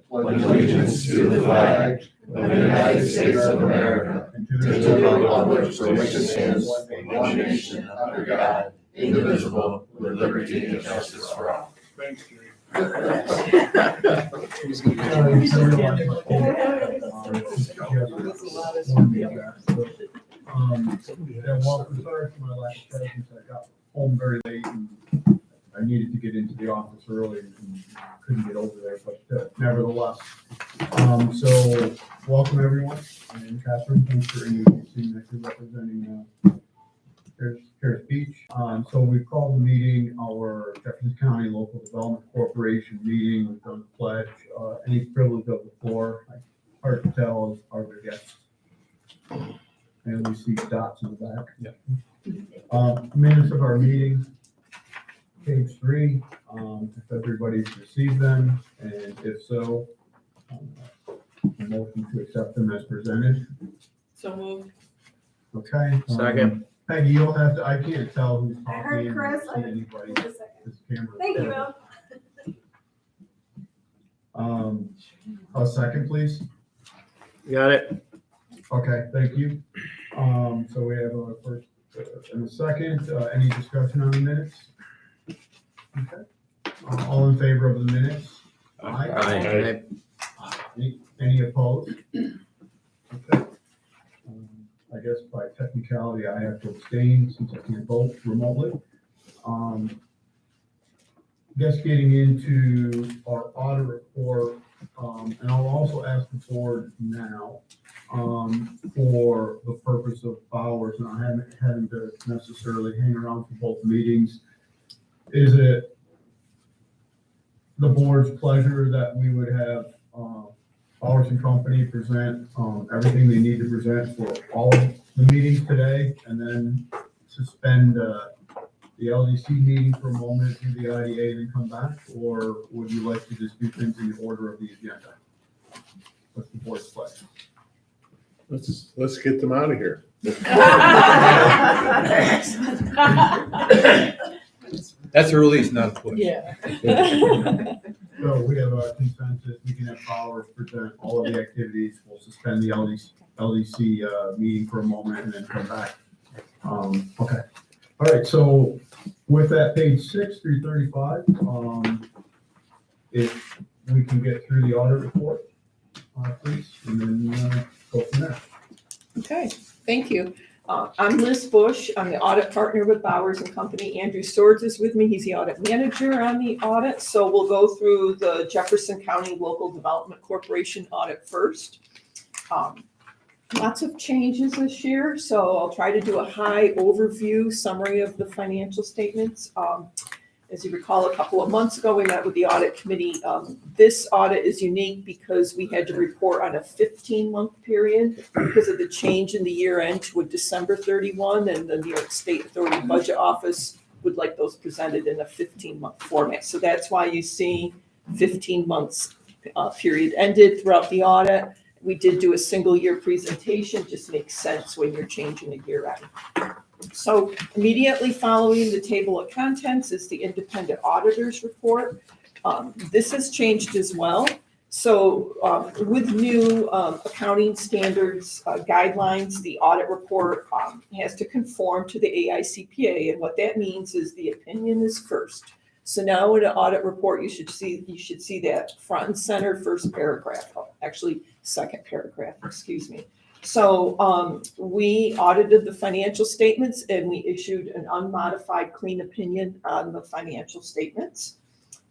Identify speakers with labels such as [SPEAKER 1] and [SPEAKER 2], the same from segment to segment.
[SPEAKER 1] pledge allegiance to the flag of the United States of America and to the republic for which it stands, one nation under God, indivisible, with liberty and justice for all.
[SPEAKER 2] Thanks, Jerry.
[SPEAKER 3] Well, I'm sorry for my last presence. I got home very late and I needed to get into the office early and couldn't get over there, but nevertheless. So welcome everyone. I'm Catherine. Thanks for introducing me, representing Harris Beach. So we called the meeting our Jefferson County Local Development Corporation meeting. We've done the pledge. Any privilege of the floor, hard to tell, are the guests. And we see dots in the back. Yep. Minutes of our meeting, page 3. If everybody's received them, and if so, a motion to accept them as presented.
[SPEAKER 4] So moved.
[SPEAKER 3] Okay.
[SPEAKER 5] Second.
[SPEAKER 3] Peggy, you'll have to, I can't tell who's
[SPEAKER 6] I
[SPEAKER 3] talking.
[SPEAKER 6] heard Chris.
[SPEAKER 3] See anybody. This camera.
[SPEAKER 6] Thank you, Bill.
[SPEAKER 3] A second, please.
[SPEAKER 5] Got it.
[SPEAKER 3] Okay, thank you. So we have a first and a second. Any discussion on the minutes? Okay. All in favor of the minutes?
[SPEAKER 5] Aye.
[SPEAKER 3] Any opposed? Okay. I guess by technicality, I have to abstain since I can't vote remotely. Just getting into our audit report, and I'll also ask the board now for the purpose of hours, and I haven't having to necessarily hang around for both meetings. Is it the board's pleasure that we would have Bowers and Company present everything they need to present for all of the meetings today, and then suspend the LDC meeting for a moment, do the IDA, and then come back? Or would you like to just do things in the order of the agenda? What's the board's pleasure?
[SPEAKER 2] Let's get them out of here.
[SPEAKER 5] That's a release, not a push.
[SPEAKER 4] Yeah.
[SPEAKER 3] So we have a consensus, we can have Bowers present all of the activities, we'll suspend the LDC meeting for a moment and then come back. Okay, all right, so with that, page 6 through 35, if we can get through the audit report, please, and then go from there.
[SPEAKER 4] Okay, thank you. I'm Liz Bush. I'm the audit partner with Bowers and Company. Andrew Swords is with me. He's the audit manager on the audit. So we'll go through the Jefferson County Local Development Corporation audit first. Lots of changes this year, so I'll try to do a high overview summary of the financial statements. As you recall, a couple of months ago, we met with the audit committee. This audit is unique because we had to report on a 15-month period because of the change in the year end to a December 31, and the New York State Authority Budget Office would like those presented in a 15-month format. So that's why you see 15 months period ended throughout the audit. We did do a single year presentation, just makes sense when you're changing a year end. So immediately following the table of contents is the independent auditor's report. This has changed as well. So with new accounting standards guidelines, the audit report has to conform to the AICPA, and what that means is the opinion is first. So now in an audit report, you should see that front and center first paragraph, actually second paragraph, excuse me. So we audited the financial statements and we issued an unmodified clean opinion on the financial statements.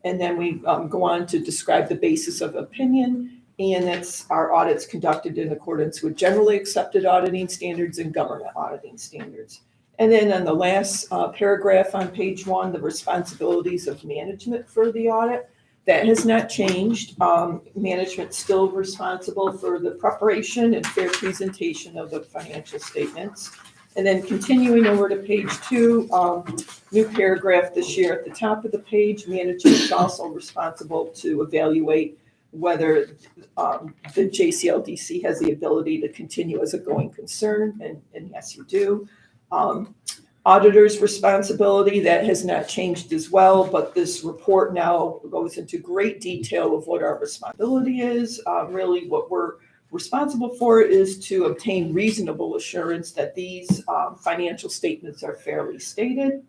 [SPEAKER 4] And then we go on to describe the basis of opinion, and that's our audits conducted in accordance with generally accepted auditing standards and government auditing standards. And then on the last paragraph on page 1, the responsibilities of management for the audit. That has not changed. Management's still responsible for the preparation and fair presentation of the financial statements. And then continuing over to page 2, new paragraph this year at the top of the page, management is also responsible to evaluate whether the JCLDC has the ability to continue as a going concern, and yes, you do. Auditor's responsibility, that has not changed as well, but this report now goes into great detail of what our responsibility is. Really what we're responsible for is to obtain reasonable assurance that these financial statements are fairly stated.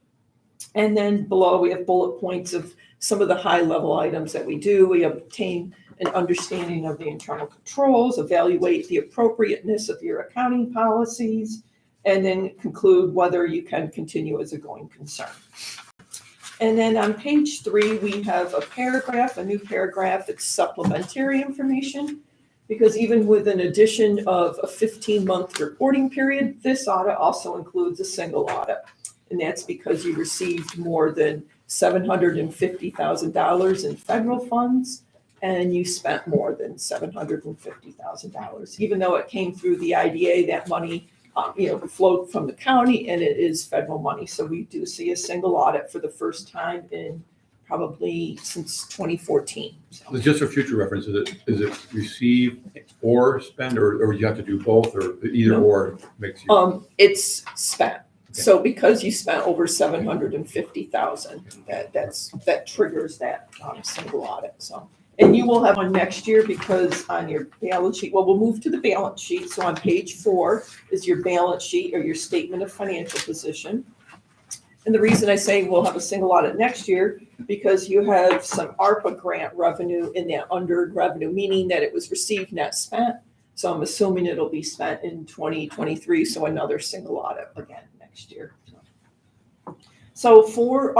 [SPEAKER 4] And then below we have bullet points of some of the high level items that we do. We obtain an understanding of the internal controls, evaluate the appropriateness of your accounting policies, and then conclude whether you can continue as a going concern. And then on page 3, we have a paragraph, a new paragraph. It's supplementary information, because even with an addition of a 15-month reporting period, this audit also includes a single audit. And that's because you received more than $750,000 in federal funds, and you spent more than $750,000. Even though it came through the IDA, that money flowed from the county, and it is federal money. So we do see a single audit for the first time in probably since 2014. So.
[SPEAKER 5] Just for future reference, is it receive or spend, or you have to do both, or either or makes you?
[SPEAKER 4] It's spent. Okay. So because you spent over $750,000, that triggers that single audit. So. And you will have one next year, because on your balance sheet, well, we'll move to the balance sheet. So on page 4 is your balance sheet, or your statement of financial position. And the reason I say we'll have a single audit next year, because you have some ARPA grant revenue in that unearned revenue, meaning that it was received, not spent. So I'm assuming it'll be spent in 2023. So another single audit again next year. So for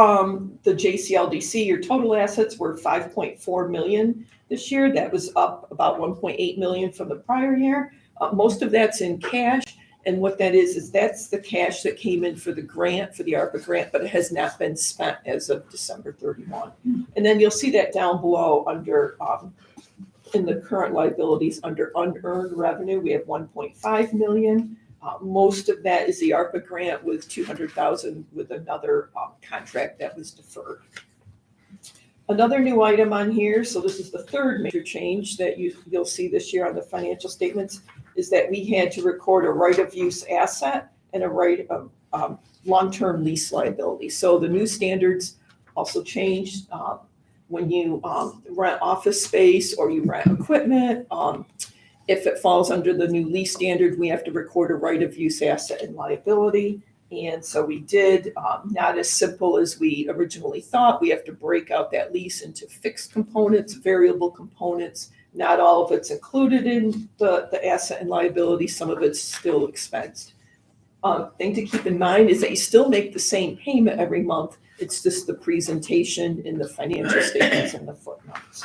[SPEAKER 4] the JCLDC, your total assets were $5.4 million this year. That was up about $1.8 million from the prior year. Most of that's in cash. And what that is that's the cash that came in for the grant, for the ARPA grant, but it has not been spent as of December 31. And then you'll see that down below under, in the current liabilities, under unearned revenue, we have $1.5 million. Most of that is the ARPA grant, with $200,000 with another contract that was deferred. Another new item on here, so this is the third major change that you'll see this year on the financial statements, is that we had to record a right of use asset and a right of long-term lease liability. So the new standards also changed when you rent office space or you rent equipment. If it falls under the new lease standard, we have to record a right of use asset and liability. And so we did, not as simple as we originally thought. We have to break out that lease into fixed components, variable components. Not all of it's included in the asset and liability. Some of it's still expensed. Thing to keep in mind is that you still make the same payment every month. It's just the presentation in the financial statements and the footnotes.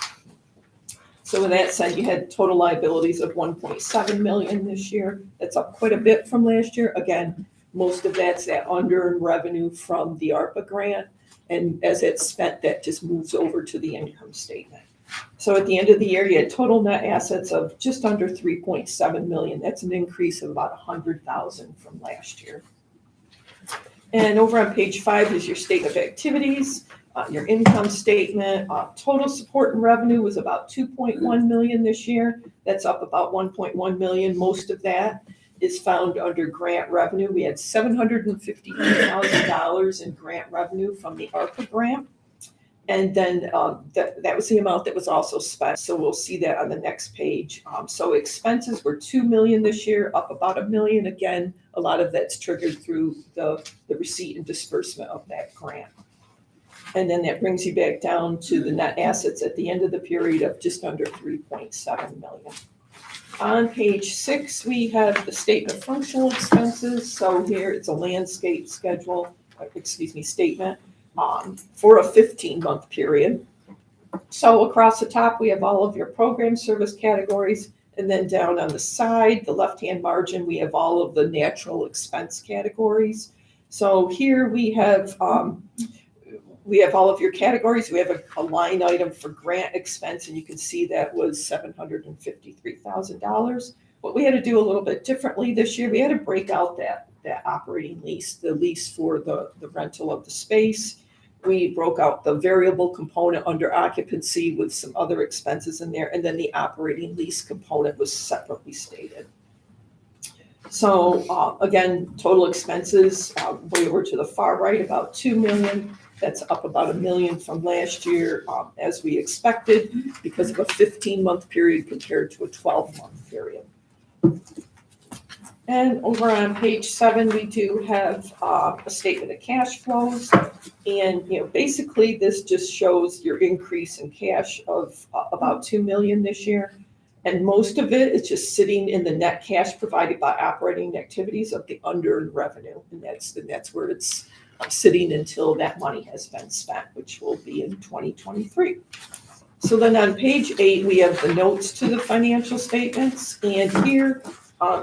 [SPEAKER 4] So with that said, you had total liabilities of $1.7 million this year. That's up quite a bit from last year. Again, most of that's that unearned revenue from the ARPA grant. And as it's spent, that just moves over to the income statement. So at the end of the year, you had total net assets of just under $3.7 million. That's an increase of about $100,000 from last year. And over on page 5 is your statement of activities. Your income statement, total support and revenue was about $2.1 million this year. That's up about $1.1 million. Most of that is found under grant revenue. We had $750,000 in grant revenue from the ARPA grant. And then that was the amount that was also spent. So we'll see that on the next page. So expenses were $2 million this year, up about $1 million. Again, a lot of that's triggered through the receipt and disbursement of that grant. And then that brings you back down to the net assets at the end of the period of just under $3.7 million. On page 6, we have the statement of functional expenses. So here it's a landscape schedule, statement for a 15-month period. So across the top, we have all of your program service categories. And then down on the side, the left-hand margin, we have all of the natural expense categories. So here we have all of your categories. We have a line item for grant expense, and you can see that was $753,000. What we had to do a little bit differently this year, we had to break out that operating lease, the lease for the rental of the space. We broke out the variable component under occupancy with some other expenses in there, and then the operating lease component was separately stated. So again, total expenses, way over to the far right, about 2 million. That's up about 1 million from last year, as we expected, because of a 15-month period compared to a 12-month period. And over on page 7, we do have a statement of cash flows. And, basically this just shows your increase in cash of about 2 million this year. And most of it is just sitting in the net cash provided by operating activities of the unearned revenue. And that's where it's sitting until that money has been spent, which will be in 2023. So then on page 8, we have the notes to the financial statements. And here,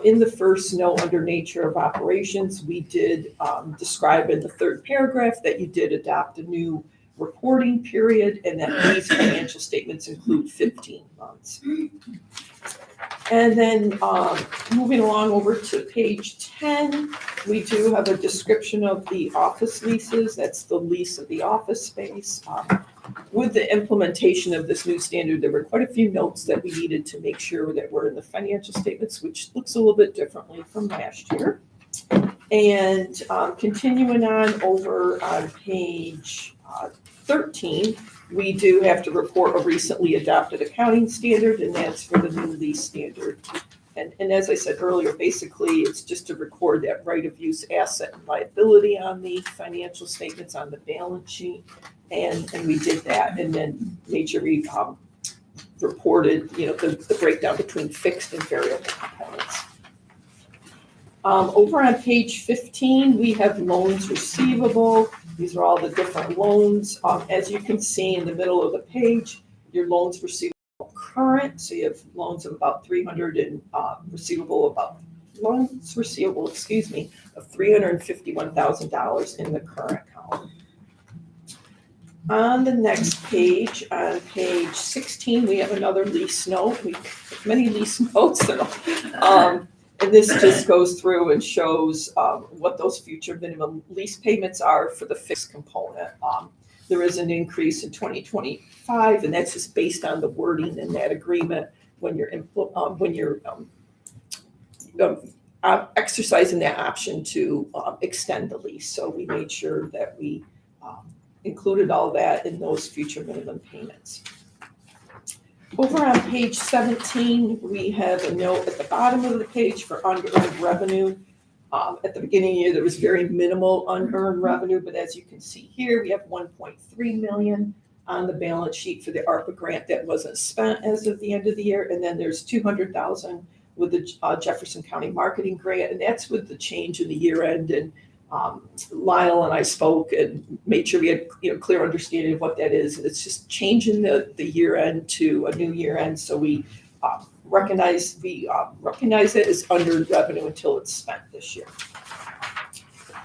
[SPEAKER 4] in the first note under nature of operations, we did describe in the third paragraph that you did adopt a new reporting period and that these financial statements include 15 months. And then moving along over to page 10, we do have a description of the office leases. That's the lease of the office space. With the implementation of this new standard, there were quite a few notes that we needed to make sure that were in the financial statements, which looks a little bit differently from last year. And continuing on over on page 13, we do have to report a recently adopted accounting standard, and that's for the new lease standard. And as I said earlier, basically, it's just to record that right of use asset and liability on the financial statements on the balance sheet. And we did that, and then made sure we reported, the breakdown between fixed and variable components. Over on page 15, we have loans receivable. These are all the different loans. As you can see in the middle of the page, your loans receivable current, so you have loans of about 300 and loans receivable, of $351,000 in the current column. On the next page, on page 16, we have another lease note. We have many lease notes, and this just goes through and shows what those future minimum lease payments are for the fixed component. There is an increase in 2025, and that's just based on the wording in that agreement when you're exercising that option to extend the lease. So we made sure that we included all that in those future minimum payments. Over on page 17, we have a note at the bottom of the page for unearned revenue. At the beginning of the year, there was very minimal unearned revenue, but as you can see here, we have 1.3 million on the balance sheet for the ARPA grant that wasn't spent as of the end of the year. And then there's 200,000 with the Jefferson County Marketing Grant, and that's with the change in the year end. And Lyle and I spoke and made sure we had clear understanding of what that is. And it's just changing the year end to a new year end, so we recognize it as unearned revenue until it's spent this year.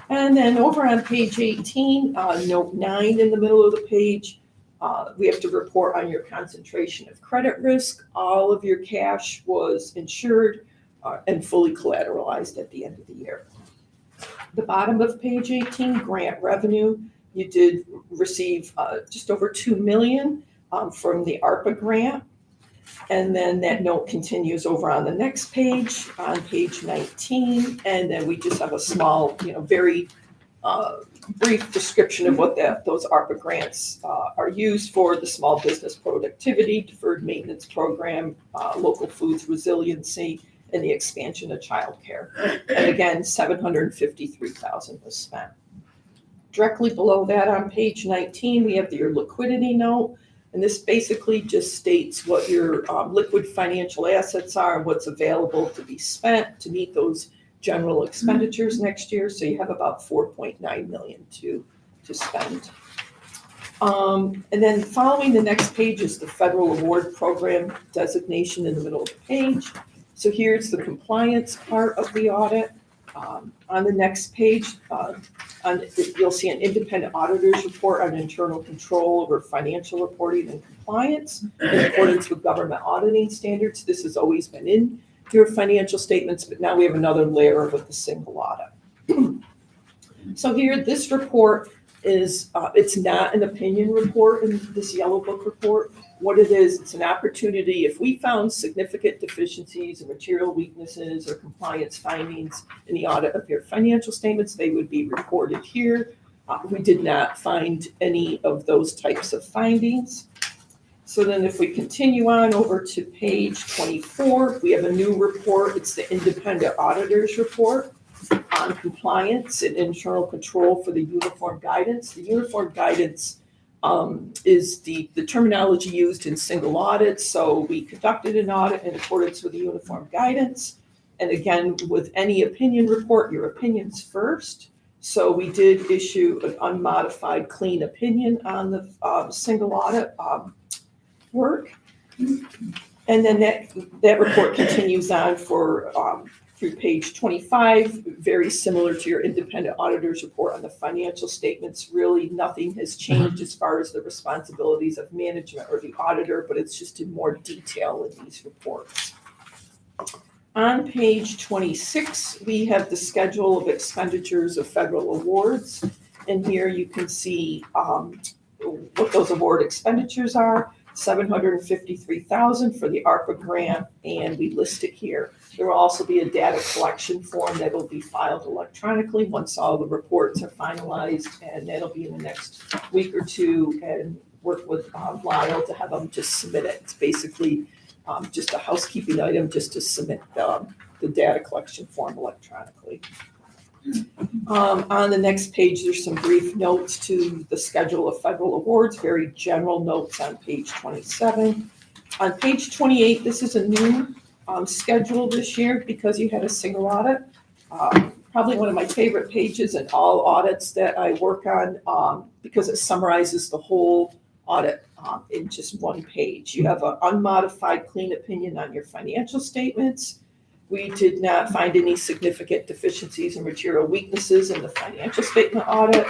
[SPEAKER 4] And then over on page 18, note 9 in the middle of the page, we have to report on your concentration of credit risk. All of your cash was insured and fully collateralized at the end of the year. The bottom of page 18, grant revenue, you did receive just over 2 million from the ARPA grant. And then that note continues over on the next page, on page 19. And then we just have a small, very brief description of what those ARPA grants are used for: the Small Business Productivity, Deferred Maintenance Program, Local Foods Resiliency, and the expansion of childcare. And again, 753,000 was spent. Directly below that on page 19, we have your liquidity note. And this basically just states what your liquid financial assets are and what's available to be spent to meet those general expenditures next year. So you have about 4.9 million to spend. And then following the next page is the federal award program designation in the middle of the page. So here's the compliance part of the audit. On the next page, you'll see an independent auditor's report on internal control over financial reporting and compliance in accordance with government auditing standards. This has always been in your financial statements, but now we have another layer with the single audit. So here, this report is, it's not an opinion report in this yellow book report. What it is, it's an opportunity, if we found significant deficiencies or material weaknesses or compliance findings in the audit of your financial statements, they would be reported here. We did not find any of those types of findings. So then if we continue on over to page 24, we have a new report. It's the independent auditor's report on compliance and internal control for the uniform guidance. The uniform guidance is the terminology used in single audits. So we conducted an audit in accordance with the uniform guidance. And again, with any opinion report, your opinion's first. So we did issue an unmodified clean opinion on the single audit work. And then that report continues on for through page 25, very similar to your independent auditor's report on the financial statements. Really, nothing has changed as far as the responsibilities of management or the auditor, but it's just in more detail in these reports. On page 26, we have the schedule of expenditures of federal awards. And here you can see what those award expenditures are. $753,000 for the ARPA grant, and we list it here. There will also be a data collection form that will be filed electronically once all the reports are finalized, and that'll be in the next week or two, and work with Lyle to have them just submit it. It's basically just a housekeeping item just to submit the data collection form electronically. On the next page, there's some brief notes to the schedule of federal awards, very general notes on page 27. On page 28, this is a new schedule this year because you had a single audit. Probably one of my favorite pages in all audits that I work on because it summarizes the whole audit in just one page. You have an unmodified clean opinion on your financial statements. We did not find any significant deficiencies or material weaknesses in the financial statement audit.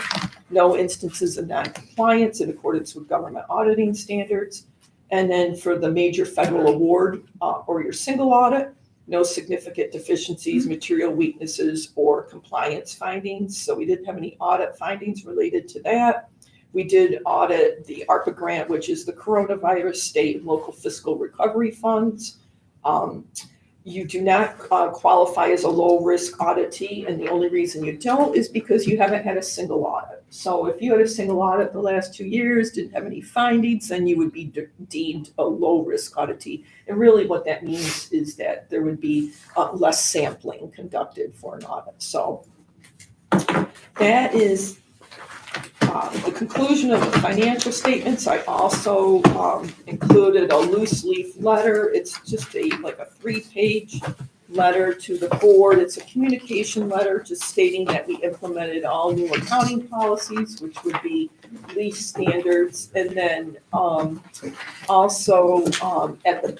[SPEAKER 4] No instances of non-compliance in accordance with government auditing standards. And then for the major federal award or your single audit, no significant deficiencies, material weaknesses, or compliance findings. So we didn't have any audit findings related to that. We did audit the ARPA grant, which is the coronavirus state and local fiscal recovery funds. You do not qualify as a low-risk auditee, and the only reason you don't is because you haven't had a single audit. So if you had a single audit the last 2 years, didn't have any findings, then you would be deemed a low-risk auditee. And really what that means is that there would be less sampling conducted for an audit. So that is the conclusion of the financial statements. I also included a loose leaf letter. It's just like a 3-page letter to the board. It's a communication letter just stating that we implemented all new accounting policies, which would be lease standards. And then also at the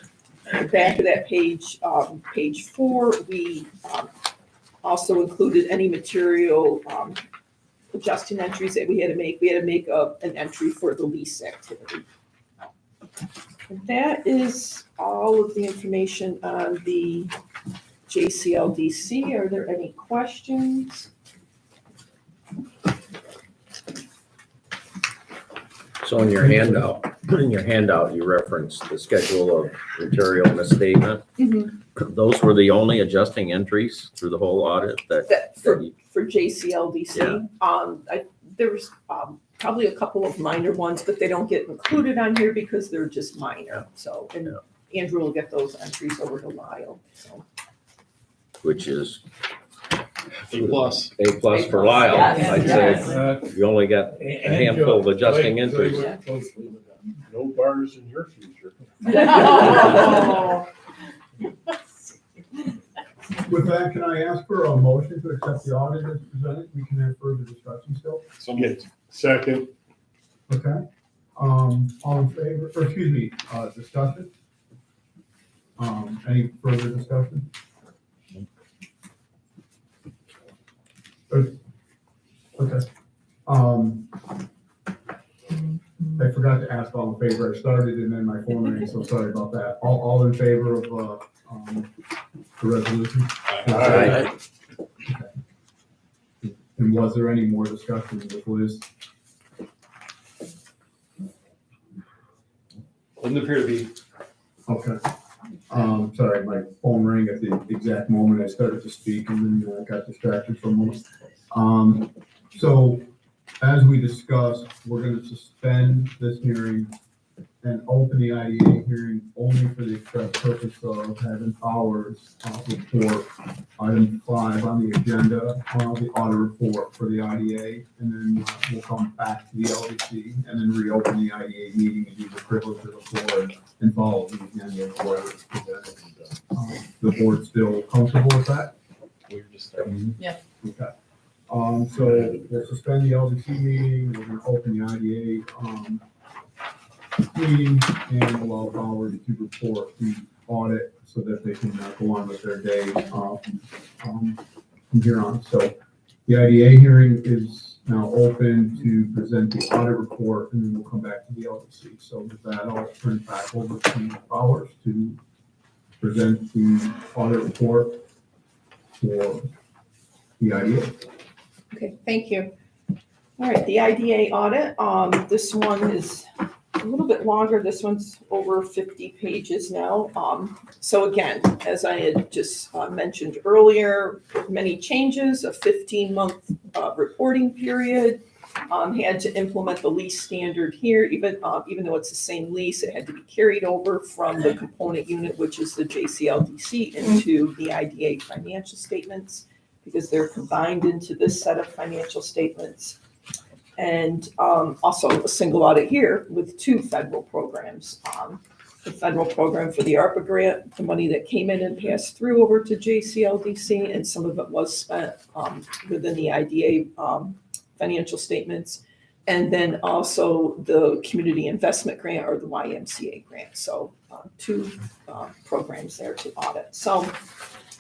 [SPEAKER 4] back of that page, page 4, we also included any material adjusting entries that we had to make. We had to make an entry for the lease activity. And that is all of the information on the JCLDC. Are there any questions?
[SPEAKER 6] So in your handout, you referenced the schedule of material misstatement.
[SPEAKER 4] Mm-hmm.
[SPEAKER 6] Those were the only adjusting entries through the whole audit
[SPEAKER 4] For JCLDC. Yeah. There was probably a couple of minor ones, but they don't get included on here because they're just minor. So, and Andrew will get those entries over to Lyle. So.
[SPEAKER 6] Which is
[SPEAKER 1] A plus.
[SPEAKER 6] A+ for Lyle.
[SPEAKER 4] Yes,
[SPEAKER 6] I'd say you only got a handful of adjusting entries.
[SPEAKER 2] No bars in your future.
[SPEAKER 3] With that, can I ask for a motion to accept the audit as presented? We can have further discussion still.
[SPEAKER 2] Second.
[SPEAKER 3] Okay. All in favor, or excuse me, discussion? Any further discussion? Okay. I forgot to ask all in favor. I started and then my phone rang, so sorry about that. All in favor of the resolution?
[SPEAKER 6] Aye.
[SPEAKER 3] Okay. And was there any more discussion with Liz?
[SPEAKER 1] Doesn't appear to be.
[SPEAKER 3] Okay. Sorry, my phone rang at the exact moment I started to speak and then got distracted for a moment. So as we discussed, we're gonna suspend this hearing and open the IDA hearing only for the express purpose of having Powers report item 5 on the agenda, the audit report for the IDA, and then we'll come back to the LDC and then reopen the IDA meeting and do the privilege of the floor and follow the agenda of whatever is presented. The board still comfortable with that?
[SPEAKER 1] We were just.
[SPEAKER 4] Yeah.
[SPEAKER 3] Okay. So we'll suspend the LDC meeting, we're gonna open the IDA, meeting and allow Powers to report the audit so that they can go on with their day, from here on. So the IDA hearing is now open to present the audit report and then we'll come back to the LDC. So with that, I'll turn it back over to Powers to present the audit report for the IDA.
[SPEAKER 4] Okay, thank you. All right, the IDA audit, this one is a little bit longer. This one's over 50 pages now. So again, as I had just mentioned earlier, many changes, a 15-month reporting period, had to implement the lease standard here, even though it's the same lease, it had to be carried over from the component unit, which is the JCLDC, into the IDA financial statements, because they're combined into this set of financial statements. And also a single audit here with 2 federal programs. The federal program for the ARPA grant, the money that came in and passed through over to JCLDC, and some of it was spent within the IDA financial statements. And then also the community investment grant or the YMCA grant. So 2 programs there to audit. So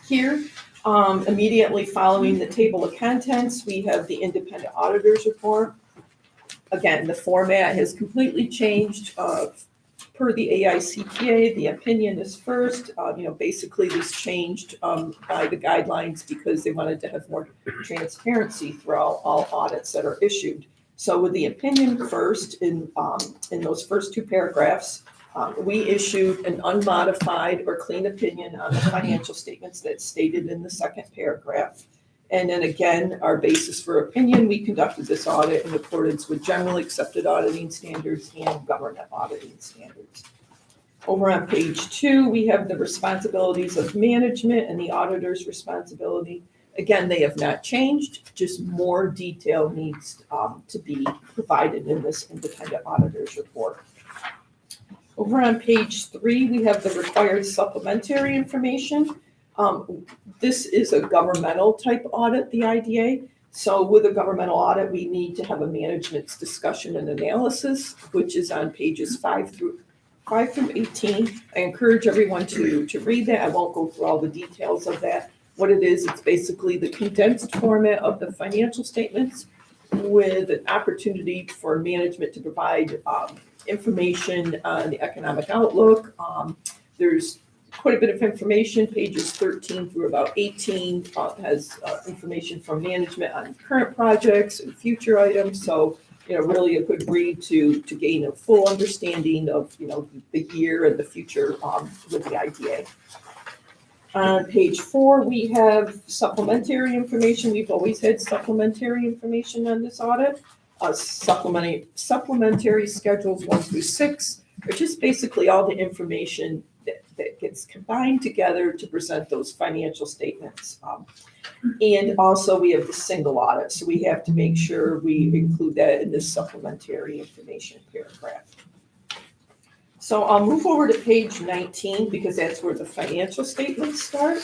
[SPEAKER 4] here, immediately following the table of contents, we have the independent auditor's report. Again, the format has completely changed per the AICPA. The opinion is first. Basically this changed by the guidelines because they wanted to have more transparency throughout all audits that are issued. So with the opinion first, in those first 2 paragraphs, we issued an unmodified or clean opinion on the financial statements that's stated in the second paragraph. And then again, our basis for opinion, we conducted this audit in accordance with generally accepted auditing standards and government auditing standards. Over on page 2, we have the responsibilities of management and the auditor's responsibility. Again, they have not changed, just more detail needs to be provided in this independent auditor's report. Over on page 3, we have the required supplementary information. This is a governmental type audit, the IDA. So with a governmental audit, we need to have a management's discussion and analysis, which is on pages 5 through 18. I encourage everyone to read that. I won't go through all the details of that. What it is, it's basically the condensed format of the financial statements with an opportunity for management to provide information on the economic outlook. There's quite a bit of information, pages 13 through about 18 has information from management on current projects and future items. So, really a good read to gain a full understanding of, the year and the future with the IDA. On page 4, we have supplementary information. We've always had supplementary information on this audit. Supplementary schedules 1 through 6 are just basically all the information that gets combined together to present those financial statements. And also we have the single audit, so we have to make sure we include that in this supplementary information paragraph. So I'll move over to page 19 because that's where the financial statements start.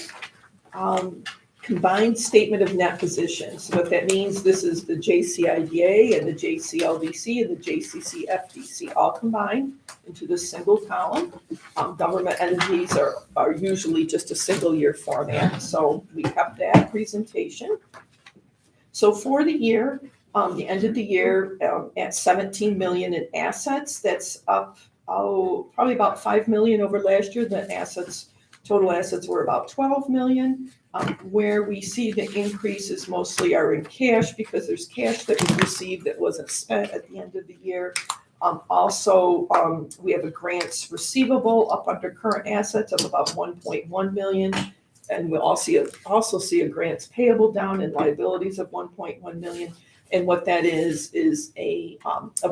[SPEAKER 4] Combined statement of net position. So what that means, this is the JCIDA and the JCLDC and the JCCFDC all combined into this single column. Government entities are usually just a single year format, so we kept that presentation. So for the year, the end of the year at 17 million in assets, that's up probably about 5 million over last year. The total assets were about 12 million. Where we see the increases mostly are in cash because there's cash that was received that wasn't spent at the end of the year. We have a grants receivable up under current assets of about 1.1 million. And we'll also see a grants payable down in liabilities of 1.1 million. And what that is a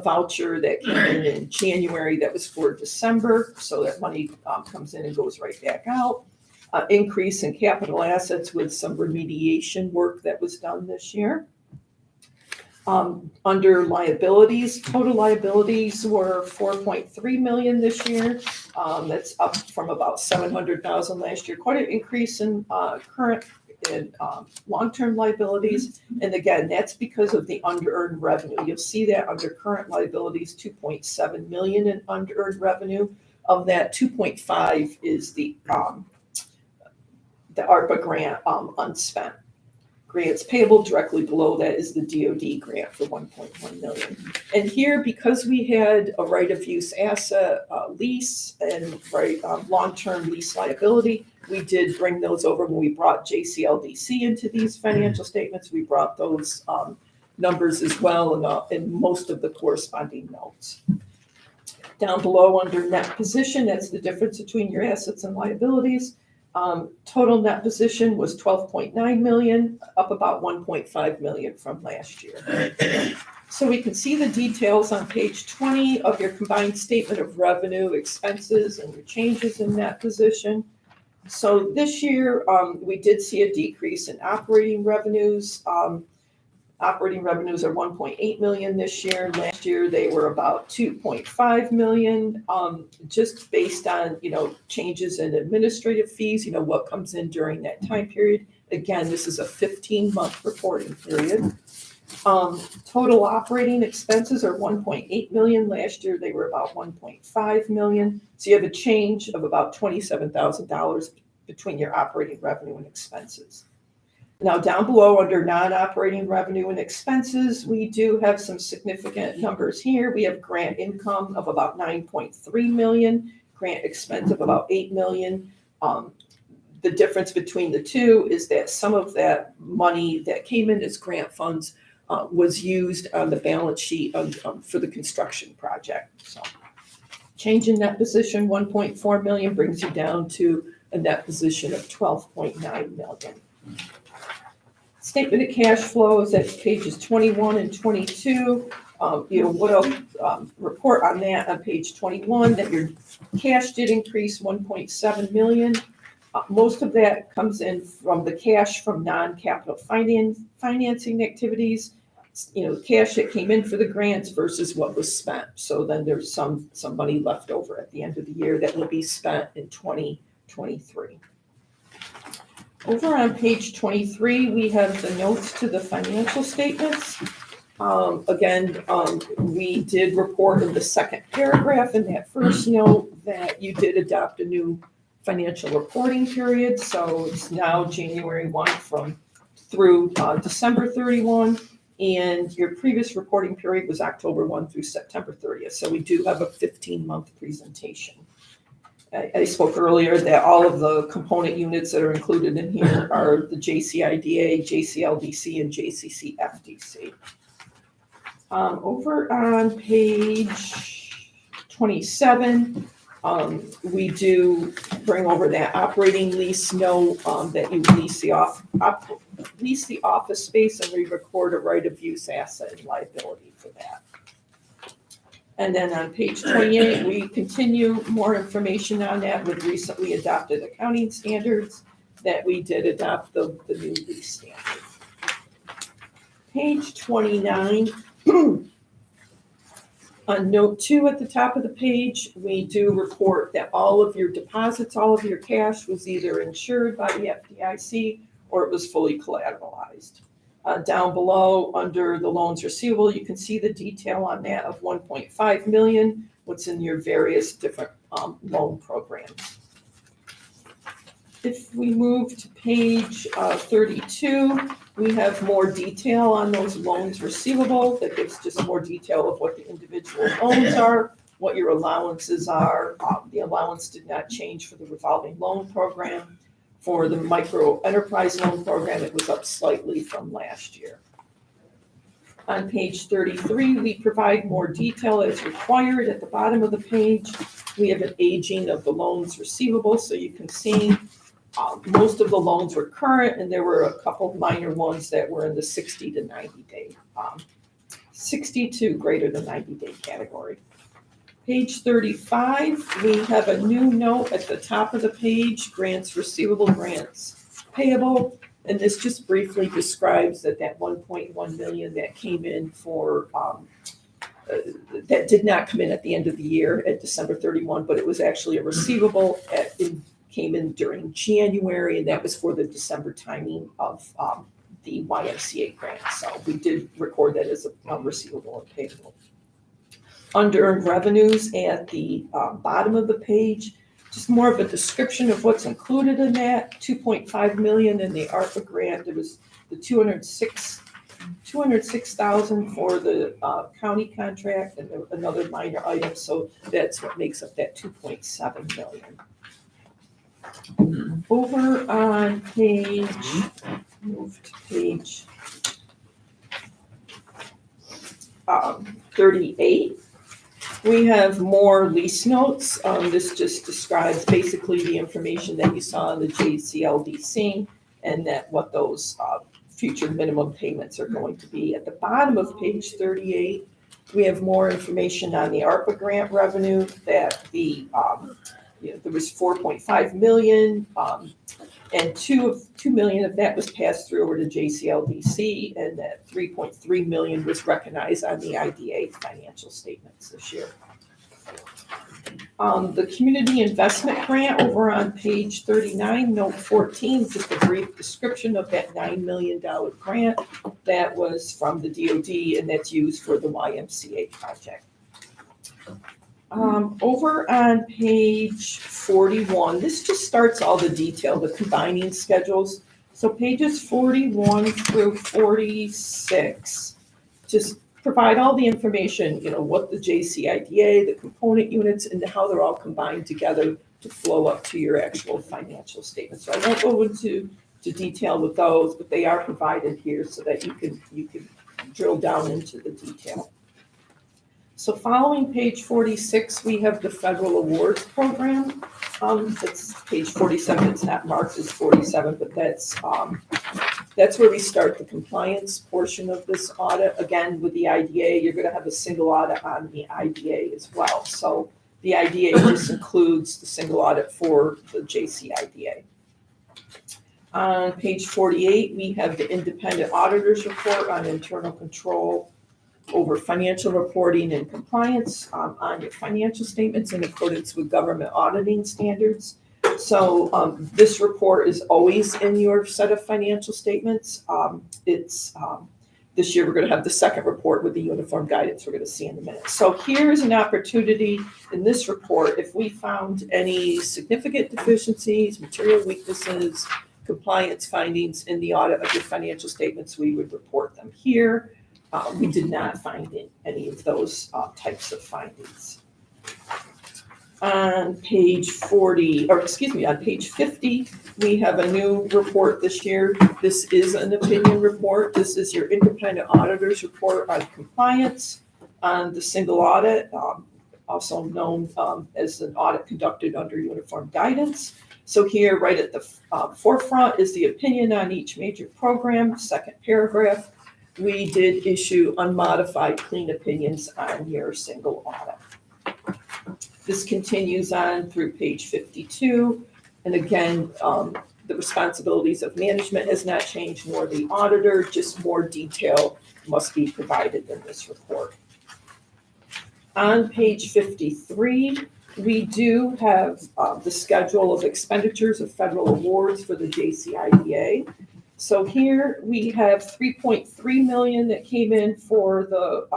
[SPEAKER 4] voucher that came in January that was for December. So that money comes in and goes right back out. Increase in capital assets with some remediation work that was done this year. Under liabilities, total liabilities were 4.3 million this year. That's up from about 700,000 last year. Quite an increase in current and long-term liabilities. And again, that's because of the under-earned revenue. You'll see that under current liabilities, 2.7 million in under-earned revenue. Of that, 2.5 is the ARPA grant unspent. Grants payable directly below that is the DoD grant for 1.1 million. And here, because we had a right of use asset lease and long-term lease liability, we did bring those over when we brought JCLDC into these financial statements. We brought those numbers as well in most of the corresponding notes. Down below under net position, that's the difference between your assets and liabilities. Total net position was 12.9 million, up about 1.5 million from last year. So we can see the details on page 20 of your combined statement of revenue, expenses, and your changes in net position. So this year, we did see a decrease in operating revenues. Operating revenues are 1.8 million this year. Last year, they were about 2.5 million, just based on, changes in administrative fees, what comes in during that time period. Again, this is a 15-month reporting period. Total operating expenses are 1.8 million. Last year, they were about 1.5 million. So you have a change of about $27,000 between your operating revenue and expenses. Now, down below under non-operating revenue and expenses, we do have some significant numbers here. We have grant income of about 9.3 million, grant expense of about 8 million. The difference between the two is that some of that money that came in as grant funds was used on the balance sheet for the construction project. So, change in net position, 1.4 million brings you down to a net position of 12.9 million. Statement of cash flow is at pages 21 and 22. What I'll report on that on page 21, that your cash did increase 1.7 million. Most of that comes in from the cash from non-capital financing activities, cash that came in for the grants versus what was spent. So then there's some money left over at the end of the year that will be spent in 2023. Over on page 23, we have the notes to the financial statements. We did report in the second paragraph in that first note that you did adopt a new financial reporting period. So it's now January 1 through December 31. And your previous reporting period was October 1 through September 30th. So we do have a 15-month presentation. I spoke earlier that all of the component units that are included in here are the JCIDA, JCLDC, and JCCFDC. Over on page 27, we do bring over that operating lease note that you lease the office space, and we record a right of use asset and liability for that. And then on page 28, we continue more information on that with recently adopted accounting standards that we did adopt the new lease standard. Page 29, on note 2 at the top of the page, we do report that all of your deposits, all of your cash was either insured by the FDIC or it was fully collateralized. Down below, under the loans receivable, you can see the detail on that of 1.5 million, what's in your various different loan programs. If we move to page 32, we have more detail on those loans receivable. That gives just more detail of what the individual loans are, what your allowances are. The allowance did not change for the revolving loan program. For the micro enterprise loan program, it was up slightly from last year. On page 33, we provide more detail as required. At the bottom of the page, we have an aging of the loans receivable, so you can see most of the loans were current, and there were a couple minor ones that were in the 60 to 90 day, 60 to greater than 90 day category. Page 35, we have a new note at the top of the page, grants receivable, grants payable. And this just briefly describes that 1.1 million that came in for, that did not come in at the end of the year at December 31, but it was actually a receivable came in during January, and that was for the December timing of the YMCA grant. So we did record that as a receivable and payable. Unearned revenues at the bottom of the page, just more of a description of what's included in that. 2.5 million in the ARPA grant. There was the 206,000 for the county contract and another minor item. So that's what makes up that 2.7 million. Over on page 38. We have more lease notes. This just describes basically the information that you saw in the JCLDC and that what those future minimum payments are going to be. At the bottom of page 38, we have more information on the ARPA grant revenue that there was 4.5 million, and 2 million of that was passed through over to JCLDC, and that 3.3 million was recognized on the IDA financial statements this year. The community investment grant over on page 39, note 14, just a brief description of that $9 million grant that was from the DoD, and that's used for the YMCA project. Over on page 41, this just starts all the detail, the combining schedules. So pages 41 through 46 just provide all the information, what the JCIDA, the component units, and how they're all combined together to flow up to your actual financial statement. So I won't go into detail with those, but they are provided here so that you can drill down into the detail. So following page 46, we have the federal awards program. It's page 47. It's not marked as 47, but that's where we start the compliance portion of this audit. Again, with the IDA, you're going to have a single audit on the IDA as well. So the IDA just includes the single audit for the JCIDA. On page 48, we have the independent auditor's report on internal control over financial reporting and compliance on your financial statements in accordance with government auditing standards. So this report is always in your set of financial statements. This year we're going to have the second report with the uniform guidance we're going to see in a minute. So here's an opportunity in this report, if we found any significant deficiencies, material weaknesses, compliance findings in the audit of your financial statements, we would report them here. We did not find any of those types of findings. On page 50, we have a new report this year. This is an opinion report. This is your independent auditor's report on compliance on the single audit, also known as an audit conducted under uniform guidance. So here, right at the forefront is the opinion on each major program, second paragraph. We did issue unmodified clean opinions on your single audit. This continues on through page 52. And again, the responsibilities of management has not changed, nor the auditor, just more detail must be provided in this report. On page 53, we do have the schedule of expenditures of federal awards for the JCIDA. So here we have 3.3 million that came in for the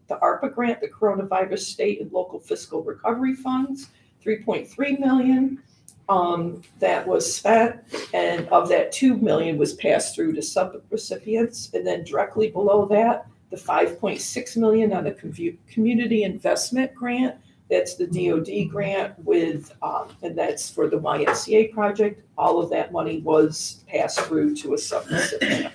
[SPEAKER 4] ARPA grant, the Coronavirus State and Local Fiscal Recovery Funds, 3.3 million that was spent, and of that 2 million was passed through to sub-recipients. And then directly below that, the 5.6 million on the community investment grant. That's the DoD grant with, and that's for the YMCA project. All of that money was passed through to a subrecipient.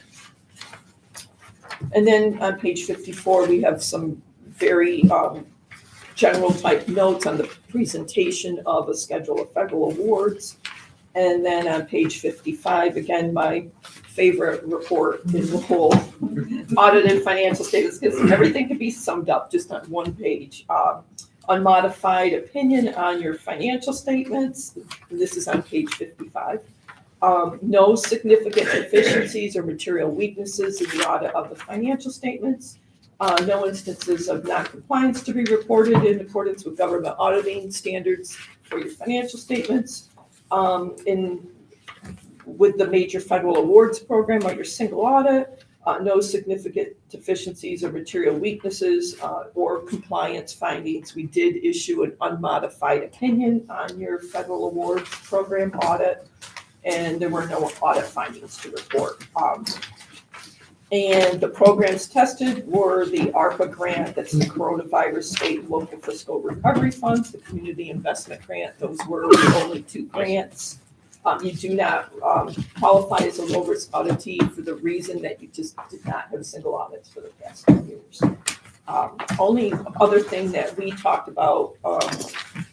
[SPEAKER 4] And then on page 54, we have some very general type notes on the presentation of a schedule of federal awards. And then on page 55, again, my favorite report is the whole audited financial statements, because everything can be summed up just on one page. Unmodified opinion on your financial statements. This is on page 55. No significant deficiencies or material weaknesses in the audit of the financial statements. No instances of non-compliance to be reported in accordance with government auditing standards for your financial statements. With the major federal awards program or your single audit, no significant deficiencies or material weaknesses or compliance findings. We did issue an unmodified opinion on your federal awards program audit, and there were no audit findings to report. And the programs tested were the ARPA grant, that's the Coronavirus State and Local Fiscal Recovery Funds, the Community Investment Grant. Those were the only two grants. You do not qualify as a low-risk auditee for the reason that you just did not have single audits for the past 10 years. Only other thing that we talked about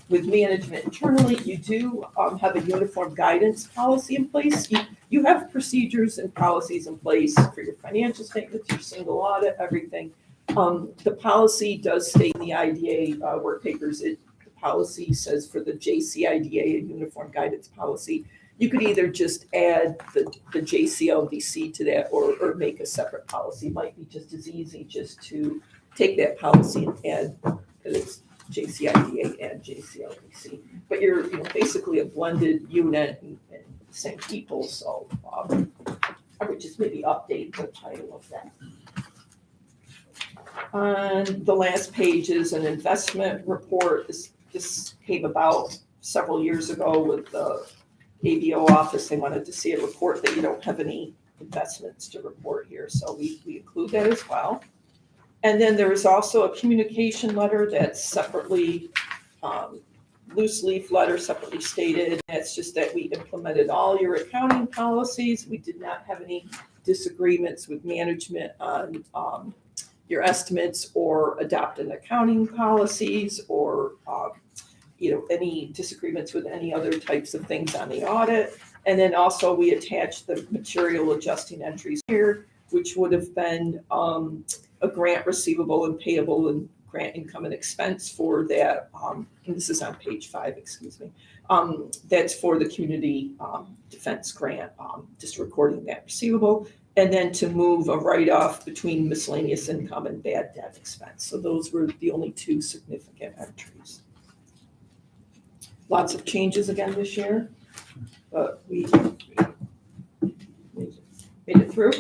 [SPEAKER 4] with management internally, you do have a uniform guidance policy in place. You have procedures and policies in place for your financial statements, your single audit, everything. The policy does state in the IDA work papers, the policy says for the JCIDA, a uniform guidance policy, you could either just add the JCLDC to that or make a separate policy. It might be just as easy just to take that policy and add that it's JCIDA and JCLDC. But you're basically a blended unit and same people, so I would just maybe update the title of that. On the last page is an investment report. This came about several years ago with the ABO office. They wanted to see a report that you don't have any investments to report here, so we include that as well. And then there is also a communication letter that's separately, loose leaf letter separately stated. That's just that we implemented all your accounting policies. We did not have any disagreements with management on your estimates or adopting accounting policies or any disagreements with any other types of things on the audit. And then also we attached the material adjusting entries here, which would have been a grant receivable and payable and grant income and expense for that. And this is on page 5, excuse me. That's for the community defense grant, just recording that receivable. And then to move a write-off between miscellaneous income and bad debt expense. So those were the only two significant entries. Lots of changes again this year, but we made it through.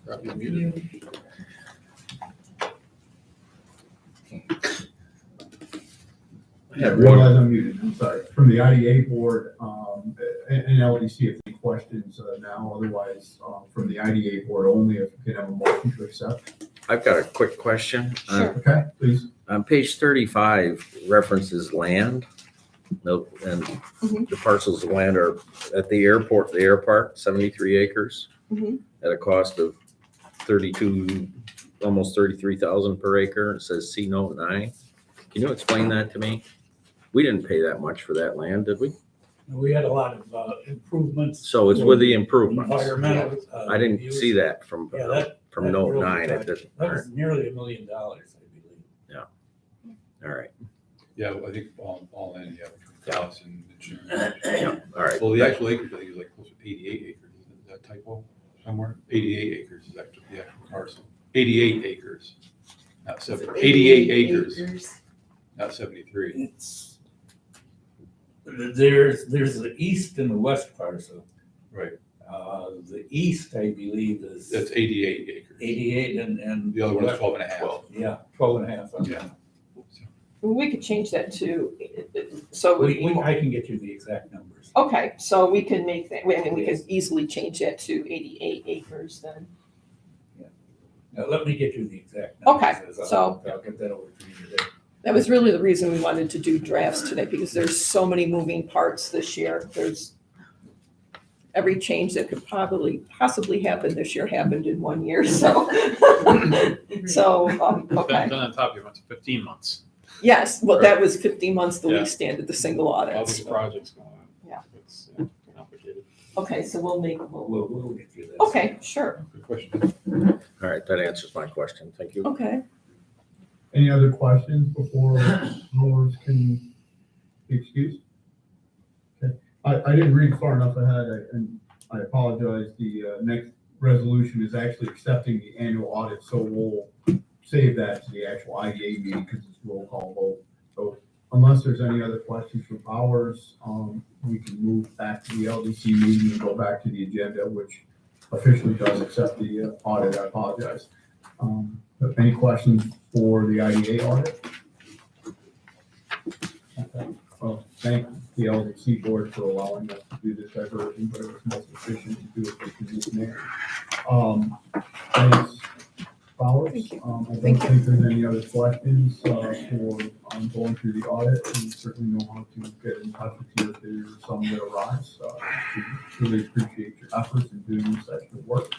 [SPEAKER 5] Probably muted.
[SPEAKER 3] I realize I'm muted, I'm sorry. From the IDA board, and LDC, if any questions now, otherwise, from the IDA board only, if you can have a motion to accept.
[SPEAKER 6] I've got a quick question.
[SPEAKER 4] Sure.
[SPEAKER 3] Okay, please.
[SPEAKER 6] On page 35 references land. Nope, and the parcels of land are at the airport, the air park, 73 acres at a cost of 32, almost 33,000 per acre. It says C note 9. Can you explain that to me? We didn't pay that much for that land, did we?
[SPEAKER 1] We had a lot of improvements.
[SPEAKER 6] So it's with the improvements.
[SPEAKER 1] Environmental.
[SPEAKER 6] I didn't see that from
[SPEAKER 1] that
[SPEAKER 6] note
[SPEAKER 1] really
[SPEAKER 6] 9.
[SPEAKER 1] That was nearly $1 million, I believe.
[SPEAKER 6] All right.
[SPEAKER 5] Yeah, I think all in, yeah, costs and insurance.
[SPEAKER 6] All right.
[SPEAKER 5] Well, the actual acres, I think is like close to 88 acres. Is that typo somewhere? 88 acres is actually the actual parcel. 88 acres, not 70. 88 acres, not 73.
[SPEAKER 1] It's, there's the east and the west parcel.
[SPEAKER 5] Right.
[SPEAKER 1] The east, I believe, is
[SPEAKER 5] That's 88 acres.
[SPEAKER 1] 88 and.
[SPEAKER 5] The other one is 12 and a half.
[SPEAKER 1] Yeah, 12 and a half.
[SPEAKER 5] Yeah.
[SPEAKER 4] We could change that to, so
[SPEAKER 1] I can get you the exact numbers.
[SPEAKER 4] okay, so we can make that, I mean, we can easily change that to 88 acres then.
[SPEAKER 1] Now, let me get you the exact numbers.
[SPEAKER 4] Okay, so-
[SPEAKER 1] I'll get that over to you today.
[SPEAKER 4] That was really the reason we wanted to do drafts today, because there's so many moving parts this year. There's every change that could possibly happen this year happened in 1 year, so. Okay.
[SPEAKER 5] Then on top of it, 15 months,
[SPEAKER 4] Yes, well, that was 15 months, the
[SPEAKER 5] Yeah.
[SPEAKER 4] lease stand at the single
[SPEAKER 5] all
[SPEAKER 4] audit.
[SPEAKER 5] these projects going on.
[SPEAKER 4] Yeah.
[SPEAKER 5] It's complicated.
[SPEAKER 4] Okay, so we'll
[SPEAKER 1] We'll get through that.
[SPEAKER 4] okay, sure,
[SPEAKER 5] Good question.
[SPEAKER 6] All right, that answers my question. Thank you.
[SPEAKER 4] okay.
[SPEAKER 3] Any other questions before mowers can be excused? Okay, I didn't read far enough ahead, and I apologize. The next resolution is actually accepting the annual audit, so we'll save that to the actual IDA meeting because it's roll call vote. So unless there's any other questions from Bowers, we can move back to the LDC meeting and go back to the agenda, which officially does accept the audit. I apologize. But any questions for the IDA audit? Okay. Well, thank the LDC board for allowing us to do this diversion, but it was most efficient to do it in this manner. Thanks, Bowers.
[SPEAKER 4] Thank you.
[SPEAKER 3] I don't
[SPEAKER 4] Thank you.
[SPEAKER 3] think there's any other questions for going through the audit. We certainly know how to get in touch with you if there's some that arise. We really appreciate your efforts in doing this extra work.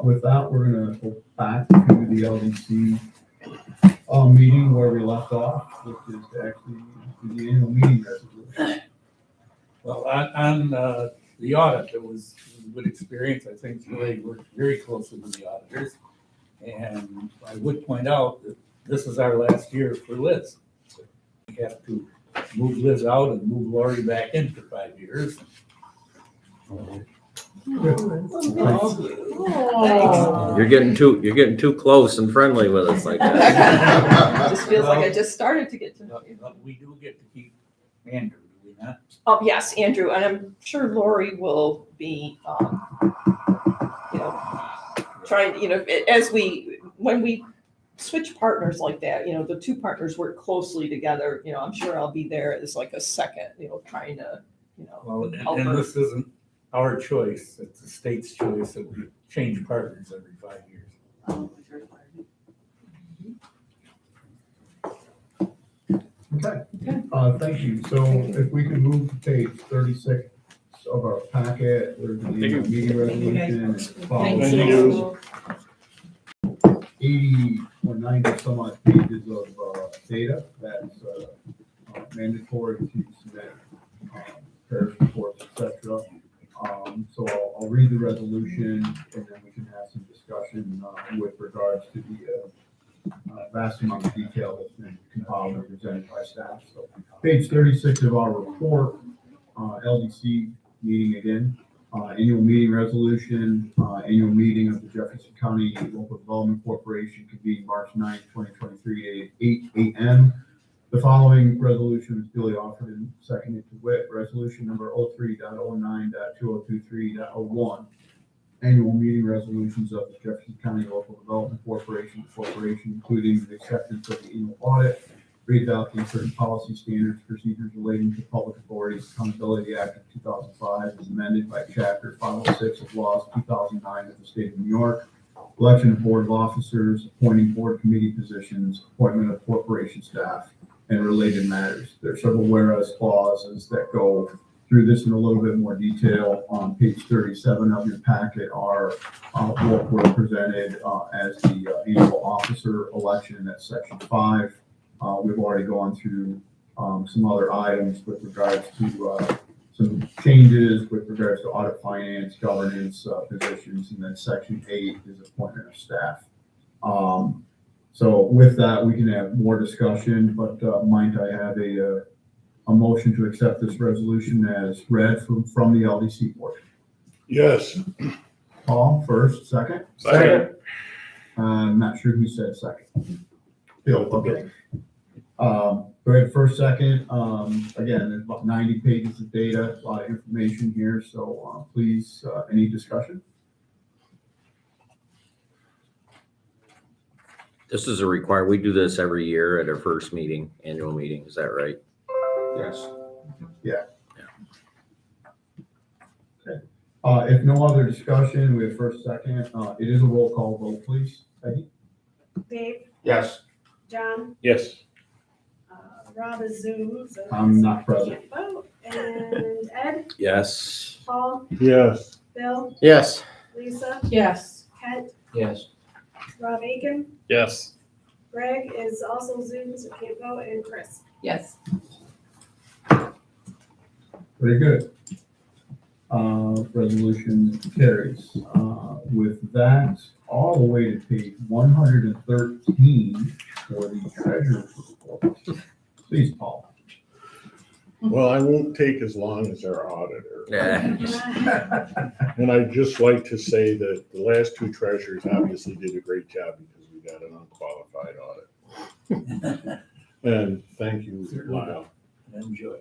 [SPEAKER 3] With that, we're gonna go back to the LDC meeting where we left off, which is actually the annual meeting resolution.
[SPEAKER 1] Well, on the audit, it was a good experience. I think they worked very closely with the auditors. And I would point out that this is our last year for Liz. We have to move Liz out and move Lori back in for 5 years.
[SPEAKER 6] You're getting too close and friendly with us like that.
[SPEAKER 4] Just feels like I just started to get to know you.
[SPEAKER 1] But we do get to keep Andrew, do we not?
[SPEAKER 4] Oh, yes, Andrew, and I'm sure Lori will be, trying, when we switch partners like that, the two partners work closely together, I'm sure I'll be there as like a second, trying to,
[SPEAKER 1] Well,
[SPEAKER 4] help
[SPEAKER 1] and
[SPEAKER 4] her.
[SPEAKER 1] this isn't our choice, it's the state's choice that we change partners every 5 years.
[SPEAKER 3] Okay, thank you. So if we can move to page 36 of our packet, there's the meeting resolution. and following
[SPEAKER 4] Thank
[SPEAKER 2] you.
[SPEAKER 3] 80 or 90 some odd pages of data that's mandatory to submit, parish reports, etc. So I'll read the resolution and then we can have some discussion with regards to the vast amount of detail that's been compiled and presented by staff. So page 36 of our report, LDC meeting again, annual meeting resolution, annual meeting of the Jefferson County Local Development Corporation convened March 9th, 2023 at 8 a.m. The following resolution is duly offered and seconded to wit, resolution number 03.09.2023.01. Annual meeting resolutions of the Jefferson County Local Development Corporation, including the acceptance of the annual audit, readopting certain policy standards, procedures relating to public authorities, Accountability Act of 2005 as amended by Chapter 506 of Laws 2009 of the State of New York, election of board of officers, appointing board committee positions, appointment of corporation staff, and related matters. There are several whereas clauses that go through this in a little bit more detail. On page 37 of your packet are what were presented as the annual officer election. That's section 5. We've already gone through some other items with regards to some changes with regards to audit, finance, governance positions, and then section 8 is appointment of staff. So with that, we can have more discussion, but might I have a motion to accept this resolution as read from the LDC board?
[SPEAKER 2] Yes.
[SPEAKER 3] Paul, first, second?
[SPEAKER 2] Second.
[SPEAKER 3] I'm not sure who said second. Bill, okay. Go ahead, first, second. Again, there's about 90 pages of data, a lot of information here, so please, any discussion?
[SPEAKER 6] This is we do this every year at our first meeting, annual meeting, is that right?
[SPEAKER 3] Yes. Yeah. Okay. If no other discussion, we have first, second. It is a roll call vote, please. Peggy?
[SPEAKER 7] Dave,
[SPEAKER 1] Yes.
[SPEAKER 7] John,
[SPEAKER 2] Yes.
[SPEAKER 7] a Zoom, so.
[SPEAKER 3] I'm not present.
[SPEAKER 7] Can't vote. And Ed,
[SPEAKER 6] Yes.
[SPEAKER 7] Paul,
[SPEAKER 2] Yes.
[SPEAKER 7] Bill,
[SPEAKER 6] Yes.
[SPEAKER 7] Lisa,
[SPEAKER 4] Yes.
[SPEAKER 7] Kent,
[SPEAKER 1] Yes.
[SPEAKER 7] Rob Aiken,
[SPEAKER 2] Yes.
[SPEAKER 7] Greg is also Zoom, so can't vote, and Chris.
[SPEAKER 4] Yes.
[SPEAKER 3] Very good. Resolution carries. With that, all the way to page 113 for the treasurer's report. Please, Paul.
[SPEAKER 2] Well, I won't take as long as our auditor.
[SPEAKER 6] Yeah.
[SPEAKER 2] And I'd just like to say that the last two treasurers obviously did a great job because we got an unqualified audit. And thank you, Lyle.
[SPEAKER 1] Enjoy.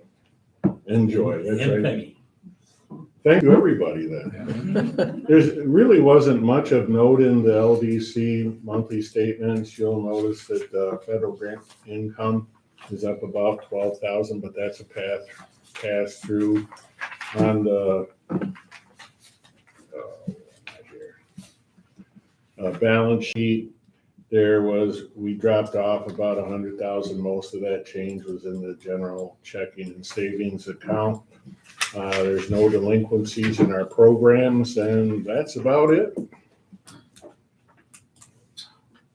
[SPEAKER 2] Enjoy, that's
[SPEAKER 1] And
[SPEAKER 2] right.
[SPEAKER 1] Peggy.
[SPEAKER 2] Thank you, everybody then. There's really wasn't much of note in the LDC monthly statements. You'll notice that federal grant income is up about 12,000, but that's a pass through on the balance sheet. We dropped off about 100,000. Most of that change was in the general checking and savings account. There's no delinquencies in our programs, and that's about it.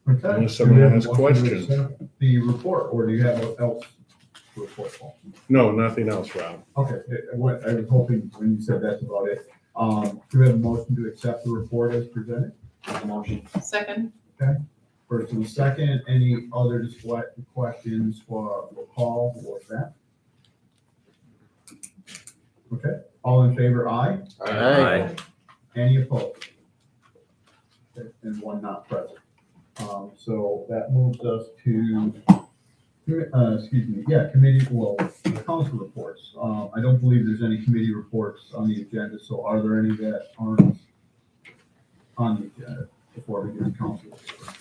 [SPEAKER 3] Okay.
[SPEAKER 2] Unless someone
[SPEAKER 3] Do we have
[SPEAKER 2] has
[SPEAKER 3] a motion to
[SPEAKER 2] questions.
[SPEAKER 3] accept the report, or do you have what else to report, Paul?
[SPEAKER 2] No, nothing else, Rob.
[SPEAKER 3] Okay, what I was hoping when you said that's about it. Do we have a motion to accept the report as presented?
[SPEAKER 1] Motion.
[SPEAKER 4] Second.
[SPEAKER 3] First and second, any other questions for Paul or that? Okay, all in favor, aye?
[SPEAKER 6] Aye.
[SPEAKER 3] Any opposed? Okay, and one not present. So that moves us to, committee, council reports. I don't believe there's any committee reports on the agenda, so are there any that aren't on the agenda before we get to council reports?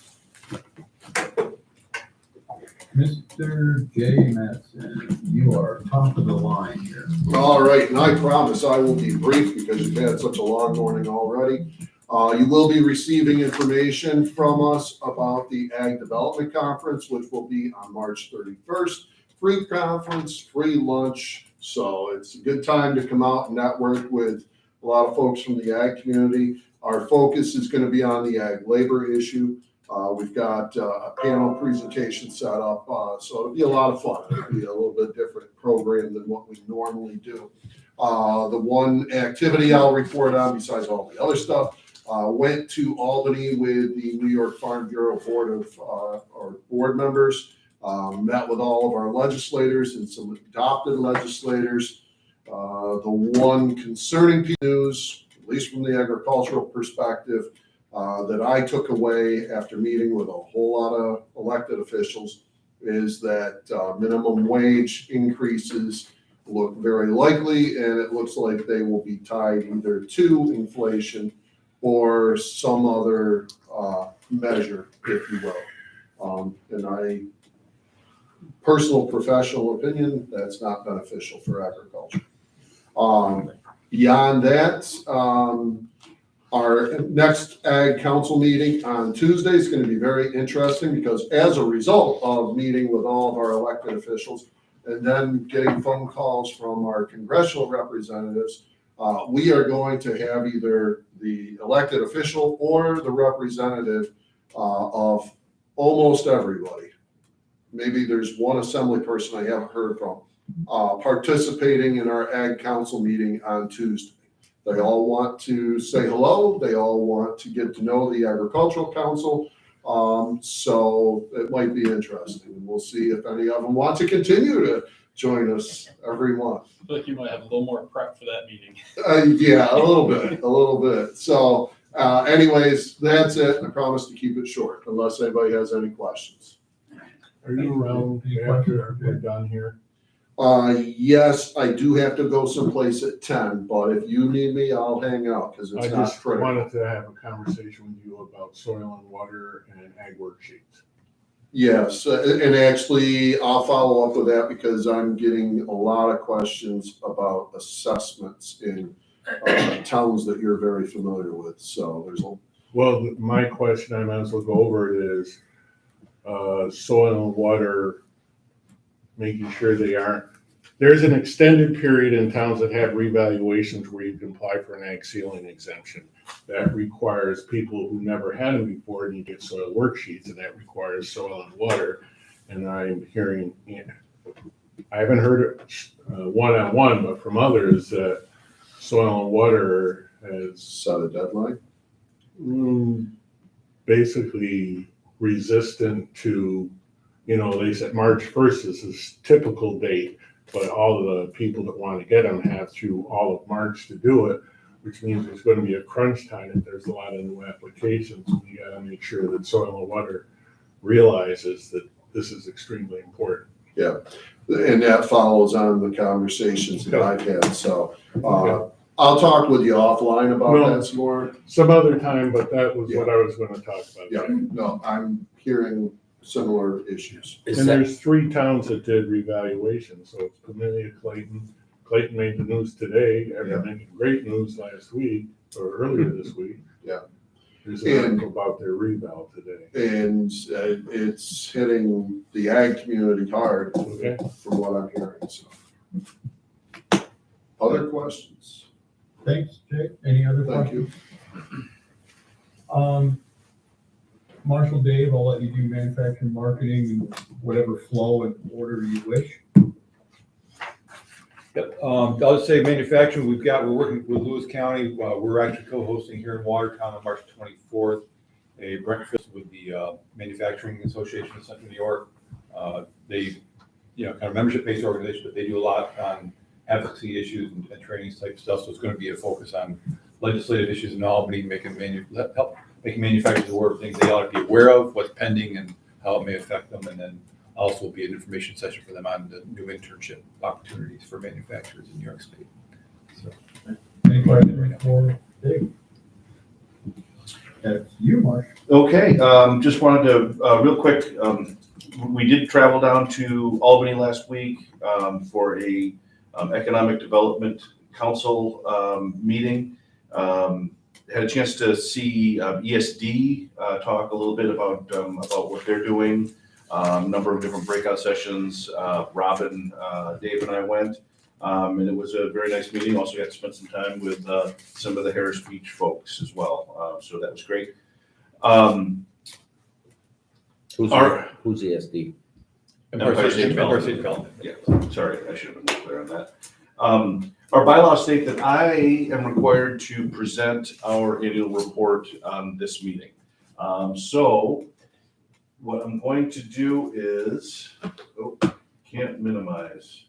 [SPEAKER 3] Mr. J. Madison, you are top of the line here.
[SPEAKER 8] All right, and I promise I will be brief because you've had such a long morning already. You will be receiving information from us about the Ag Development Conference, which will be on March 31st. Free conference, free lunch, so it's a good time to come out and network with a lot of folks from the ag community. Our focus is going to be on the ag labor issue. We've got a panel presentation set up, so it'll be a lot of fun. It'll be a little bit different program than what we normally do. The one activity I'll report on, besides all the other stuff, went to Albany with the New York Farm Bureau board members, met with all of our legislators and some adopted legislators. The one concerning piece of news, at least from the agricultural perspective, that I took away after meeting with a whole lot of elected officials is that minimum wage increases look very likely, and it looks like they will be tied either to inflation or some other measure, if you will. And I, personal professional opinion, that's not beneficial for agriculture. Beyond that, our next Ag Council meeting on Tuesday is going to be very interesting because as a result of meeting with all of our elected officials and then getting phone calls from our congressional representatives, we are going to have either the elected official or the representative of almost everybody. Maybe there's one assembly person I haven't heard from participating in our Ag Council meeting on Tuesday. They all want to say hello. They all want to get to know the Agricultural Council. So it might be interesting. We'll see if any of them want to continue to join us every month.
[SPEAKER 9] I feel like you might have a little more prep for that meeting.
[SPEAKER 8] Yeah, a little bit. So anyways, that's it. I promise to keep it short unless anybody has any questions.
[SPEAKER 2] Are you around after we're done here?
[SPEAKER 8] Yes, I do have to go someplace at 10, but if you need me, I'll hang out because
[SPEAKER 2] I
[SPEAKER 8] it's not
[SPEAKER 2] just
[SPEAKER 8] critical.
[SPEAKER 2] wanted to have a conversation with you about soil and water and ag worksheets.
[SPEAKER 8] Yes, and actually, I'll follow up with that because I'm getting a lot of questions about assessments in towns that you're very familiar with. So there's a.
[SPEAKER 2] Well, my question, I might as well go over it, is soil and water making sure they aren't. There's an extended period in towns that have revaluations where you can apply for an ag ceiling exemption. That requires people who never had them before need to get soil worksheets, and that requires soil and water. And I'm hearing, I haven't heard it one-on-one, but from others that soil and water has
[SPEAKER 8] Set a deadline.
[SPEAKER 2] basically resistant to, they said March 1st is this typical date, but all of the people that want to get them have through all of March to do it, which means there's going to be a crunch time if there's a lot of new applications. You got to make sure that soil and water realizes that this is extremely important.
[SPEAKER 8] Yeah, and that follows on the conversations that I've had, so, I'll talk with you offline about that some more.
[SPEAKER 2] Some other time, but that was what I was going to talk about.
[SPEAKER 8] Yeah, no, I'm hearing similar issues.
[SPEAKER 2] And there's 3 towns that did revaluation, so it's Pamelia, Clayton. Clayton made the news today, after making great news last week, or earlier this week.
[SPEAKER 8] Yeah.
[SPEAKER 2] There's an article about their reval today.
[SPEAKER 8] And it's hitting the ag community hard,
[SPEAKER 2] Okay.
[SPEAKER 8] from what I'm hearing, so. Other questions?
[SPEAKER 3] Thanks, Jay. Any other
[SPEAKER 8] Thank
[SPEAKER 3] questions?
[SPEAKER 8] you.
[SPEAKER 3] Marshall, Dave, I'll let you do manufacturing, marketing, and whatever flow and order you wish.
[SPEAKER 5] Yep, I'll just say manufacturing, we're working with Lewis County. We're actually co-hosting here in Watertown on March 24th, a breakfast with the Manufacturing Association of Central New York. They, kind of membership-based organization, but they do a lot on advocacy issues and trainings type stuff. So it's going to be a focus on legislative issues in Albany, making manufacturers aware of things they ought to be aware of, what's pending and how it may affect them. And then also will be an information session for them on the new internship opportunities for manufacturers in New York State. So,
[SPEAKER 3] Any questions for Dave? That's you, Marsh.
[SPEAKER 1] Okay, just wanted to, real quick, we did travel down to Albany last week for a Economic Development Council meeting. Had a chance to see ESD talk a little bit about what they're doing. Number of different breakout sessions. Robin, Dave, and I went, and it was a very nice meeting. Also got to spend some time with some of the Harris Beach folks as well, so that was great.
[SPEAKER 6] Who's ESD?
[SPEAKER 5] Empire State Development.
[SPEAKER 1] Yeah, sorry, I should have been more clear on that. Our bylaws state that I am required to present our annual report on this meeting. So what I'm going to do is, can't minimize.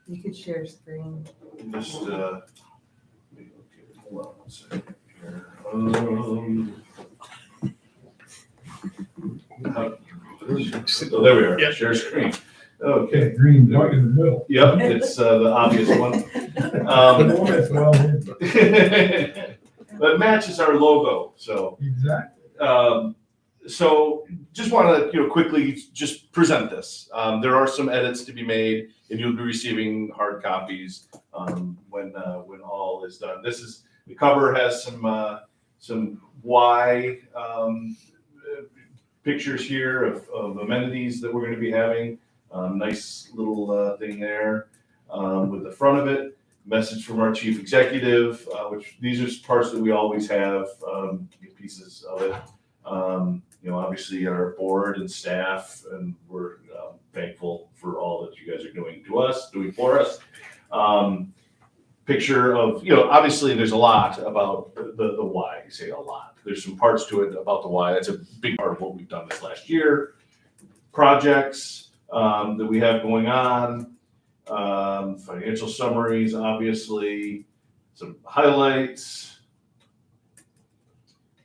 [SPEAKER 10] You could share screen.
[SPEAKER 1] Just, hold on one second here. There we are, share screen. Okay.
[SPEAKER 3] Green right in the middle.
[SPEAKER 1] Yep, it's the obvious one.
[SPEAKER 3] The one that's well hidden.
[SPEAKER 1] But matches our logo, so.
[SPEAKER 3] Exactly.
[SPEAKER 1] So just want to, quickly just present this. There are some edits to be made, and you'll be receiving hard copies when all is done. The cover has some Y pictures here of amenities that we're going to be having. Nice little thing there with the front of it. Message from our chief executive, which these are parts that we always have, pieces of it. Obviously our board and staff, and we're thankful for all that you guys are doing for us. Picture of, obviously there's a lot about the why. You say a lot. There's some parts to it about the why. That's a big part of what we've done this last year. Projects that we have going on, financial summaries, obviously, some highlights.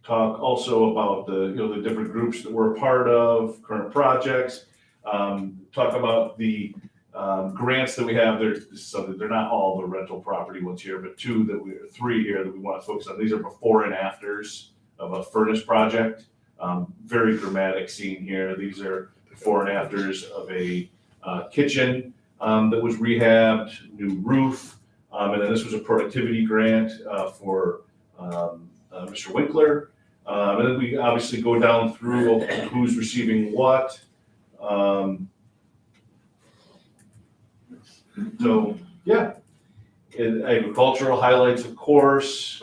[SPEAKER 1] Talk also about the different groups that we're a part of, current projects. Talk about the grants that we have. They're not all the rental property ones here, but three here that we want to focus on. These are before and afters of a furnace project. Very dramatic scene here. These are before and afters of a kitchen that was rehabbed, new roof, and then this was a productivity grant for Mr. Winkler. And then we obviously go down through who's receiving what. So, yeah. And agricultural highlights, of course,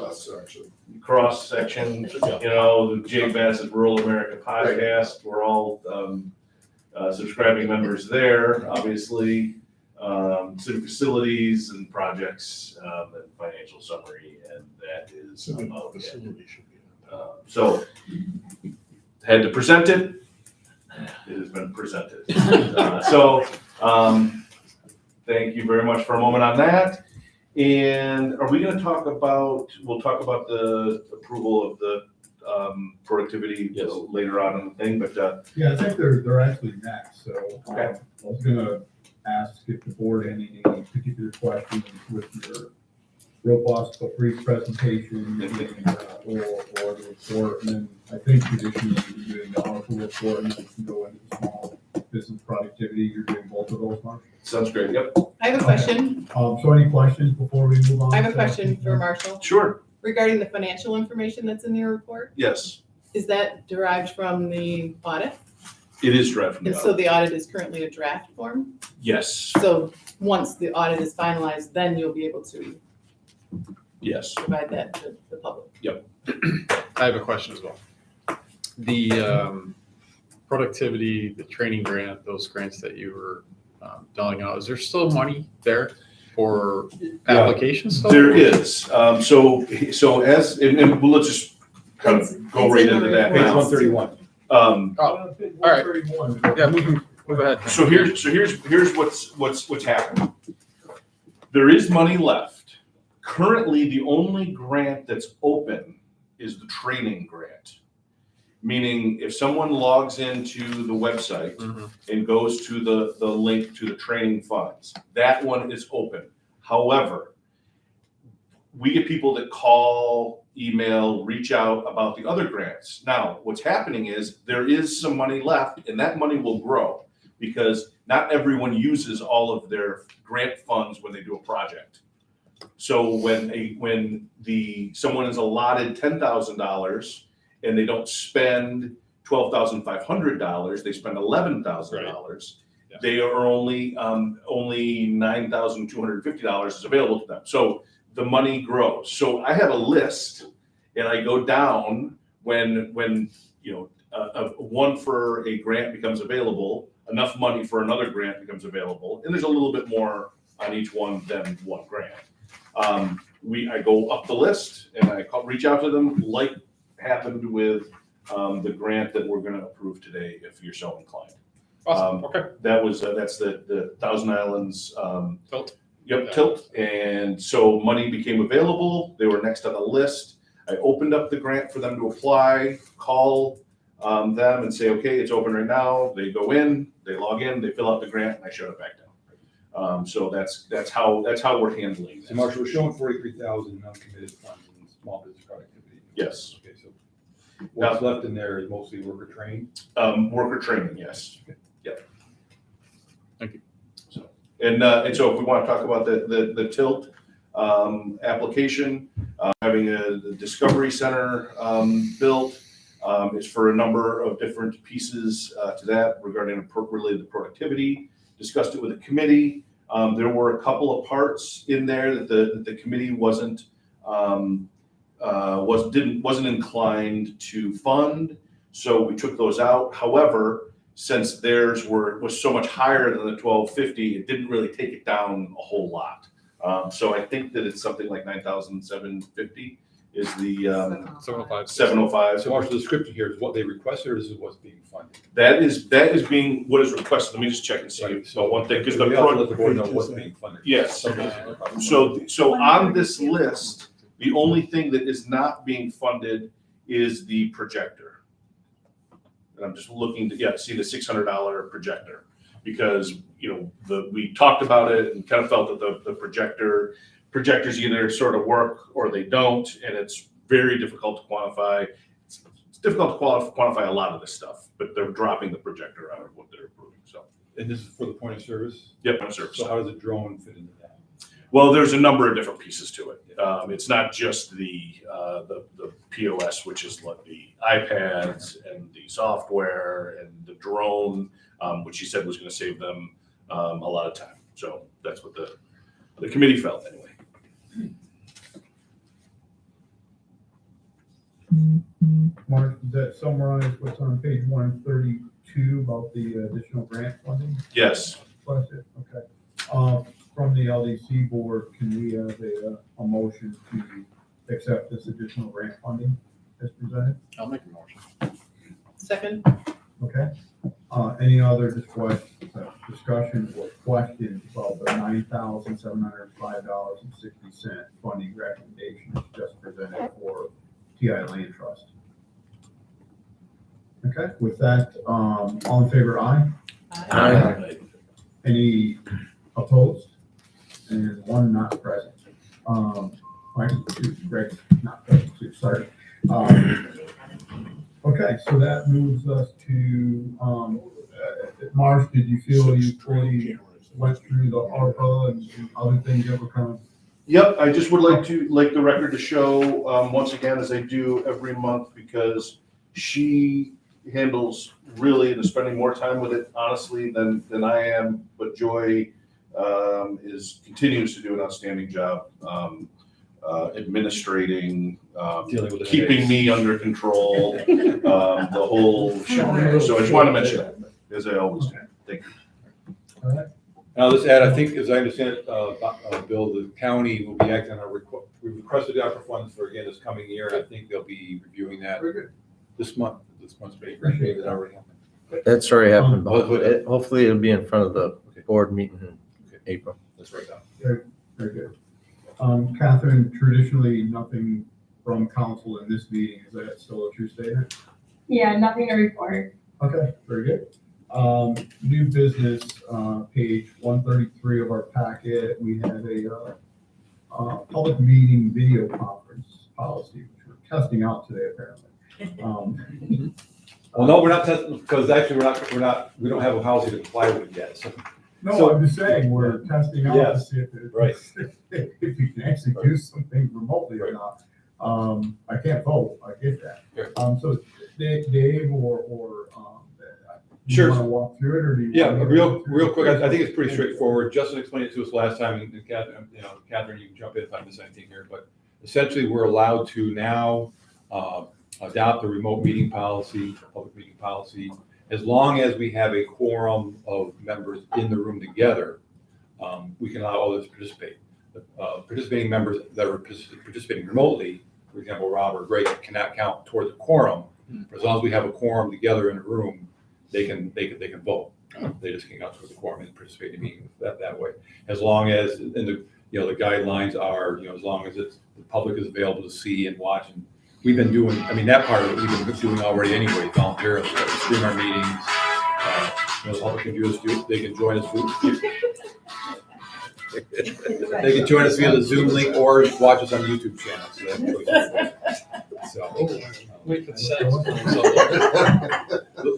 [SPEAKER 1] cross section, you know, the Jay Bassett Rural America podcast. We're all subscribing members there, obviously. City facilities and projects and financial summary, and that is about it. So, had to present it. It has been presented. Thank you very much for a moment on that. And are we gonna talk about, we'll talk about the approval of the productivity later on in the thing, but
[SPEAKER 3] Yeah, I think they're actually next, so.
[SPEAKER 1] Okay.
[SPEAKER 3] I was gonna ask if the board had any particular questions with your robust but brief presentation, or the report, and then I think traditionally you're doing the ARPA report, and then you can go into the small business productivity, you're doing both of those, Mark?
[SPEAKER 1] sounds great, yep.
[SPEAKER 11] I have a question.
[SPEAKER 3] So any questions before we move on?
[SPEAKER 11] I have a question for Marshall
[SPEAKER 1] Sure,
[SPEAKER 11] regarding the financial information that's in your report.
[SPEAKER 1] yes,
[SPEAKER 11] Is that derived from the audit?
[SPEAKER 1] it is derived from
[SPEAKER 11] And
[SPEAKER 1] the
[SPEAKER 11] so
[SPEAKER 1] audit.
[SPEAKER 11] the audit is currently a draft form?
[SPEAKER 1] Yes,
[SPEAKER 11] So once the audit is finalized, then you'll be able to
[SPEAKER 1] yes.
[SPEAKER 11] provide that to the public?
[SPEAKER 9] I have a question as well. The productivity, the training grant, those grants that you were doling out, is there still money there for applications? still?
[SPEAKER 1] There is, so as, and we'll let's just kind of go right into that
[SPEAKER 11] Page
[SPEAKER 1] now.
[SPEAKER 9] 131.
[SPEAKER 1] Um,
[SPEAKER 9] Oh, all right. Yeah, move ahead.
[SPEAKER 1] So here's what's happened. There is money left. Currently, the only grant that's open is the training grant. Meaning if someone logs into the website
[SPEAKER 9] Mhm.
[SPEAKER 1] and goes to the link to the training funds, that one is open. However, we get people that call, email, reach out about the other grants. Now, what's happening is there is some money left and that money will grow because not everyone uses all of their grant funds when they do a project. So when someone is allotted $10,000 and they don't spend $12,500, they spend $11,000.
[SPEAKER 9] Yeah.
[SPEAKER 1] They are only $9,250 is available to them. So the money grows. So I have a list, and I go down when one for a grant becomes available, enough money for another grant becomes available, and there's a little bit more on each one than one grant. I go up the list and I reach out to them, like happened with the grant that we're going to approve today, if you're so inclined.
[SPEAKER 9] Awesome, okay.
[SPEAKER 1] That's the Thousand Islands.
[SPEAKER 9] Tilt.
[SPEAKER 1] Yep,
[SPEAKER 9] Yeah.
[SPEAKER 1] Tilt. And so money became available. They were next on the list. I opened up the grant for them to apply, call them and say, okay, it's open right now. They go in, they log in, they fill out the grant, and I shut it back down. So that's how we're handling this.
[SPEAKER 12] So Marshall, we're showing 43,000 uncommitted funds in small business productivity.
[SPEAKER 1] Yes.
[SPEAKER 12] Okay, so what's left in there is mostly worker trained?
[SPEAKER 1] Worker training, yes. Yep.
[SPEAKER 9] Thank you.
[SPEAKER 1] And so if we want to talk about the Tilt application, having the Discovery Center built, is for a number of different pieces to that regarding related to productivity. Discussed it with the committee. There were a couple of parts in there that the committee wasn't inclined to fund, so we took those out. However, since theirs was so much higher than the 1,250, it didn't really take it down a whole lot. So I think that it's something like 9,750 is the
[SPEAKER 9] 705.
[SPEAKER 1] 705.
[SPEAKER 12] So Marshall, the description here is what they requested, or this is what's being funded?
[SPEAKER 1] That is being what is requested. Let me just check and see.
[SPEAKER 12] Right,
[SPEAKER 1] So one thing, because
[SPEAKER 12] we have to let the board know what's being funded.
[SPEAKER 1] yes.
[SPEAKER 12] Okay.
[SPEAKER 1] So on this list, the only thing that is not being funded is the projector. And I'm just looking to see the $600 projector, because we talked about it and kind of felt that the projectors either sort of work or they don't, and it's very difficult to quantify. It's difficult to quantify a lot of this stuff, but they're dropping the projector out of what they're approving. So
[SPEAKER 12] And this is for the point of service?
[SPEAKER 1] yep, I'm sure.
[SPEAKER 12] So how does a drone fit into that?
[SPEAKER 1] Well, there's a number of different pieces to it. It's not just the POS, which is like the iPads and the software and the drone, which he said was going to save them a lot of time. So that's what the committee felt anyway.
[SPEAKER 3] Mark, does that summarize what's on page 132 about the additional grant funding?
[SPEAKER 1] Yes.
[SPEAKER 3] Question, okay. From the LDC board, can we have a motion to accept this additional grant funding as presented?
[SPEAKER 9] I'll make a motion.
[SPEAKER 11] Second,
[SPEAKER 3] Okay. Any other discussion or questions about the $9,705.60 funding recommendation just presented for TI Land Trust? Okay, with that, all in favor, aye?
[SPEAKER 6] Aye.
[SPEAKER 3] Any opposed? And one not present. Greg's not present, too, sorry. Okay, so that moves us to, Marsh, did you feel you fully went through the ARPA and other things that were coming?
[SPEAKER 1] Yep, I just would like the record to show, once again, as I do every month, because she handles really and is spending more time with it, honestly, than I am. But Joy continues to do an outstanding job, administrating,
[SPEAKER 5] Dealing with the
[SPEAKER 1] keeping
[SPEAKER 5] headaches.
[SPEAKER 1] me under control, the whole shebang. So I just want to mention that, as I always do. Thank you.
[SPEAKER 3] All right.
[SPEAKER 5] I'll just add, I think, as I understand it, Bill, the county will be acting on our request. We've requested the ARPA funds for, again, this coming year. I think they'll be reviewing that
[SPEAKER 3] Very good.
[SPEAKER 5] this month's paper. Maybe that already happened.
[SPEAKER 6] That's already happened.
[SPEAKER 5] Okay.
[SPEAKER 6] Hopefully it'll be in front of the board meeting in April.
[SPEAKER 5] That's right down.
[SPEAKER 3] Very good. Catherine, traditionally, nothing from council in this meeting. Is that still a true statement?
[SPEAKER 7] Yeah, nothing to report.
[SPEAKER 3] Okay, very good. New business, page 133 of our packet, we have a public meeting video conference policy, which we're testing out today, apparently.
[SPEAKER 5] Well, no, we're not testing, because actually we don't have a policy to comply with yet, so.
[SPEAKER 3] No, I'm just saying, we're testing out to
[SPEAKER 5] Yes,
[SPEAKER 3] see
[SPEAKER 5] right.
[SPEAKER 3] if you can actually do something remotely or not. I can't vote, I get that.
[SPEAKER 5] Sure.
[SPEAKER 3] So Dave or do you
[SPEAKER 5] Sure.
[SPEAKER 3] want to walk through it, or do you?
[SPEAKER 5] Yeah,
[SPEAKER 3] want me to
[SPEAKER 5] real
[SPEAKER 3] go through it?
[SPEAKER 5] quick, I think it's pretty straightforward. Justin explained it to us last time, and Catherine, Catherine, you can jump in if I miss anything here, but essentially, we're allowed to now adopt a remote meeting policy, a public meeting policy, as long as we have a quorum of members in the room together, we can allow others to participate. Participating members that are participating remotely, for example, Rob or Greg, cannot count towards a quorum. But as long as we have a quorum together in a room, they can vote. They just can count towards the quorum and participate in the meeting that way. As long as, and the guidelines are, as long as the public is available to see and watch. And we've been doing, that part of it, we've been doing already anyway, voluntarily. We stream our meetings. The public can they can join us. They can join us via the Zoom link or watch us on the YouTube channel. So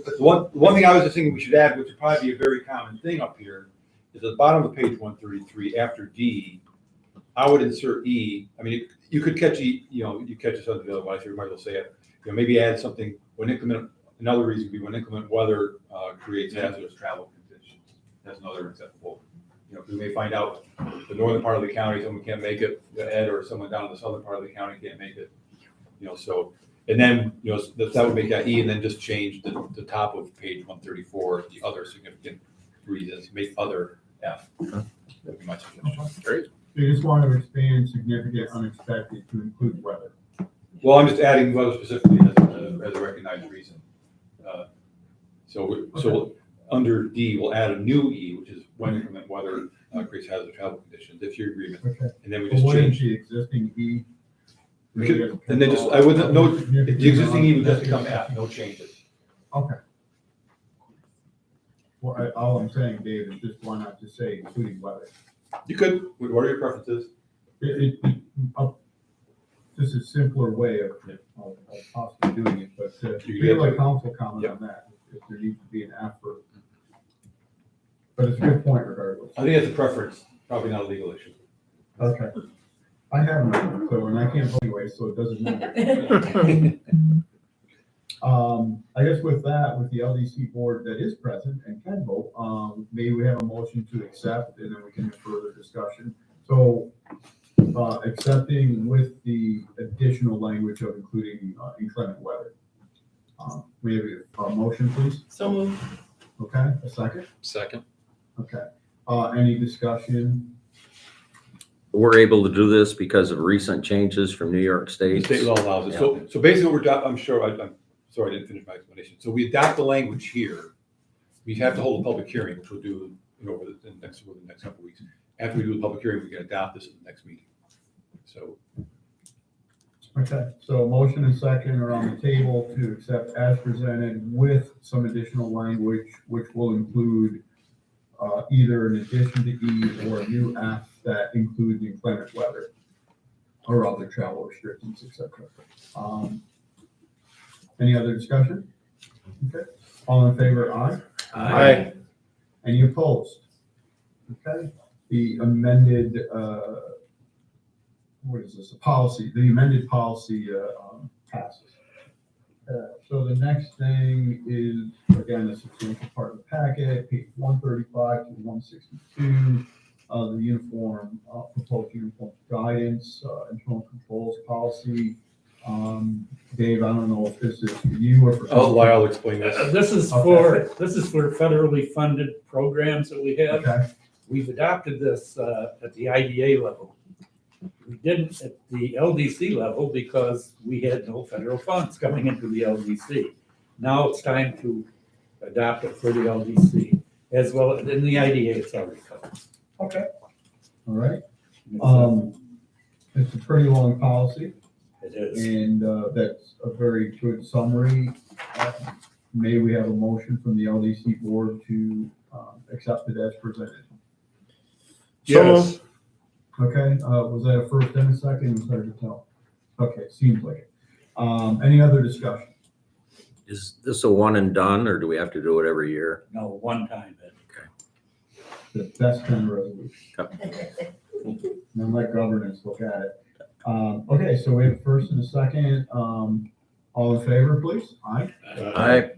[SPEAKER 5] the one thing I was just thinking we should add, which would probably be a very common thing up here, is at the bottom of page 133, after D, I would insert E. You could catch E, you catch this under the other one, so you might as well say it. Maybe add something another reason would be when inclement weather creates hazardous travel conditions. That's another acceptable. We may find out the northern part of the county, someone can't make it, Ed, or someone down in the southern part of the county can't make it. So, and then, that would make that E, and then just change the top of page 134, the other significant reasons, make other F. That'd be my suggestion.
[SPEAKER 6] Great.
[SPEAKER 3] You just want to expand significant unexpected to include weather.
[SPEAKER 5] Well, I'm just adding weather specifically as a recognized reason. So under D, we'll add a new E, which is when inclement weather creates hazardous travel conditions, if you're agreement.
[SPEAKER 3] Okay.
[SPEAKER 5] And then we
[SPEAKER 3] But
[SPEAKER 5] just
[SPEAKER 3] what is
[SPEAKER 5] change.
[SPEAKER 3] the existing E?
[SPEAKER 5] And then just, I wouldn't, no, the existing E would just become F, no changes.
[SPEAKER 3] Okay. Well, all I'm saying, Dave, is just why not just say including weather?
[SPEAKER 5] You could, what are your preferences?
[SPEAKER 3] Just a simpler way of possibly doing it, but
[SPEAKER 5] You
[SPEAKER 3] feel
[SPEAKER 5] get
[SPEAKER 3] like
[SPEAKER 5] to-
[SPEAKER 3] council comment on that, if there needs to be an effort. But it's a good point regardless.
[SPEAKER 5] I think it's a preference, probably not a legal issue.
[SPEAKER 3] Okay. I have none, so, and I can't vote anyway, so it doesn't matter. I guess with that, with the LDC board that is present and can vote, maybe we have a motion to accept and then we can have further discussion. So, accepting with the additional language of including inclement weather. We have a motion, please.
[SPEAKER 11] So moved.
[SPEAKER 3] Okay, a second?
[SPEAKER 9] Second.
[SPEAKER 3] Okay. Any discussion?
[SPEAKER 6] We're able to do this because of recent changes from New York
[SPEAKER 5] The
[SPEAKER 6] State.
[SPEAKER 5] state law allows it. So basically, I'm sorry, I didn't finish my explanation. So we adopt the language here. We have to hold a public hearing, which we'll do, over the next couple of weeks. After we do the public hearing, we can adopt this at the next meeting. So,
[SPEAKER 3] Okay, so motion and second are on the table to accept as presented with some additional language, which will include either an addition to E or a new F that include the inclement weather or other travel restrictions, etc. Any other discussion? Okay, all in favor, aye?
[SPEAKER 2] Aye.
[SPEAKER 3] Any opposed? Okay, the amended, what is this, a policy, the amended policy passes. So the next thing is, again, a substantial part of the packet, page 135 to 162, the uniform, proposed uniform guidance, internal controls policy. Dave, I don't know if this is for you or for.
[SPEAKER 5] Lyle, explain this.
[SPEAKER 13] This is for federally funded programs that we have.
[SPEAKER 3] Okay,
[SPEAKER 13] We've adopted this at the IDA level. We didn't at the LDC level because we had no federal funds coming into the LDC. Now it's time to adopt it for the LDC as well. In the IDA, it's already covered.
[SPEAKER 3] okay, all right. It's a pretty long policy.
[SPEAKER 13] It is.
[SPEAKER 3] And that's a very good summary. May we have a motion from the LDC board to accept it as presented?
[SPEAKER 2] Yes.
[SPEAKER 3] Okay, was that a first and a second? It was hard to tell. Okay, seems like it. Any other discussion?
[SPEAKER 6] Is this a one and done, or do we have to do it every year?
[SPEAKER 13] No, one time.
[SPEAKER 3] The best kind of resolution. And let governance look at it. Okay, so we have a first and a second. All in favor, please? Aye.
[SPEAKER 6] Aye.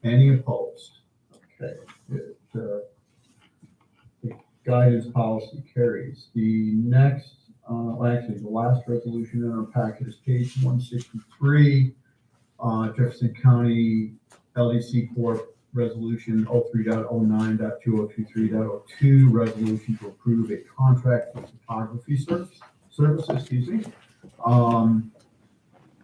[SPEAKER 3] Any opposed? Okay. The guidance policy carries. The next, actually, the last resolution in our packet is page 163. Jefferson County LDC Corp. Resolution 03.09.2023.02, resolution to approve a contract for photography services, excuse me.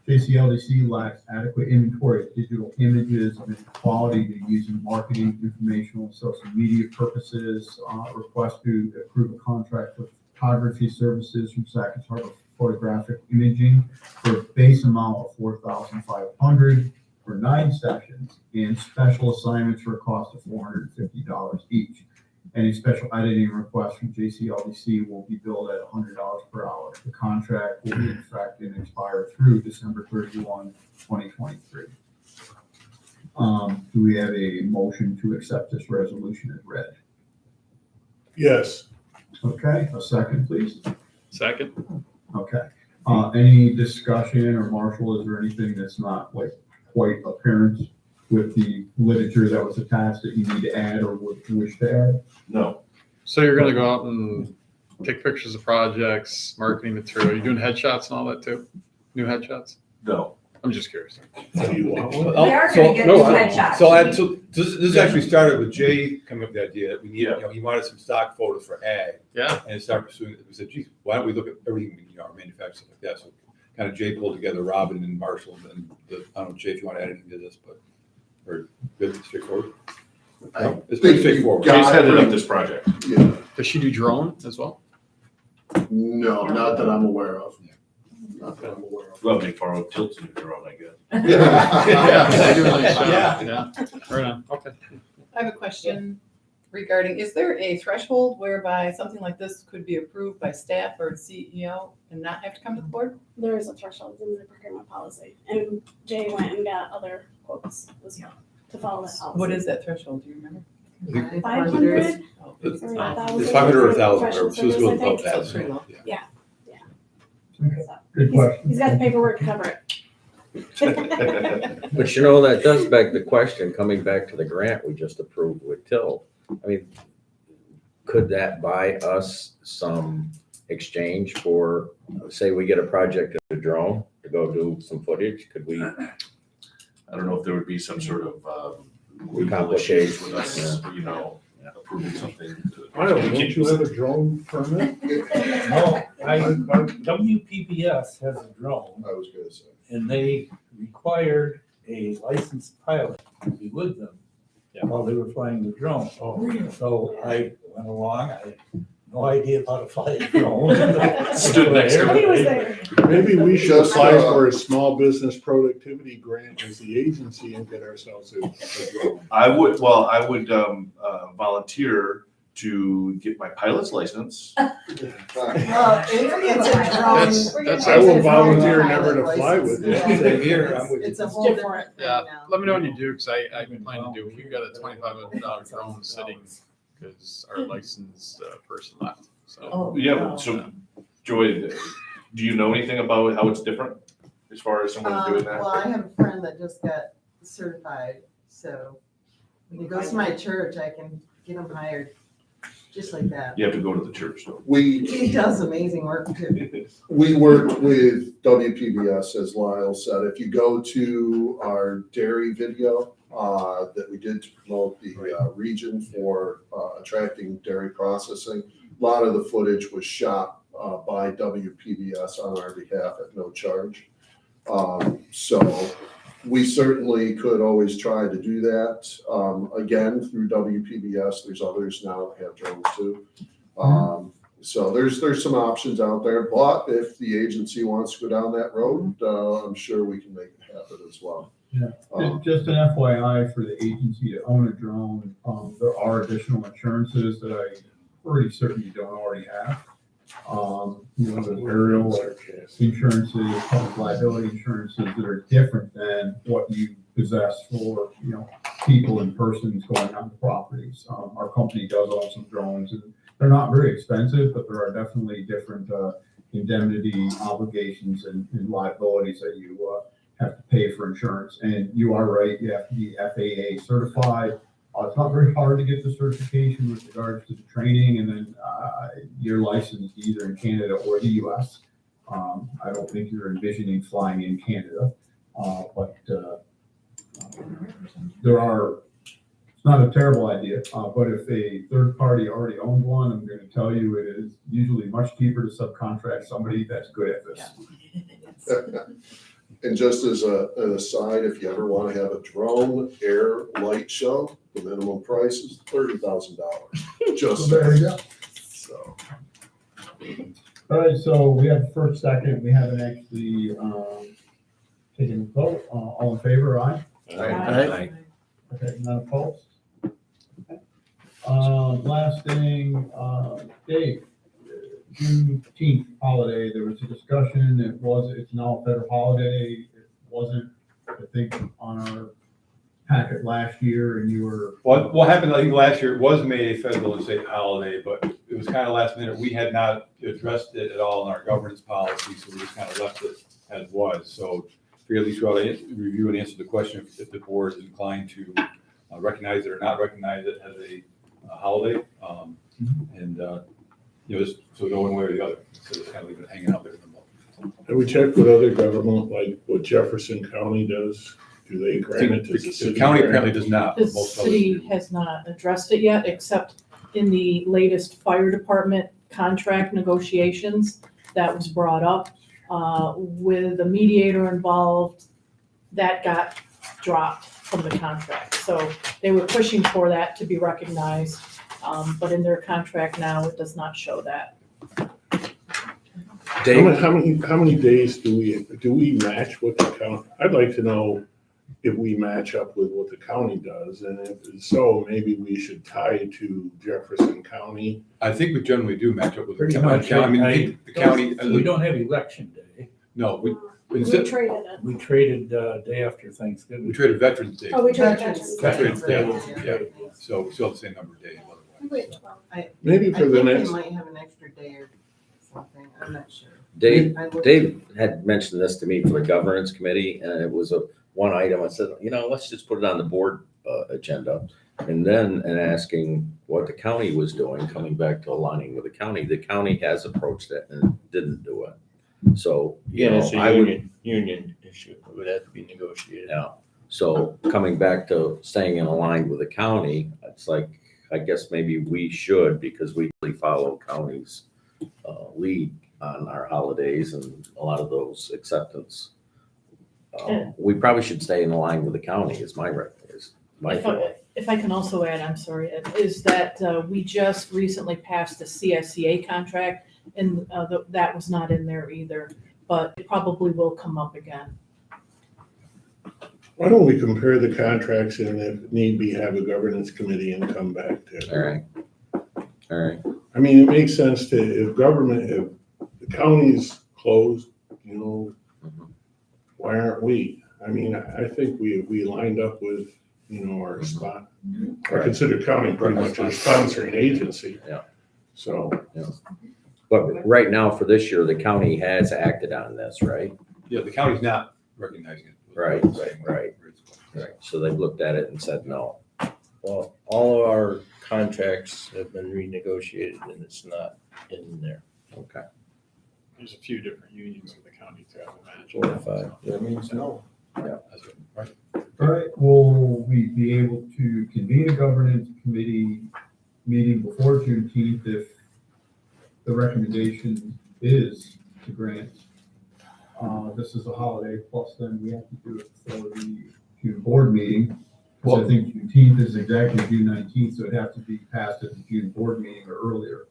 [SPEAKER 3] JCLDC lacks adequate inventory of digital images of quality to use in marketing, informational, and social media purposes. Request to approve a contract for photography services from Sackett Harbor Photographic Imaging for a base amount of $4,500 for 9 sessions and special assignments for a cost of $450 each. Any special editing request from JCLDC will be billed at $100 per hour. The contract will be in effect and expire through December 31, 2023. Do we have a motion to accept this resolution as read?
[SPEAKER 2] Yes.
[SPEAKER 3] Okay, a second, please.
[SPEAKER 9] Second.
[SPEAKER 3] Okay. Any discussion, or Marshall, is there anything that's not like quite apparent with the literature that was attached that you need to add or would wish to add?
[SPEAKER 2] No.
[SPEAKER 9] So you're gonna go out and take pictures of projects, marketing material. You're doing headshots and all that too? New headshots?
[SPEAKER 2] No.
[SPEAKER 9] I'm just curious.
[SPEAKER 2] Do you want one?
[SPEAKER 1] We are gonna get
[SPEAKER 5] No,
[SPEAKER 1] new headshots.
[SPEAKER 5] So this actually started with Jay coming up with the idea that we need, he wanted some stock photos for ag.
[SPEAKER 9] Yeah.
[SPEAKER 5] And started pursuing it. We said, geez, why don't we look at everything, our manufacturing stuff like that? So kind of Jay pulled together Robin and Marshall and I don't know, Jay, if you want to add anything to this, but, or good, straightforward. No, it's pretty straightforward.
[SPEAKER 8] Jay's
[SPEAKER 12] headed up this project.
[SPEAKER 8] Yeah,
[SPEAKER 9] Does she do drone as well?
[SPEAKER 8] no, not that I'm aware of. Not that I'm aware of.
[SPEAKER 12] Well, they follow tilts in the drone, I guess.
[SPEAKER 9] Yeah. They do a nice job.
[SPEAKER 11] Yeah.
[SPEAKER 9] Yeah. Right on. Okay.
[SPEAKER 11] I have a question regarding, is there a threshold whereby something like this could be approved by staff or CEO and not have to come to the board?
[SPEAKER 7] There is a threshold in the procurement policy, and Jay went and got other quotes as well to follow that policy.
[SPEAKER 11] What is that threshold? Do you remember?
[SPEAKER 7] 500?
[SPEAKER 11] Oh,
[SPEAKER 5] It's
[SPEAKER 7] Or
[SPEAKER 11] fine.
[SPEAKER 7] 1,000
[SPEAKER 5] It's 500 or 1,000,
[SPEAKER 7] professional
[SPEAKER 5] whatever. So it's
[SPEAKER 7] service, I
[SPEAKER 5] going
[SPEAKER 7] think.
[SPEAKER 5] above that.
[SPEAKER 11] So pretty low.
[SPEAKER 5] Yeah.
[SPEAKER 3] Okay,
[SPEAKER 7] So
[SPEAKER 3] good question.
[SPEAKER 7] He's got the paperwork to cover it.
[SPEAKER 6] But you know, that does beg the question, coming back to the grant we just approved with Till. I mean, could that buy us some exchange for, say we get a project of a drone to go do some footage? Could we?
[SPEAKER 1] I don't know if there would be some sort of legal
[SPEAKER 6] Complicated,
[SPEAKER 1] issues with us, you know, approving something.
[SPEAKER 2] I don't you have a drone permit?
[SPEAKER 13] No, WPBS has a drone,
[SPEAKER 8] I was gonna say.
[SPEAKER 13] and they required a licensed pilot to be with them while they were flying the drone. So I went along, I had no idea how to fly a drone.
[SPEAKER 1] Stood next to
[SPEAKER 7] He was there.
[SPEAKER 2] Maybe we should
[SPEAKER 8] Just,
[SPEAKER 2] apply for a small business productivity grant as the agency and get ourselves a drone.
[SPEAKER 1] I would volunteer to get my pilot's license.
[SPEAKER 10] Well, if it's a drone.
[SPEAKER 9] That's-
[SPEAKER 2] I will volunteer never to fly with you.
[SPEAKER 13] Same here, I'm with you.
[SPEAKER 10] It's a whole different thing
[SPEAKER 9] Yeah,
[SPEAKER 10] now.
[SPEAKER 9] let me know when you do, because I plan to do, we've got a $2,500 drone sitting because our licensed person left, so.
[SPEAKER 10] Oh,
[SPEAKER 1] Yeah,
[SPEAKER 10] wow.
[SPEAKER 1] so Joy, do you know anything about how it's different as far as someone doing that?
[SPEAKER 10] Well, I have a friend that just got certified, so when he goes to my church, I can get him hired, just like that.
[SPEAKER 1] You have to go to the church though.
[SPEAKER 10] He does amazing work too.
[SPEAKER 8] We worked with WPBS, as Lyle said. If you go to our dairy video that we did to promote the region for attracting dairy processing, a lot of the footage was shot by WPBS on our behalf at no charge. So we certainly could always try to do that. Again, through WPBS, there's others now that have drones too. So there's some options out there, but if the agency wants to go down that road, I'm sure we can make it happen as well.
[SPEAKER 3] Yeah. Just an FYI for the agency to own a drone, there are additional insurances that I'm pretty certain you don't already have. You know, the aerial insurances, public liability insurances that are different than what you possess for, you know, people and persons going on the properties. Our company does own some drones, and they're not very expensive, but there are definitely different indemnity obligations and liabilities that you have to pay for insurance. And you are right, you have to be FAA certified. It's not very hard to get the certification with regards to the training, and then you're licensed either in Canada or the US. I don't think you're envisioning flying in Canada, but there are, it's not a terrible idea, but if a third party already owns one, I'm gonna tell you, it is usually much cheaper to subcontract somebody that's good at this.
[SPEAKER 8] And just as an aside, if you ever want to have a drone air light show, the minimum price is $30,000. Just
[SPEAKER 3] So there you go.
[SPEAKER 8] so.
[SPEAKER 3] All right, so we have first, second, we haven't actually taken a vote. All in favor, aye?
[SPEAKER 6] Aye.
[SPEAKER 3] Okay, none opposed? Okay. Last thing, Dave, Juneteenth holiday, there was a discussion, it's now a federal holiday. It wasn't, I think, on our packet last year, and you were.
[SPEAKER 12] What happened, I think last year, it was made a federal and state holiday, but it was kind of last minute. We had not addressed it at all in our governance policy, so we just kind of left it as was. So at least we ought to review and answer the question if the board is inclined to recognize it or not recognize it as a holiday. And, you know, just so go one way or the other, so just kind of leave it hanging out there in the middle.
[SPEAKER 2] Have we checked with other government, like what Jefferson County does? Do they grant it to the city?
[SPEAKER 12] The county apparently does not.
[SPEAKER 14] The
[SPEAKER 12] Most others
[SPEAKER 14] city
[SPEAKER 12] do.
[SPEAKER 14] has not addressed it yet, except in the latest fire department contract negotiations that was brought up with the mediator involved, that got dropped from the contract. So they were pushing for that to be recognized, but in their contract now, it does not show that.
[SPEAKER 6] Dave,
[SPEAKER 2] How many days do we match what the county? I'd like to know if we match up with what the county does, and if so, maybe we should tie to Jefferson County.
[SPEAKER 12] I think we generally do match up with the
[SPEAKER 13] Pretty
[SPEAKER 12] county.
[SPEAKER 13] much,
[SPEAKER 12] I mean, the county.
[SPEAKER 13] We don't have election day.
[SPEAKER 12] No,
[SPEAKER 7] We
[SPEAKER 12] instead,
[SPEAKER 7] traded it.
[SPEAKER 13] We traded day after Thanksgiving.
[SPEAKER 12] we traded Veterans Day.
[SPEAKER 7] Oh, we traded
[SPEAKER 10] Veterans
[SPEAKER 7] Veterans
[SPEAKER 12] Day.
[SPEAKER 7] Day.
[SPEAKER 12] Yeah. So we still have the same number of days. otherwise.
[SPEAKER 7] Wait,
[SPEAKER 2] Maybe
[SPEAKER 10] I
[SPEAKER 2] for the
[SPEAKER 10] think we
[SPEAKER 2] next,
[SPEAKER 10] might have an extra day or something, I'm not sure.
[SPEAKER 6] Dave,
[SPEAKER 10] I looked-
[SPEAKER 6] Dave had mentioned this to me for the governance committee, and it was one item. I said, let's just put it on the board agenda. And then, asking what the county was doing, coming back to aligning with the county has approached it and didn't do it. So,
[SPEAKER 1] Yeah, it's
[SPEAKER 6] I
[SPEAKER 1] a
[SPEAKER 6] would,
[SPEAKER 1] union issue. It would have to be negotiated.
[SPEAKER 6] yeah. So coming back to staying in line with the county, it's like, I guess maybe we should, because we really follow county's lead on our holidays and a lot of those acceptance. We probably should stay in line with the county is my feeling.
[SPEAKER 14] If I can also add, I'm sorry, is that we just recently passed a CSCA contract, and that was not in there either, but it probably will come up again.
[SPEAKER 2] Why don't we compare the contracts and if need be, have a governance committee and come back to it?
[SPEAKER 6] All right.
[SPEAKER 2] I mean, it makes sense to, if the county's closed, why aren't we? I mean, I think we lined up with, our spot. I consider county pretty much a sponsoring agency.
[SPEAKER 6] Yeah.
[SPEAKER 2] So.
[SPEAKER 6] But right now for this year, the county has acted on this, right?
[SPEAKER 12] Yeah, the county's not recognizing it.
[SPEAKER 6] Right. So they've looked at it and said no.
[SPEAKER 1] Well, all of our contracts have been renegotiated and it's not in there.
[SPEAKER 6] Okay.
[SPEAKER 9] There's a few different unions in the county too, I imagine.
[SPEAKER 1] 4 or 5.
[SPEAKER 8] That means no.
[SPEAKER 12] That's it, right?
[SPEAKER 3] All right, will we be able to convene a governance committee meeting before Juneteenth if the recommendation is to grant? This is a holiday, plus then we have to do it for the June board meeting. Because I think Juneteenth is exactly June 19th, so it'd have to be passed at the June board meeting or earlier.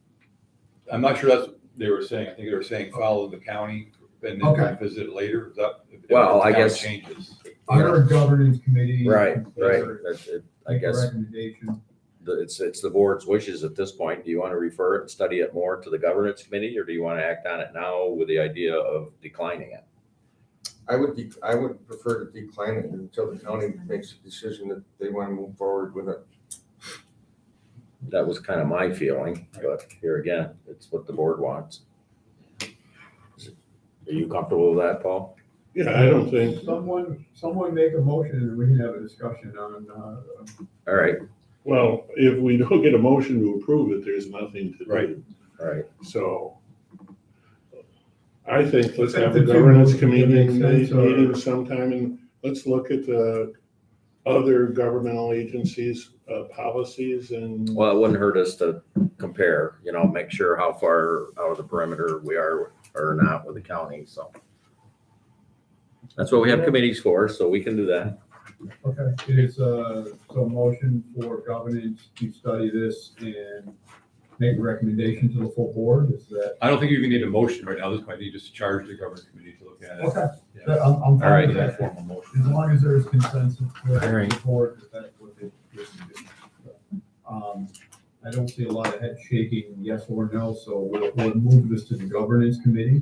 [SPEAKER 12] I'm not sure that's what they were saying. I think they were saying follow the county and
[SPEAKER 3] Okay.
[SPEAKER 12] then visit it later. Is that? if
[SPEAKER 6] Well,
[SPEAKER 12] the
[SPEAKER 6] I
[SPEAKER 12] county
[SPEAKER 6] guess-
[SPEAKER 12] Changes.
[SPEAKER 3] Our governance committee.
[SPEAKER 6] Right.
[SPEAKER 3] consider-
[SPEAKER 6] That's it. I
[SPEAKER 3] make a
[SPEAKER 6] guess
[SPEAKER 3] recommendation.
[SPEAKER 6] it's the board's wishes at this point. Do you want to refer it and study it more to the governance committee, or do you want to act on it now with the idea of declining it?
[SPEAKER 15] I would prefer to decline it until the county makes a decision that they want to move forward with it.
[SPEAKER 6] That was kind of my feeling, but here again, it's what the board wants. Are you comfortable with that, Paul?
[SPEAKER 2] Yeah, I don't think,
[SPEAKER 3] Someone make a motion and we can have a discussion on,
[SPEAKER 6] All right,
[SPEAKER 2] well, if we don't get a motion to approve it, there's nothing to
[SPEAKER 12] Right.
[SPEAKER 2] do.
[SPEAKER 6] all right.
[SPEAKER 2] So I think let's have
[SPEAKER 3] The
[SPEAKER 2] a
[SPEAKER 3] two
[SPEAKER 2] governance
[SPEAKER 3] motions
[SPEAKER 2] committee
[SPEAKER 3] make sense, or-
[SPEAKER 2] meeting sometime and let's look at the other governmental agencies' policies and.
[SPEAKER 6] Well, it wouldn't hurt us to compare, make sure how far out of the perimeter we are or not with the county, so. That's what we have committees for, so we can do that.
[SPEAKER 3] okay, it is, so motion for governance to study this and make a recommendation to the full board, is that?
[SPEAKER 12] I don't think you even need a motion right now. At this point, you just charge the governance committee to look at it.
[SPEAKER 3] Okay,
[SPEAKER 12] Yeah.
[SPEAKER 3] I'm
[SPEAKER 6] All
[SPEAKER 3] fine
[SPEAKER 6] right.
[SPEAKER 3] with that.
[SPEAKER 12] Formal motion.
[SPEAKER 3] As long as there's consensus for
[SPEAKER 6] All right.
[SPEAKER 3] the board, that's what they do. I don't see a lot of head shaking, yes or no, so we'll move this to the governance committee,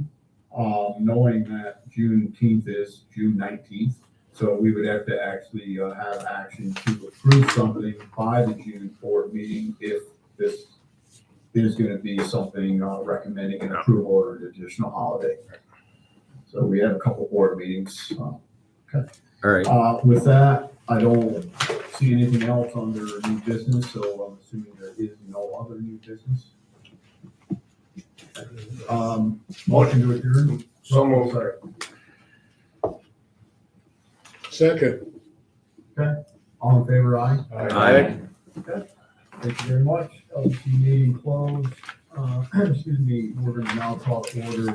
[SPEAKER 3] knowing that Juneteenth is June 19th. So we would have to actually have action to approve something by the June board meeting if this is going to be something recommending an approval or an additional holiday. So we have a couple board meetings.
[SPEAKER 6] All right,
[SPEAKER 3] With that, I don't see anything else under new business, so I'm assuming there is no other new business. Motion to adjourn.
[SPEAKER 15] So moved.
[SPEAKER 3] Sorry.
[SPEAKER 2] Second.
[SPEAKER 3] All in favor, aye?
[SPEAKER 6] Aye.
[SPEAKER 3] Thank you very much. LC meeting closed. Excuse me, we're gonna now call to order the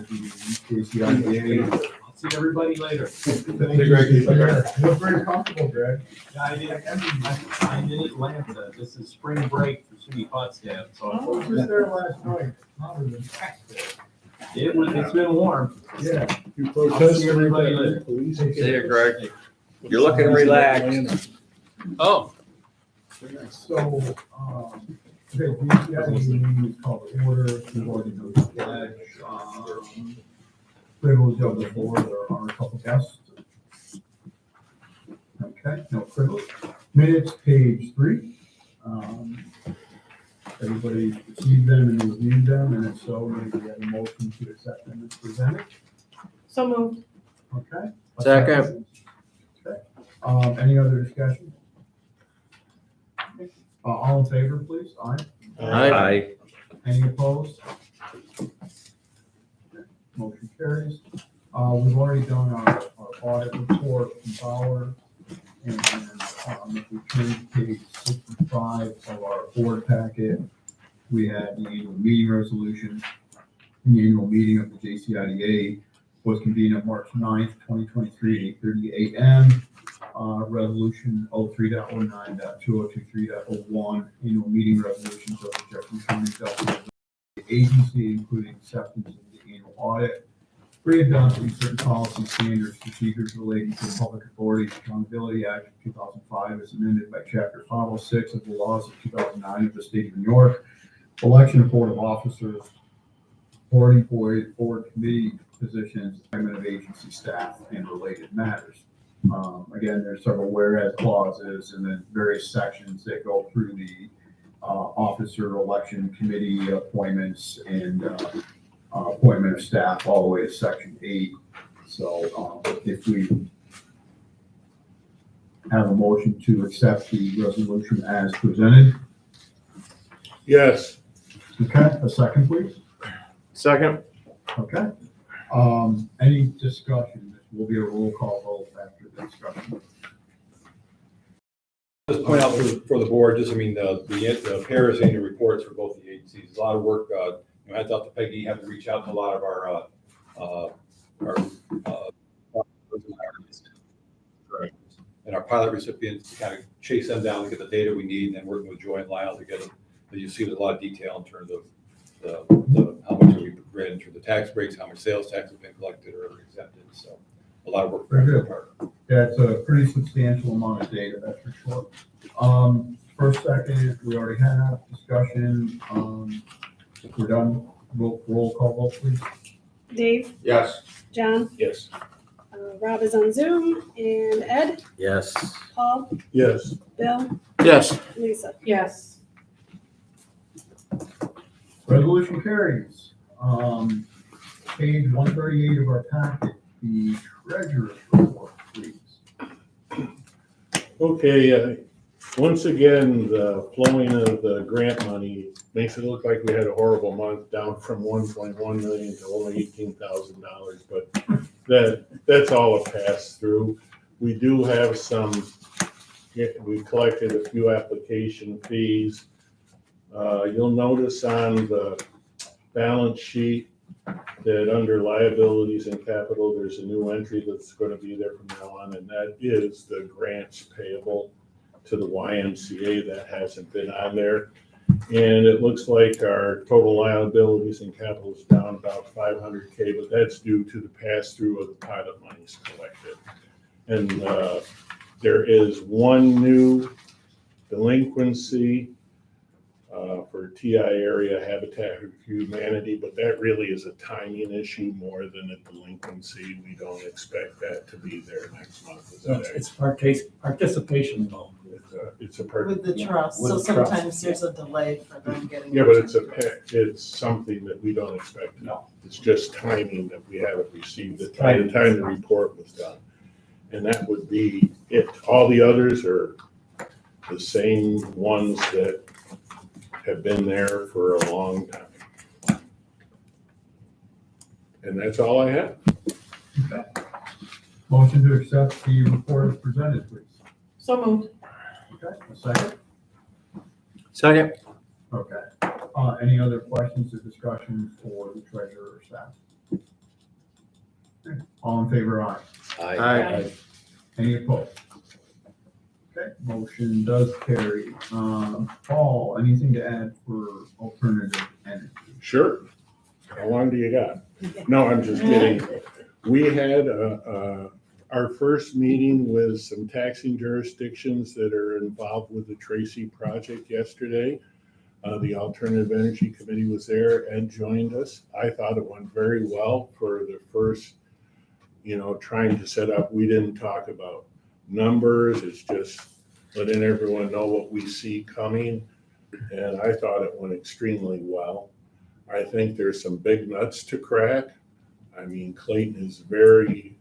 [SPEAKER 3] JCIDA.
[SPEAKER 16] See everybody later.
[SPEAKER 3] Thank you, Greg. Look very comfortable, Greg.
[SPEAKER 16] I'm in Atlanta. This is spring break for City Potsdam,
[SPEAKER 3] I
[SPEAKER 16] so
[SPEAKER 3] was just there last night. Hotter than heck there.
[SPEAKER 16] it's been warm.
[SPEAKER 3] Yeah.
[SPEAKER 2] You
[SPEAKER 16] I'll
[SPEAKER 2] protested
[SPEAKER 16] see everybody later.
[SPEAKER 2] police.
[SPEAKER 6] see you, Greg. You're looking relaxed.
[SPEAKER 16] Oh.
[SPEAKER 3] So, okay, JCIDA meeting is called to order. We've already noted the pledge. Privilege of the floor, there are a couple guests. Okay, no privilege. Minutes, page 3. Everybody received them and reviewed them, and if so, maybe we have a motion to accept them as presented,
[SPEAKER 7] So moved.
[SPEAKER 3] okay? A
[SPEAKER 6] Second.
[SPEAKER 3] Okay, any other discussion? All in favor, please, aye?
[SPEAKER 6] Aye.
[SPEAKER 3] Any opposed? Motion carries. We've already done our audit report from Bauer. And if we turn to page 65 of our board packet, we have the annual meeting resolution. The annual meeting of the JCIDA was convened on March 9th, 2023, 8:30 a.m. Resolution 03.09.2023.01, annual meeting resolutions of the Jefferson County Government Agency, including acceptance of the annual audit, readopting certain policy standards, procedures relating to the Public Authorities Accountability Act of 2005 as amended by Chapter 506 of the laws of 2009 of the State of New York, election of Board of Officers, board employees, board committee positions, appointment of agency staff, and related matters. Again, there's several whereas clauses and then various sections that go through the officer election committee appointments and appointment of staff all the way to section 8. So if we have a motion to accept the resolution as presented.
[SPEAKER 2] Yes.
[SPEAKER 3] Okay, a second, please.
[SPEAKER 2] Second.
[SPEAKER 3] Okay. Any discussion? This will be a roll call vote after the discussion.
[SPEAKER 12] Just point out for the board, just, I mean, the Paris annual reports for both the agencies, a lot of work, I thought to Peggy, having to reach out to a lot of our and our pilot recipients to kind of chase them down and get the data we need, and then working with Joy and Lyle to get them. But you see there's a lot of detail in terms of the how much we read in terms of tax breaks, how much sales tax has been collected or exempted. So a lot of work.
[SPEAKER 3] Very good. Yeah, it's a pretty substantial amount of data, that's for sure. First, second, we already had a discussion. If we're done, roll call vote, please.
[SPEAKER 7] Dave,
[SPEAKER 15] Yes.
[SPEAKER 7] John,
[SPEAKER 2] Yes.
[SPEAKER 7] Rob is on Zoom, and Ed,
[SPEAKER 6] Yes.
[SPEAKER 7] Paul,
[SPEAKER 2] Yes.
[SPEAKER 7] Bill,
[SPEAKER 2] Yes.
[SPEAKER 7] Lisa.
[SPEAKER 14] Yes.
[SPEAKER 3] Resolution carries. Page 138 of our packet, the treasurer's report, please.
[SPEAKER 2] Okay, once again, the flowing of the grant money makes it look like we had a horrible month, down from 1.1 million to only $18,000, but that's all a pass through. We do have we collected a few application fees. You'll notice on the balance sheet that under liabilities and capital, there's a new entry that's going to be there from now on, and that is the grants payable to the YMCA. That hasn't been on there. And it looks like our total liabilities and capital is down about $500K, but that's due to the pass-through of the pilot monies collected. And there is one new delinquency for TI area Habitat for Humanity, but that really is a timing issue more than a delinquency. We don't expect that to be there next month.
[SPEAKER 13] It's participation loan.
[SPEAKER 2] It's a
[SPEAKER 10] With the trust,
[SPEAKER 13] With
[SPEAKER 10] so
[SPEAKER 13] the trust,
[SPEAKER 10] sometimes there's a delay for them getting.
[SPEAKER 2] Yeah, but it's something that we don't expect. No, it's just timing that we haven't received it by the time the report was done. And that would be it. All the others are the same ones that have been there for a long time. And that's all I have.
[SPEAKER 3] Okay. Motion to accept the report as presented, please.
[SPEAKER 14] So moved.
[SPEAKER 3] Okay, a second?
[SPEAKER 6] Second.
[SPEAKER 3] Okay. Any other questions or discussions for the treasurer or staff? Okay. All in favor, aye.
[SPEAKER 6] Aye.
[SPEAKER 3] Any opposed? Okay, motion does carry. Paul, anything to add for alternative energy?
[SPEAKER 2] Sure. How long do you got? No, I'm just kidding. We had our first meeting with some taxing jurisdictions that are involved with the Tracy project yesterday. The Alternative Energy Committee was there and joined us. I thought it went very well for the first, trying to set up. We didn't talk about numbers. It's just letting everyone know what we see coming. and I thought it went extremely well. I think there's some big nuts to crack. I mean, Clayton is very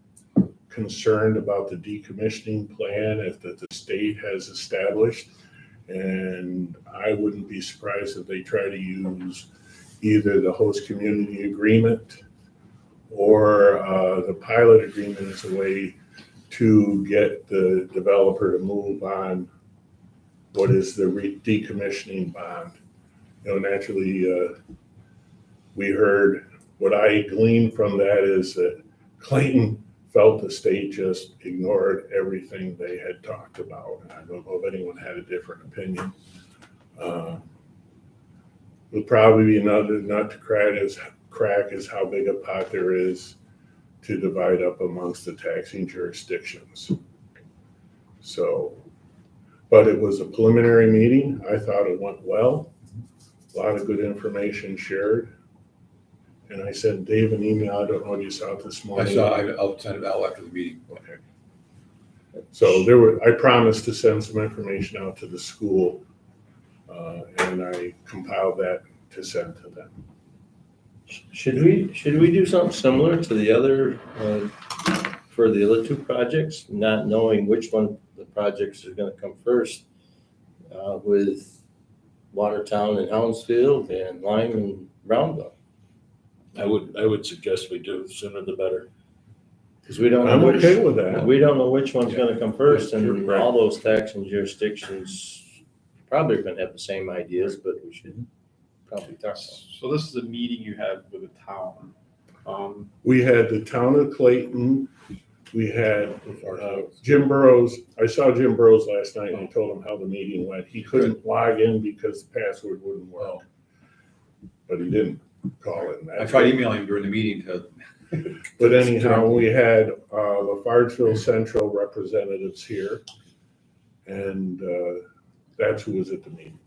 [SPEAKER 2] concerned about the decommissioning plan that the state has established. And I wouldn't be surprised if they try to use either the host community agreement or the pilot agreement as a way to get the developer to move on what is the decommissioning bond. You know, naturally, we heard, what I gleaned from that is that Clayton felt the state just ignored everything they had talked about. I don't know if anyone had a different opinion. Will probably be another nut to crack is how big a pot there is to divide up amongst the taxing jurisdictions. So, but it was a preliminary meeting. I thought it went well. A lot of good information shared. And I sent Dave an email. I don't know if you saw it this morning.
[SPEAKER 5] I'll send it out after the meeting.
[SPEAKER 2] Okay. So I promised to send some information out to the school, and I compiled that to send to them.
[SPEAKER 1] Should we do something similar to the other, for the other two projects, not knowing which one the projects are gonna come first, with Watertown and Hounsfield and Lyme and Brownville? I would suggest we do, sooner the better. Because we don't know
[SPEAKER 2] I'm okay with that.
[SPEAKER 1] we don't know which one's gonna come first, and
[SPEAKER 2] Right.
[SPEAKER 1] all those taxing jurisdictions probably are gonna have the same ideas, but we should probably talk about it.
[SPEAKER 9] So this is a meeting you had with the town.
[SPEAKER 2] We had the town of Clayton. We had Jim Burrows. I saw Jim Burrows last night and I told him how the meeting went. He couldn't log in because the password wouldn't work. But he didn't call it.
[SPEAKER 5] I tried emailing him during the meeting to.
[SPEAKER 2] But anyhow, we had the Farnsville Central representatives here. And that's who was at the meeting.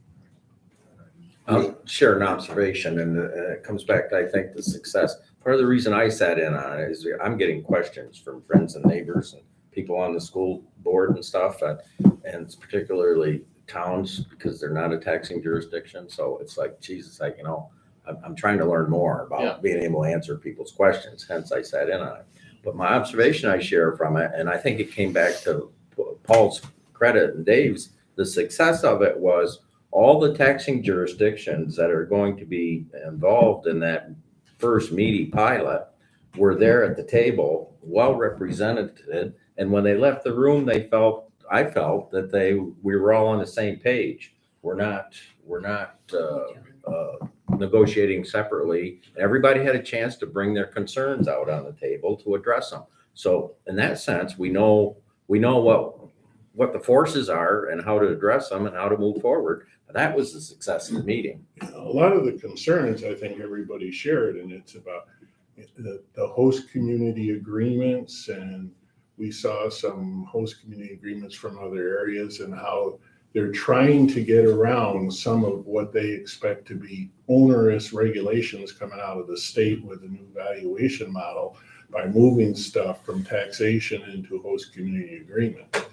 [SPEAKER 6] I'll share an observation, and it comes back to, I think, the success. Part of the reason I sat in on it is I'm getting questions from friends and neighbors and people on the school board and stuff, and it's particularly towns because they're not a taxing jurisdiction. So it's like, Jesus, I'm trying to learn more about being able to answer people's questions. Hence, I sat in on it. But my observation I share from it, and I think it came back to Paul's credit and Dave's, the success of it was all the taxing jurisdictions that are going to be involved in that first meaty pilot were there at the table, well represented. And when they left the room, I felt that we were all on the same page. We're not negotiating separately. Everybody had a chance to bring their concerns out on the table to address them. So in that sense, we know what the forces are and how to address them and how to move forward. That was the success of the meeting.
[SPEAKER 2] A lot of the concerns, I think everybody shared, and it's about the host community agreements, and we saw some host community agreements from other areas and how they're trying to get around some of what they expect to be onerous regulations coming out of the state with a new valuation model by moving stuff from taxation into host community agreement.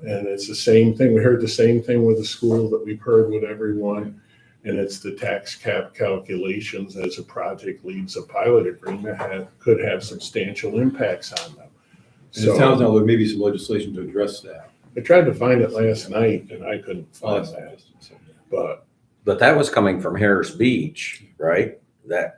[SPEAKER 2] And it's the same thing. We heard the same thing with the school that we've heard with everyone. And it's the tax cap calculations as a project leaves a pilot agreement could have substantial impacts on them.
[SPEAKER 5] It sounds like there may be some legislation to address that.
[SPEAKER 2] I tried to find it last night and I couldn't find that. But
[SPEAKER 6] that was coming from Harris Beach, right?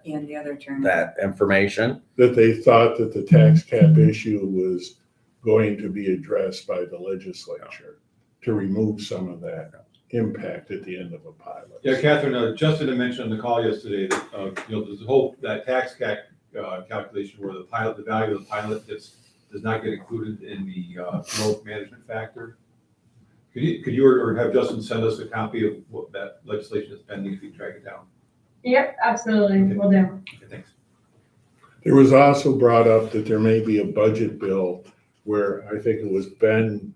[SPEAKER 17] And the other term.
[SPEAKER 6] That information.
[SPEAKER 2] That they thought that the tax cap issue was going to be addressed by the legislature to remove some of that impact at the end of a pilot.
[SPEAKER 12] Yeah, Catherine, Justin had mentioned on the call yesterday that, there's a whole, that tax calculation where the value of the pilot does not get included in the growth management factor. Could you or have Justin send us a copy of what that legislation is pending if you can track it down?
[SPEAKER 18] Yep, absolutely, will do.
[SPEAKER 12] Okay, thanks.
[SPEAKER 2] There was also brought up that there may be a budget bill where I think it was Ben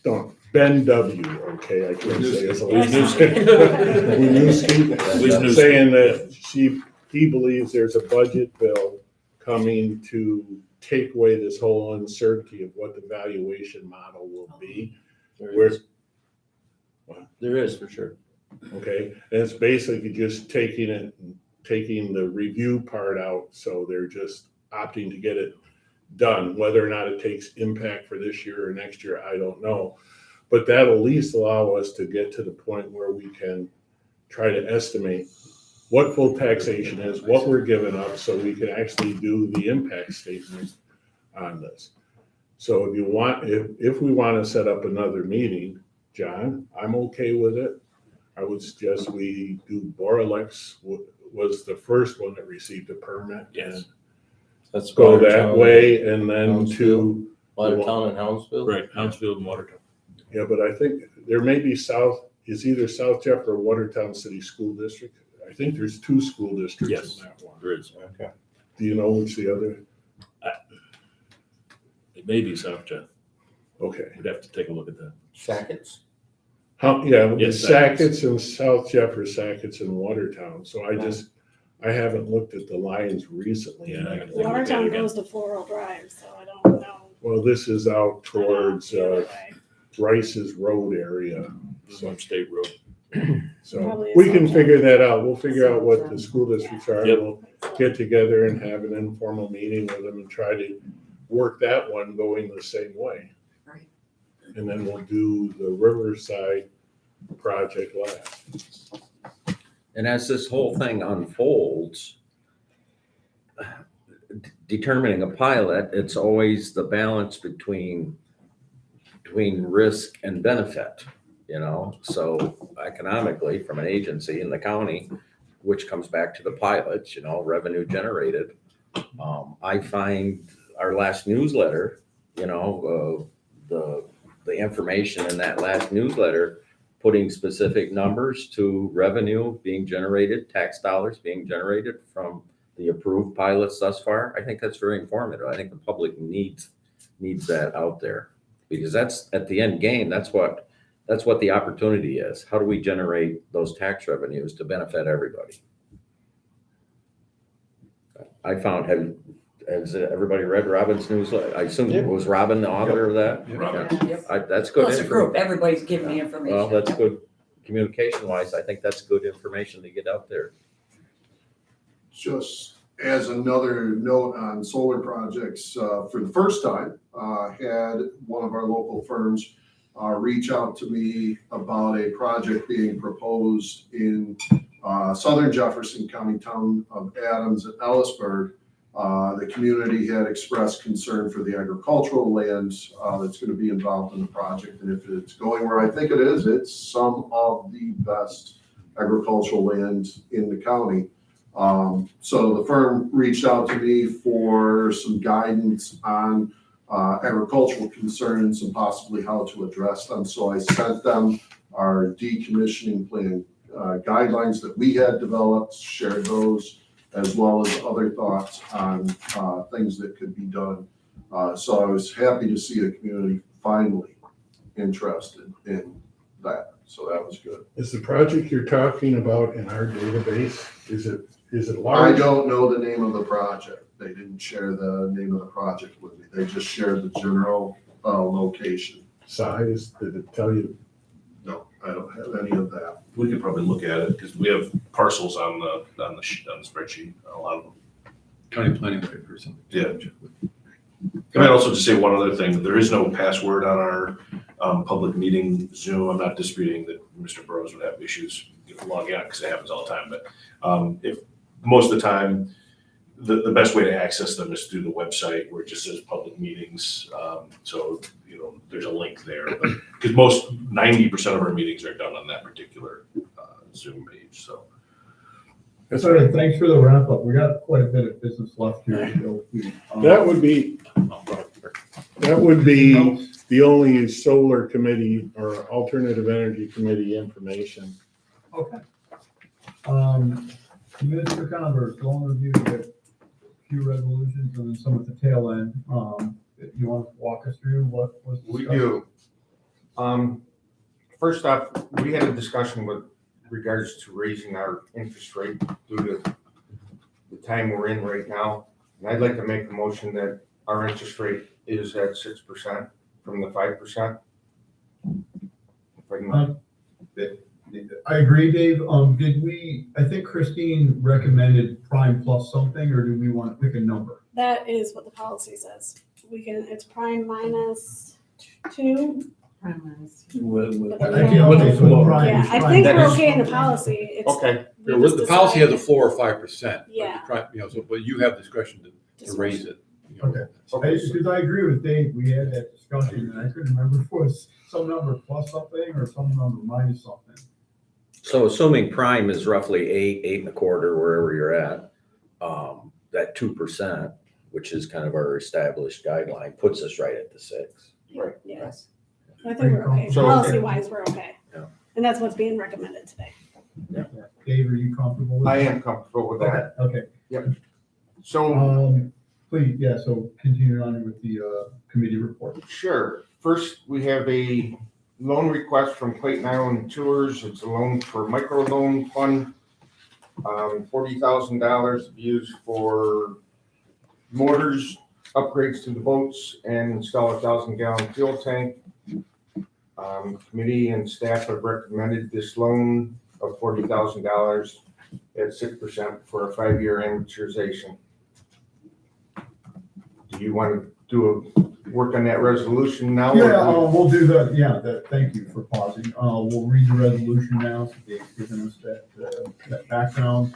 [SPEAKER 2] W, okay, I can't say it. Wisniewski, saying that he believes there's a budget bill coming to take away this whole uncertainty of what the valuation model will be.
[SPEAKER 1] There is for sure.
[SPEAKER 2] Okay, and it's basically just taking the review part out, so they're just opting to get it done. Whether or not it takes impact for this year or next year, I don't know. But that'll at least allow us to get to the point where we can try to estimate what full taxation is, what we're giving up, so we can actually do the impact statement on this. So if you want, if we want to set up another meeting, John, I'm okay with it. I would suggest we do Boralex was the first one that received a permit.
[SPEAKER 1] Yes.
[SPEAKER 2] And
[SPEAKER 1] That's
[SPEAKER 2] go that
[SPEAKER 1] Watertown,
[SPEAKER 2] way and then
[SPEAKER 1] Houndsville.
[SPEAKER 2] to.
[SPEAKER 1] Watertown and Houndsville?
[SPEAKER 2] Right, Houndsville and Watertown. Yeah, but I think there may be is either South Jeff or Watertown City School District. I think there's 2 school districts
[SPEAKER 1] Yes.
[SPEAKER 2] in that one.
[SPEAKER 1] There is. Okay.
[SPEAKER 2] Do you know which the other?
[SPEAKER 1] It may be South Jeff.
[SPEAKER 2] Okay.
[SPEAKER 1] We'd have to take a look at that.
[SPEAKER 15] Sackets?
[SPEAKER 2] Yeah,
[SPEAKER 1] Yes,
[SPEAKER 2] Sackett's and South Jeff or Sackett's and Watertown. So I haven't looked at the lines recently.
[SPEAKER 1] Yeah, I gotta take a look at it
[SPEAKER 7] Watertown
[SPEAKER 1] again.
[SPEAKER 7] goes to Floral Drive, so I don't know.
[SPEAKER 2] Well, this is out towards
[SPEAKER 7] The other way.
[SPEAKER 2] Rice's Road area.
[SPEAKER 1] Some state road.
[SPEAKER 2] So
[SPEAKER 7] Probably is
[SPEAKER 2] we can
[SPEAKER 7] South
[SPEAKER 2] figure that out. We'll figure out what the school districts are.
[SPEAKER 1] Yep.
[SPEAKER 2] We'll get together and have an informal meeting with them and try to work that one going the same way.
[SPEAKER 17] Right.
[SPEAKER 2] And then we'll do the Riverside project last.
[SPEAKER 6] And as this whole thing unfolds, determining a pilot, it's always the balance between risk and benefit, you know? So economically, from an agency in the county, which comes back to the pilots, you know, revenue generated. I find our last newsletter, you know, the information in that last newsletter, putting specific numbers to revenue being generated, tax dollars being generated from the approved pilots thus far. I think that's very informative. I think the public needs that out there, because that's at the end game. That's what the opportunity is. How do we generate those tax revenues to benefit everybody? I found, has everybody read Robin's newsletter? I assume it was Robin the author of that?
[SPEAKER 17] Yep.
[SPEAKER 6] That's good.
[SPEAKER 17] Well, it's a group, everybody's giving me information.
[SPEAKER 6] Well, that's good communication wise. I think that's good information to get out there.
[SPEAKER 8] Just as another note on solar projects, for the first time, had one of our local firms reach out to me about a project being proposed in southern Jefferson County, town of Adams and Ellisburg. The community had expressed concern for the agricultural land that's going to be involved in the project. And if it's going where I think it is, it's some of the best agricultural land in the county. So the firm reached out to me for some guidance on agricultural concerns and possibly how to address them. So I sent them our decommissioning plan guidelines that we had developed, shared those, as well as other thoughts on things that could be done. So I was happy to see the community finally interested in that. So that was good.
[SPEAKER 2] Is the project you're talking about in our database, is it
[SPEAKER 8] I
[SPEAKER 2] large?
[SPEAKER 8] don't know the name of the project. They didn't share the name of the project with me. They just shared the general location.
[SPEAKER 2] Size, did it tell you?
[SPEAKER 8] No, I don't have any of that.
[SPEAKER 19] We could probably look at it because we have parcels on the spreadsheet, a lot of them.
[SPEAKER 5] County planning paper or something.
[SPEAKER 19] Yeah. I might also just say one other thing. There is no password on our public meeting Zoom. I'm not disputing that Mr. Burrows would have issues logging out because it happens all the time. But if most of the time, the best way to access them is through the website where it just says public meetings. So, you know, there's a link there. Because 90% of our meetings are done on that particular Zoom page. So.
[SPEAKER 3] Sorry, thanks for the wrap up. We got quite a bit of business left here to go through.
[SPEAKER 2] That would be the only solar committee or alternative energy committee information.
[SPEAKER 3] Okay. Minutes for Converse, long review, we got a few resolutions and then some at the tail end. You want to walk us through what was discussed?
[SPEAKER 15] We do. First off, we had a discussion with regards to raising our interest rate due to the time we're in right now. And I'd like to make a motion that our interest rate is at 6% from the 5%. If I can-
[SPEAKER 3] I agree, Dave. I think Christine recommended prime plus something, or do we want to pick a number?
[SPEAKER 7] That is what the policy says. It's prime minus 2.
[SPEAKER 13] With
[SPEAKER 3] Okay,
[SPEAKER 13] the
[SPEAKER 3] so
[SPEAKER 13] floor.
[SPEAKER 3] prime
[SPEAKER 7] Yeah,
[SPEAKER 3] is
[SPEAKER 7] I
[SPEAKER 3] prime.
[SPEAKER 7] think
[SPEAKER 15] That
[SPEAKER 7] we're
[SPEAKER 15] is-
[SPEAKER 7] okay in the policy. It's,
[SPEAKER 15] Okay,
[SPEAKER 7] we
[SPEAKER 5] Yeah,
[SPEAKER 7] just
[SPEAKER 5] the policy has a
[SPEAKER 7] decided-
[SPEAKER 5] floor of 5%. but
[SPEAKER 7] Yeah.
[SPEAKER 5] you try- You know, so, but you have discretion to raise it. You know.
[SPEAKER 3] Okay. Because I agree with Dave, we had that discussion, and I couldn't remember if it was some number plus something or some number minus something.
[SPEAKER 6] So assuming prime is roughly 8.25, wherever you're at, that 2%, which is kind of our established guideline, puts us right at the 6.
[SPEAKER 15] Right.
[SPEAKER 7] Yes. I think we're okay.
[SPEAKER 15] So-
[SPEAKER 7] Policy wise, we're okay.
[SPEAKER 6] Yeah.
[SPEAKER 7] And that's what's being recommended today.
[SPEAKER 3] Dave, are you comfortable with that?
[SPEAKER 15] I am comfortable with that.
[SPEAKER 3] Okay.
[SPEAKER 15] So,
[SPEAKER 3] Please, yeah, so continue on with the committee report.
[SPEAKER 15] sure. First, we have a loan request from Clayton Island Tours. It's a loan for microloan fund. $40,000 to be used for motors, upgrades to the boats, and install a 1,000-gallon fuel tank. Committee and staff have recommended this loan of $40,000 at 6% for a 5-year amortization. Do you want to work on that resolution now? or-
[SPEAKER 3] Yeah, we'll do that, thank you for pausing. We'll read the resolution now, so Dave's given us that background.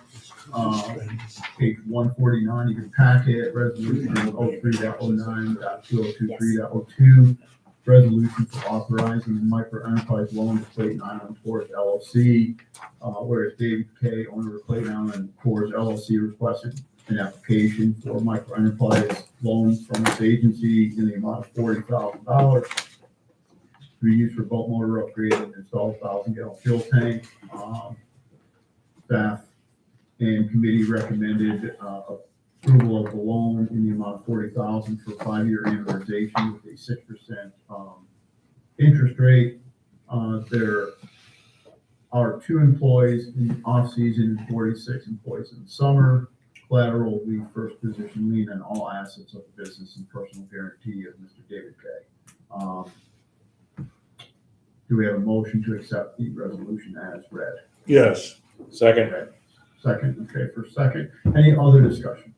[SPEAKER 3] Page 149, you can pack it, resolution 03.09.2023.02. Resolution for authorizing the micro enterprise loan to Clayton Island Tours LLC. Whereas David K., owner of Clayton Island Tours LLC, requested an application for micro enterprise loan from this agency in the amount of $40,000 to be used for boat motor upgrade and install a 1,000-gallon fuel tank. Staff and committee recommended approval of the loan in the amount of $40,000 for 5-year amortization with a 6% interest rate. There are 2 employees in off-season and 46 employees in the summer. Collateral will be first position lien on all assets of the business and personal guarantee of Mr. David K. Do we have a motion to accept the resolution as read?
[SPEAKER 2] Yes. Second.
[SPEAKER 3] Okay. Second, okay, for second. Any other discussion?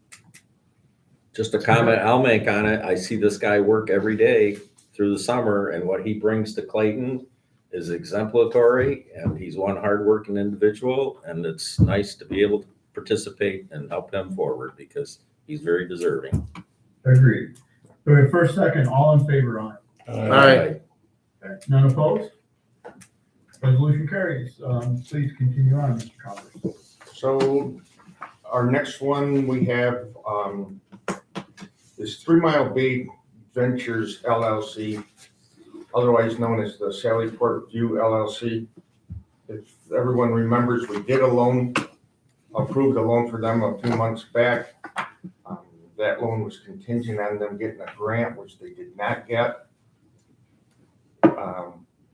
[SPEAKER 6] Just a comment I'll make on it, I see this guy work every day through the summer, and what he brings to Clayton is exemplary, and he's one hardworking individual, and it's nice to be able to participate and help him forward because he's very deserving.
[SPEAKER 3] Agreed. So we have first, second, all in favor on it?
[SPEAKER 6] Aye.
[SPEAKER 3] Okay. None opposed? Resolution carries. Please continue on, Mr. Congress.
[SPEAKER 15] So our next one we have is 3 Mile Bay Ventures LLC, otherwise known as the Sallyport View LLC. If everyone remembers, we did approved a loan for them a few months back. That loan was contingent on them getting a grant, which they did not get.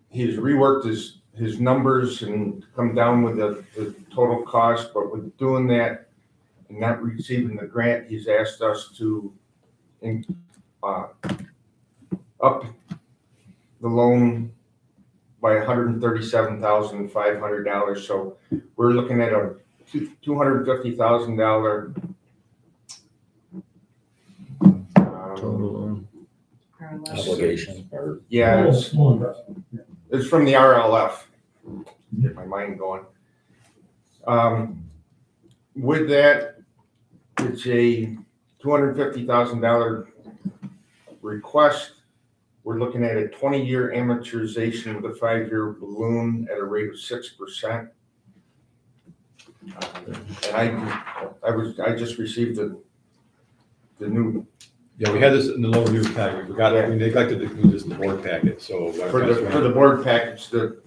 [SPEAKER 15] He's reworked his numbers and come down with the total cost, but with doing that and not receiving the grant, he's asked us to up the loan by $137,500. So we're looking at a $250,000
[SPEAKER 6] Total obligation or.
[SPEAKER 15] Yeah,
[SPEAKER 3] Small investment. Yeah.
[SPEAKER 15] it's from the RLF. Get my mind going. With that, it's a $250,000 request. We're looking at a 20-year amortization with a 5-year balloon at a rate of 6%. And I just received the new.
[SPEAKER 5] Yeah, we had this in the lower news packet. We forgot, we neglected to include this in the board packet, so.
[SPEAKER 15] For the board package, the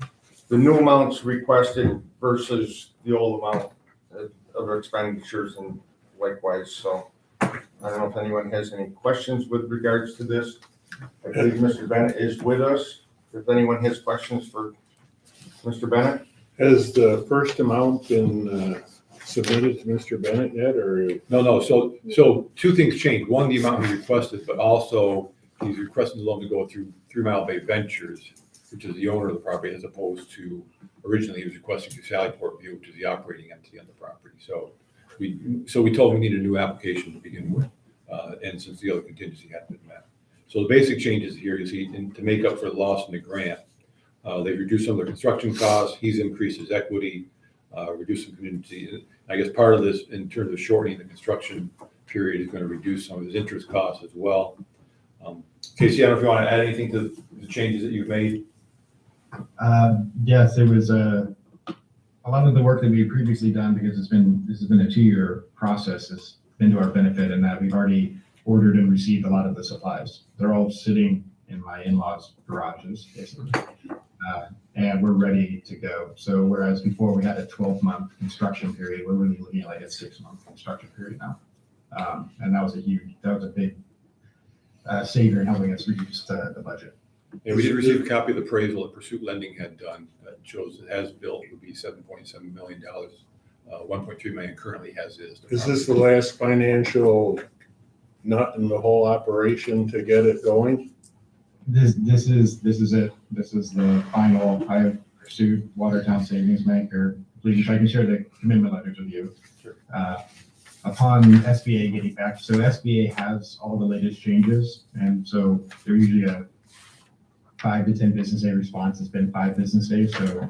[SPEAKER 15] new amounts requested versus the old amount of expenditures and likewise, so. I don't know if anyone has any questions with regards to this. I believe Mr. Bennett is with us. If anyone has questions for Mr. Bennett?
[SPEAKER 2] Has the first amount been submitted to Mr. Bennett yet, or?
[SPEAKER 5] No, so 2 things changed. One, the amount he requested, but also he's requesting the loan to go through 3 Mile Bay Ventures. which is the owner of the property, as opposed to originally he was requesting to Sallyport View, which is the operating entity on the property. So we told him we needed a new application to begin with, and since the other contingency hadn't been met. So the basic changes here is to make up for the loss in the grant, they've reduced some of their construction costs, he's increased his equity, reduced some contingency. I guess part of this, in terms of shortening the construction period, is going to reduce some of his interest costs as well. Casey, I don't know if you want to add anything to the changes that you've made.
[SPEAKER 16] Yes, it was a lot of the work that we had previously done, because this has been a 2-year process, has been to our benefit, in that we've already ordered and received a lot of the supplies. They're all sitting in my in-laws' garages, basically. And we're ready to go. So whereas before we had a 12-month construction period, we're really looking at like a 6-month construction period now. And that was a big savior in helping us reduce the budget.
[SPEAKER 5] Yeah, we did receive a copy of the appraisal that Pursuit Lending had done that shows it has built would be $7.7 million. 1.3 million currently has is.
[SPEAKER 2] Is this the last financial nut in the whole operation to get it going?
[SPEAKER 16] This is it. This is the final. I have pursued Watertown Savings Bank, or please, I can share the commitment letters with you.
[SPEAKER 5] Sure.
[SPEAKER 16] Upon SBA getting back, so SBA has all the latest changes, and so they're usually a 5 to 10 business day response. It's been 5 business days, so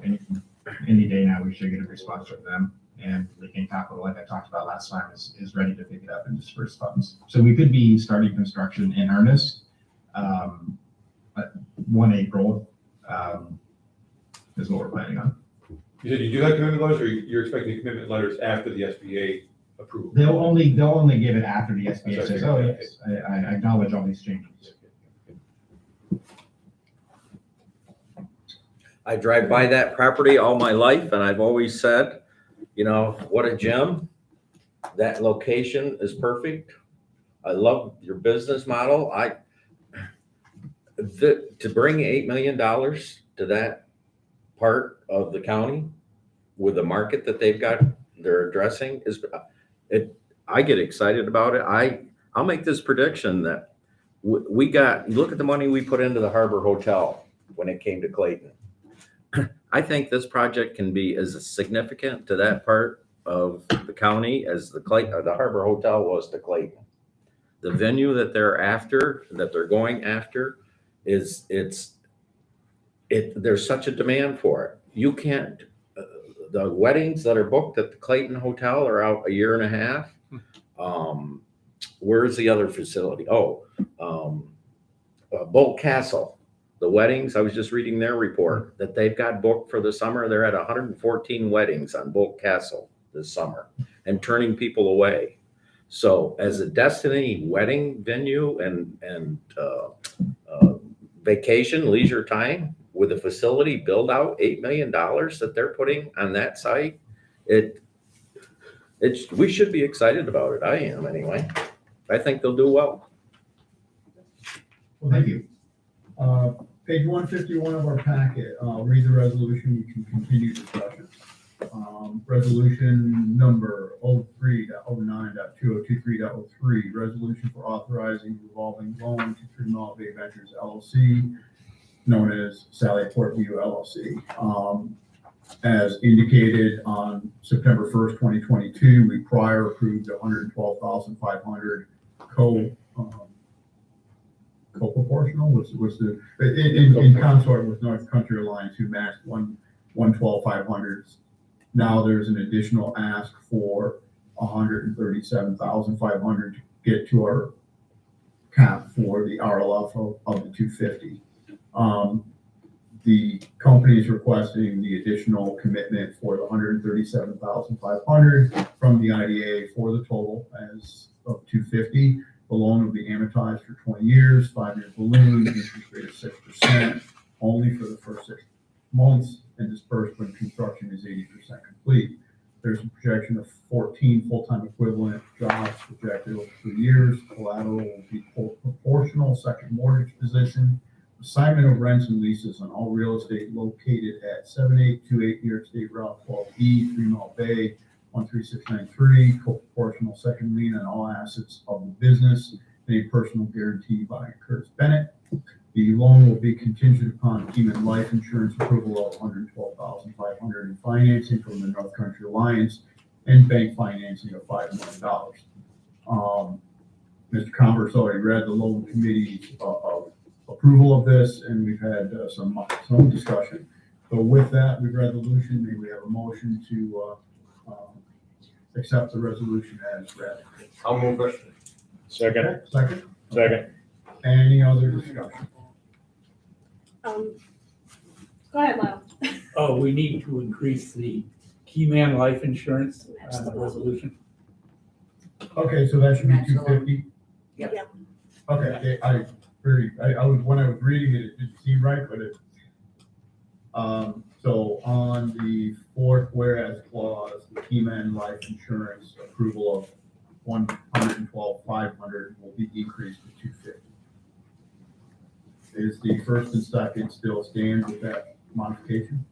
[SPEAKER 16] any day now we should get a response from them. And Lincoln Capital, like I talked about last time, is ready to pick it up and disperse funds. So we could be starting construction in earnest. 1 April is what we're planning on.
[SPEAKER 5] You said you do have commitment letters, or you're expecting commitment letters after the SBA approval?
[SPEAKER 16] They'll only give it after the SBA says, oh, yes, I acknowledge all these changes.
[SPEAKER 6] I drive by that property all my life, and I've always said, you know, what a gem. That location is perfect. I love your business model. To bring $8 million to that part of the county with the market that they're addressing I get excited about it. I'll make this prediction that look at the money we put into the Harbor Hotel when it came to Clayton. I think this project can be as significant to that part of the county as the Harbor Hotel was to Clayton. The venue that they're going after there's such a demand for it. You can't, the weddings that are booked at the Clayton Hotel are out 1.5 years. Where's the other facility? Bolt Castle. The weddings, I was just reading their report that they've got booked for the summer. They're at 114 weddings on Bolt Castle this summer and turning people away. So as a Destiny wedding venue and vacation, leisure time with a facility build out, $8 million that they're putting on that site, we should be excited about it. I am anyway. I think they'll do well.
[SPEAKER 3] Well, thank you. Page 151 of our packet, read the resolution, we can continue discussion. Resolution number 03.09.2023.03, resolution for authorizing revolving loan to Trinidad Bay Ventures LLC, known as Sallyport View LLC. As indicated on September 1st, 2022, we prior approved $112,500 co-proportional was the in consort with North Country Alliance, who matched 112,500. Now there's an additional ask for $137,500 to get to our cap for the RLF of the 250. The company is requesting the additional commitment for the $137,500 from the IDA for the total as of 250. The loan will be amortized for 20 years, 5-year balloon, interest rate of 6%, only for the first 6 months, and dispersed when construction is 80% complete. There's a projection of 14 full-time equivalent jobs projected over 3 years. Collateral will be proportional second mortgage position. Assignment of rents and leases on all real estate located at 7828 New York State Route 12E, 3 Mile Bay, 13693, co-proportional second lien on all assets of the business, made personal guarantee by Curtis Bennett. The loan will be contingent upon Keyman Life Insurance approval of $112,500 in financing from the North Country Alliance and bank financing of $5 million. Mr. Converse already read the loan committee's approval of this, and we've had some discussion. So with that, we've read the resolution. May we have a motion to accept the resolution as read?
[SPEAKER 15] I'll move it.
[SPEAKER 2] Second.
[SPEAKER 3] Second?
[SPEAKER 2] Second.
[SPEAKER 3] Any other discussion?
[SPEAKER 7] Go ahead, Lyle.
[SPEAKER 13] Oh, we need to increase the Keyman life insurance resolution.
[SPEAKER 3] Okay, so that should be $250.
[SPEAKER 17] Yep.
[SPEAKER 3] Okay, I was, when I was reading it, it didn't seem right, but it, so on the fourth whereas clause, the Keyman Life Insurance approval of $112,500 will be decreased to $250. Is the first and second still stand with that modification?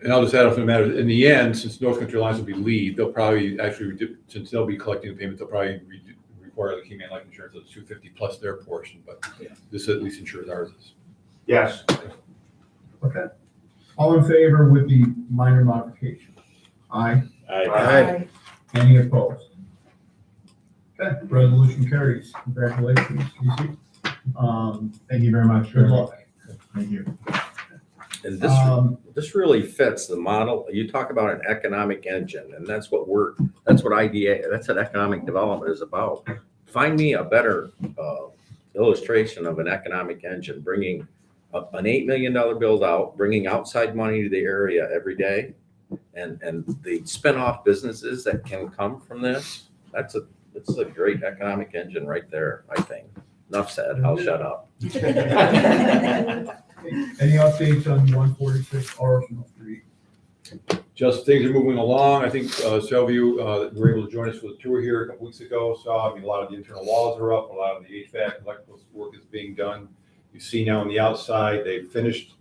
[SPEAKER 5] And I'll just add up for the matter, in the end, since North Country Alliance will be lead, they'll probably actually, since they'll be collecting the payment, they'll probably require the Keyman Life Insurance of $250 plus their portion, but this at least ensures ours is.
[SPEAKER 15] Yes.
[SPEAKER 3] Okay. All in favor with the minor modification? Aye.
[SPEAKER 6] Aye.
[SPEAKER 3] Any opposed? Okay, resolution carries. Congratulations, DC.
[SPEAKER 16] Thank you very much.
[SPEAKER 3] Good luck.
[SPEAKER 16] Thank you.
[SPEAKER 6] And this really fits the model. You talk about an economic engine, and that's what IDA, that's what economic development is about. Find me a better illustration of an economic engine, bringing an $8 million build out, bringing outside money to the area every day, and the spin-off businesses that can come from this. It's a great economic engine right there, I think. Enough said, I'll shut up.
[SPEAKER 3] Any updates on 146 Arsenal Street?
[SPEAKER 5] Just things are moving along. I think several of you were able to join us for the tour here a couple weeks ago. So I mean, a lot of the internal walls are up, a lot of the HVAC electrical work is being done. You see now on the outside, they've finished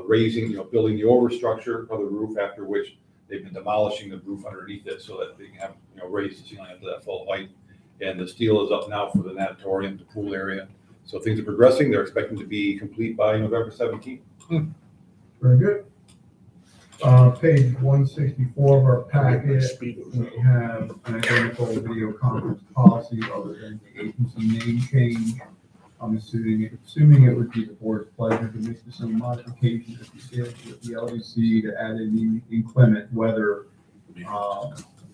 [SPEAKER 5] raising, building the overstructure of the roof, after which they've been demolishing the roof underneath it so that they can have, raise the ceiling up to that full height. And the steel is up now for the natatorium, the pool area. So things are progressing. They're expecting to be complete by November 17th.
[SPEAKER 3] Very good. Page 164 of our packet, we have an identical video conference policy other than the agency name change. I'm assuming it would be the board's pleasure to make some modifications at the schedule of the LDC to add in the inclement weather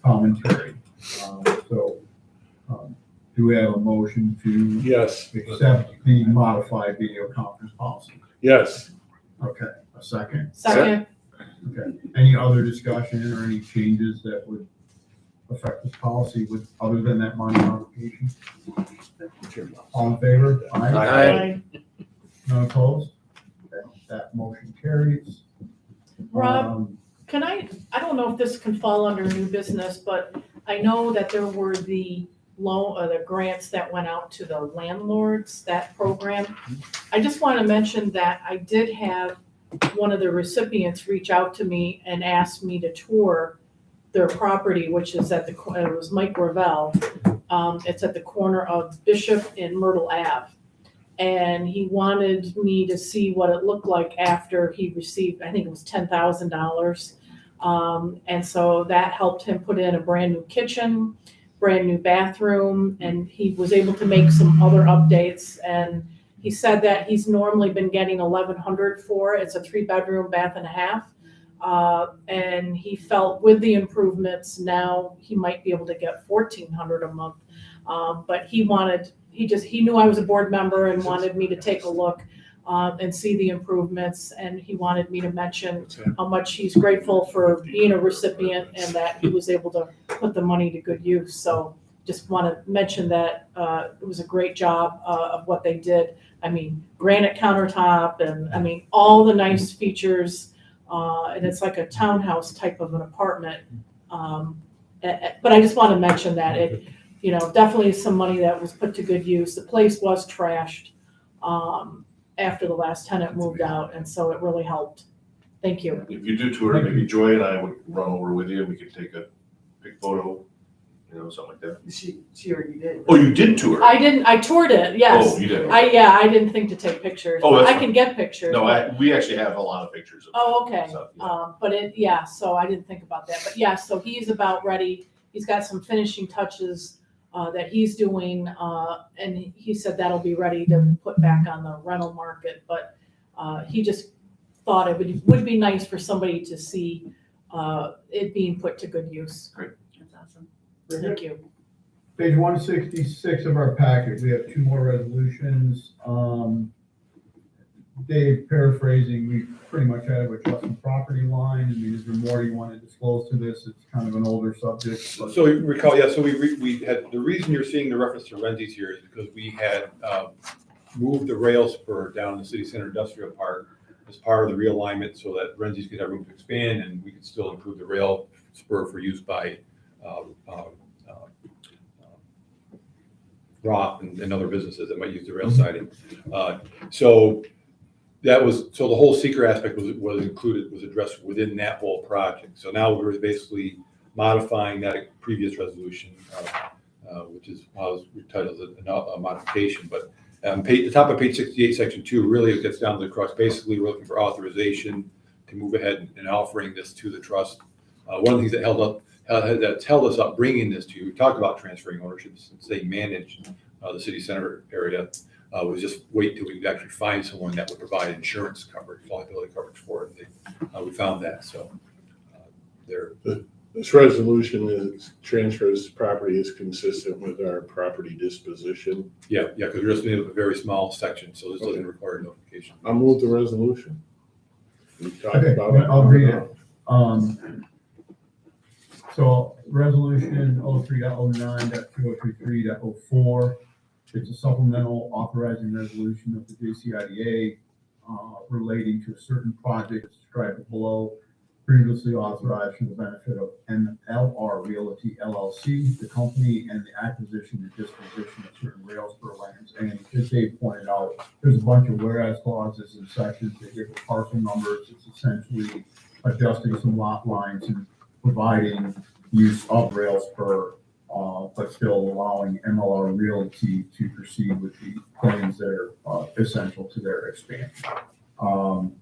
[SPEAKER 3] commentary. Do we have a motion to
[SPEAKER 2] Yes.
[SPEAKER 3] accept the modified video conference policy?
[SPEAKER 2] Yes.
[SPEAKER 3] Okay, a second?
[SPEAKER 14] Second.
[SPEAKER 3] Okay, any other discussion or any changes that would affect this policy other than that minor modification? All in favor?
[SPEAKER 6] Aye.
[SPEAKER 3] None opposed? Okay, that motion carries.
[SPEAKER 14] Rob, can I don't know if this can fall under new business, but I know that there were the the grants that went out to the landlords, that program. I just want to mention that I did have one of the recipients reach out to me and asked me to tour their property, which is it was Mike Gravel. It's at the corner of Bishop and Myrtle Ave. And he wanted me to see what it looked like after he received, I think it was $10,000. And so that helped him put in a brand new kitchen, brand new bathroom, and he was able to make some other updates. And he said that he's normally been getting $1,100 for it. It's a 3-bedroom, bath and a half. And he felt with the improvements now he might be able to get $1,400 a month. But he knew I was a board member and wanted me to take a look and see the improvements. And he wanted me to mention how much he's grateful for being a recipient and that he was able to put the money to good use. So just want to mention that it was a great job of what they did. I mean, granite countertop and I mean, all the nice features. And it's like a townhouse type of an apartment. But I just want to mention that it, definitely some money that was put to good use. The place was trashed after the last tenant moved out, and so it really helped. Thank you.
[SPEAKER 19] If you do tour, maybe Joy and I would run over with you and we could take a quick photo something like that.
[SPEAKER 10] She already did.
[SPEAKER 19] Oh, you did tour?
[SPEAKER 14] I toured it, yes.
[SPEAKER 19] Oh, you did?
[SPEAKER 14] I didn't think to take pictures.
[SPEAKER 19] Oh, that's
[SPEAKER 14] I can get pictures.
[SPEAKER 19] No,
[SPEAKER 14] but-
[SPEAKER 19] we actually have a lot of pictures of
[SPEAKER 14] Oh, okay.
[SPEAKER 19] stuff, yeah.
[SPEAKER 14] But so I didn't think about that. But yeah, so he's about ready. He's got some finishing touches that he's doing, and he said that'll be ready to put back on the rental market. But he just thought it would be nice for somebody to see it being put to good use.
[SPEAKER 19] Great.
[SPEAKER 14] That's awesome. Thank you.
[SPEAKER 3] Page 166 of our packet, we have two more resolutions. Dave, paraphrasing, we pretty much had to adjust the property line. I mean, is there more you want to disclose to this? It's kind of an older subject. but-
[SPEAKER 12] So you recall, yeah, so we had, the reason you're seeing the reference to Renzi's here is because we had moved the rail spur down in the city center industrial park as part of the realignment so that Renzi's could have room to expand and we could still improve the rail spur for use by Roth and other businesses that might use the rail siding. So that was, so the whole seeker aspect was included, was addressed within that whole project. So now we're basically modifying that previous resolution, which is, well, it's titled a modification, but the top of page 68, section 2, really it gets down to the crux. Basically, we're looking for authorization to move ahead and offering this to the trust. One of the things that's held us up bringing this to you, we talked about transferring ownership since they managed the city center area, was just wait till we actually find someone that would provide insurance coverage, liability coverage for it. We found that, so
[SPEAKER 2] This resolution is transfers property is consistent with our property disposition.
[SPEAKER 12] Yeah, because we're just in a very small section, so this doesn't require notification.
[SPEAKER 2] I'll move the resolution. We talked
[SPEAKER 3] Okay,
[SPEAKER 2] about it.
[SPEAKER 3] I'll read it. So resolution 03.09.2023.04, it's a supplemental authorizing resolution of the JCIDA relating to a certain project described below, previously authorized for the benefit of MLR Realty LLC, the company, and the acquisition and disposition of certain rail spur lands. And as Dave pointed out, there's a bunch of whereas clauses and sections that give the parcel numbers. It's essentially adjusting some lot lines and providing use of rail spur, but still allowing MLR Realty to proceed with the plans that are essential to their expansion. Paul,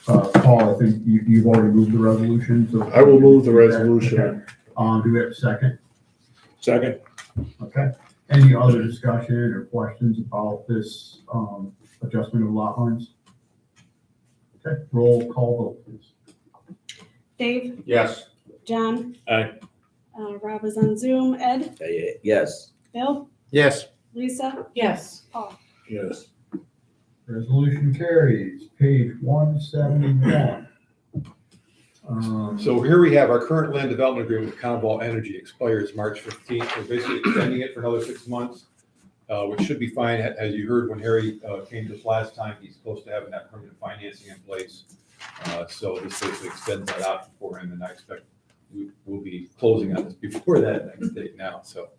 [SPEAKER 3] I think you've already moved the resolution, so.
[SPEAKER 2] I will move the resolution.
[SPEAKER 3] Okay. Do we have a second?
[SPEAKER 2] Second.
[SPEAKER 3] Okay. Any other discussion or questions about this adjustment of lot lines? Okay, roll call vote, please.
[SPEAKER 7] Dave,
[SPEAKER 15] Yes.
[SPEAKER 7] John,
[SPEAKER 2] Aye.
[SPEAKER 7] Rob is on Zoom, Ed,
[SPEAKER 6] Yes.
[SPEAKER 7] Bill,
[SPEAKER 15] Yes.
[SPEAKER 7] Lisa,
[SPEAKER 14] Yes.
[SPEAKER 7] Paul.
[SPEAKER 2] Yes.
[SPEAKER 3] Resolution carries, page 171.
[SPEAKER 12] So here we have our current land development agreement with Conval Energy expires March 15th. We're basically extending it for another 6 months, which should be fine. As you heard when Harry came to us last time, he's close to having that permanent financing in place. So this basically extends that out for him, and I expect we'll be closing on this before that next date now. So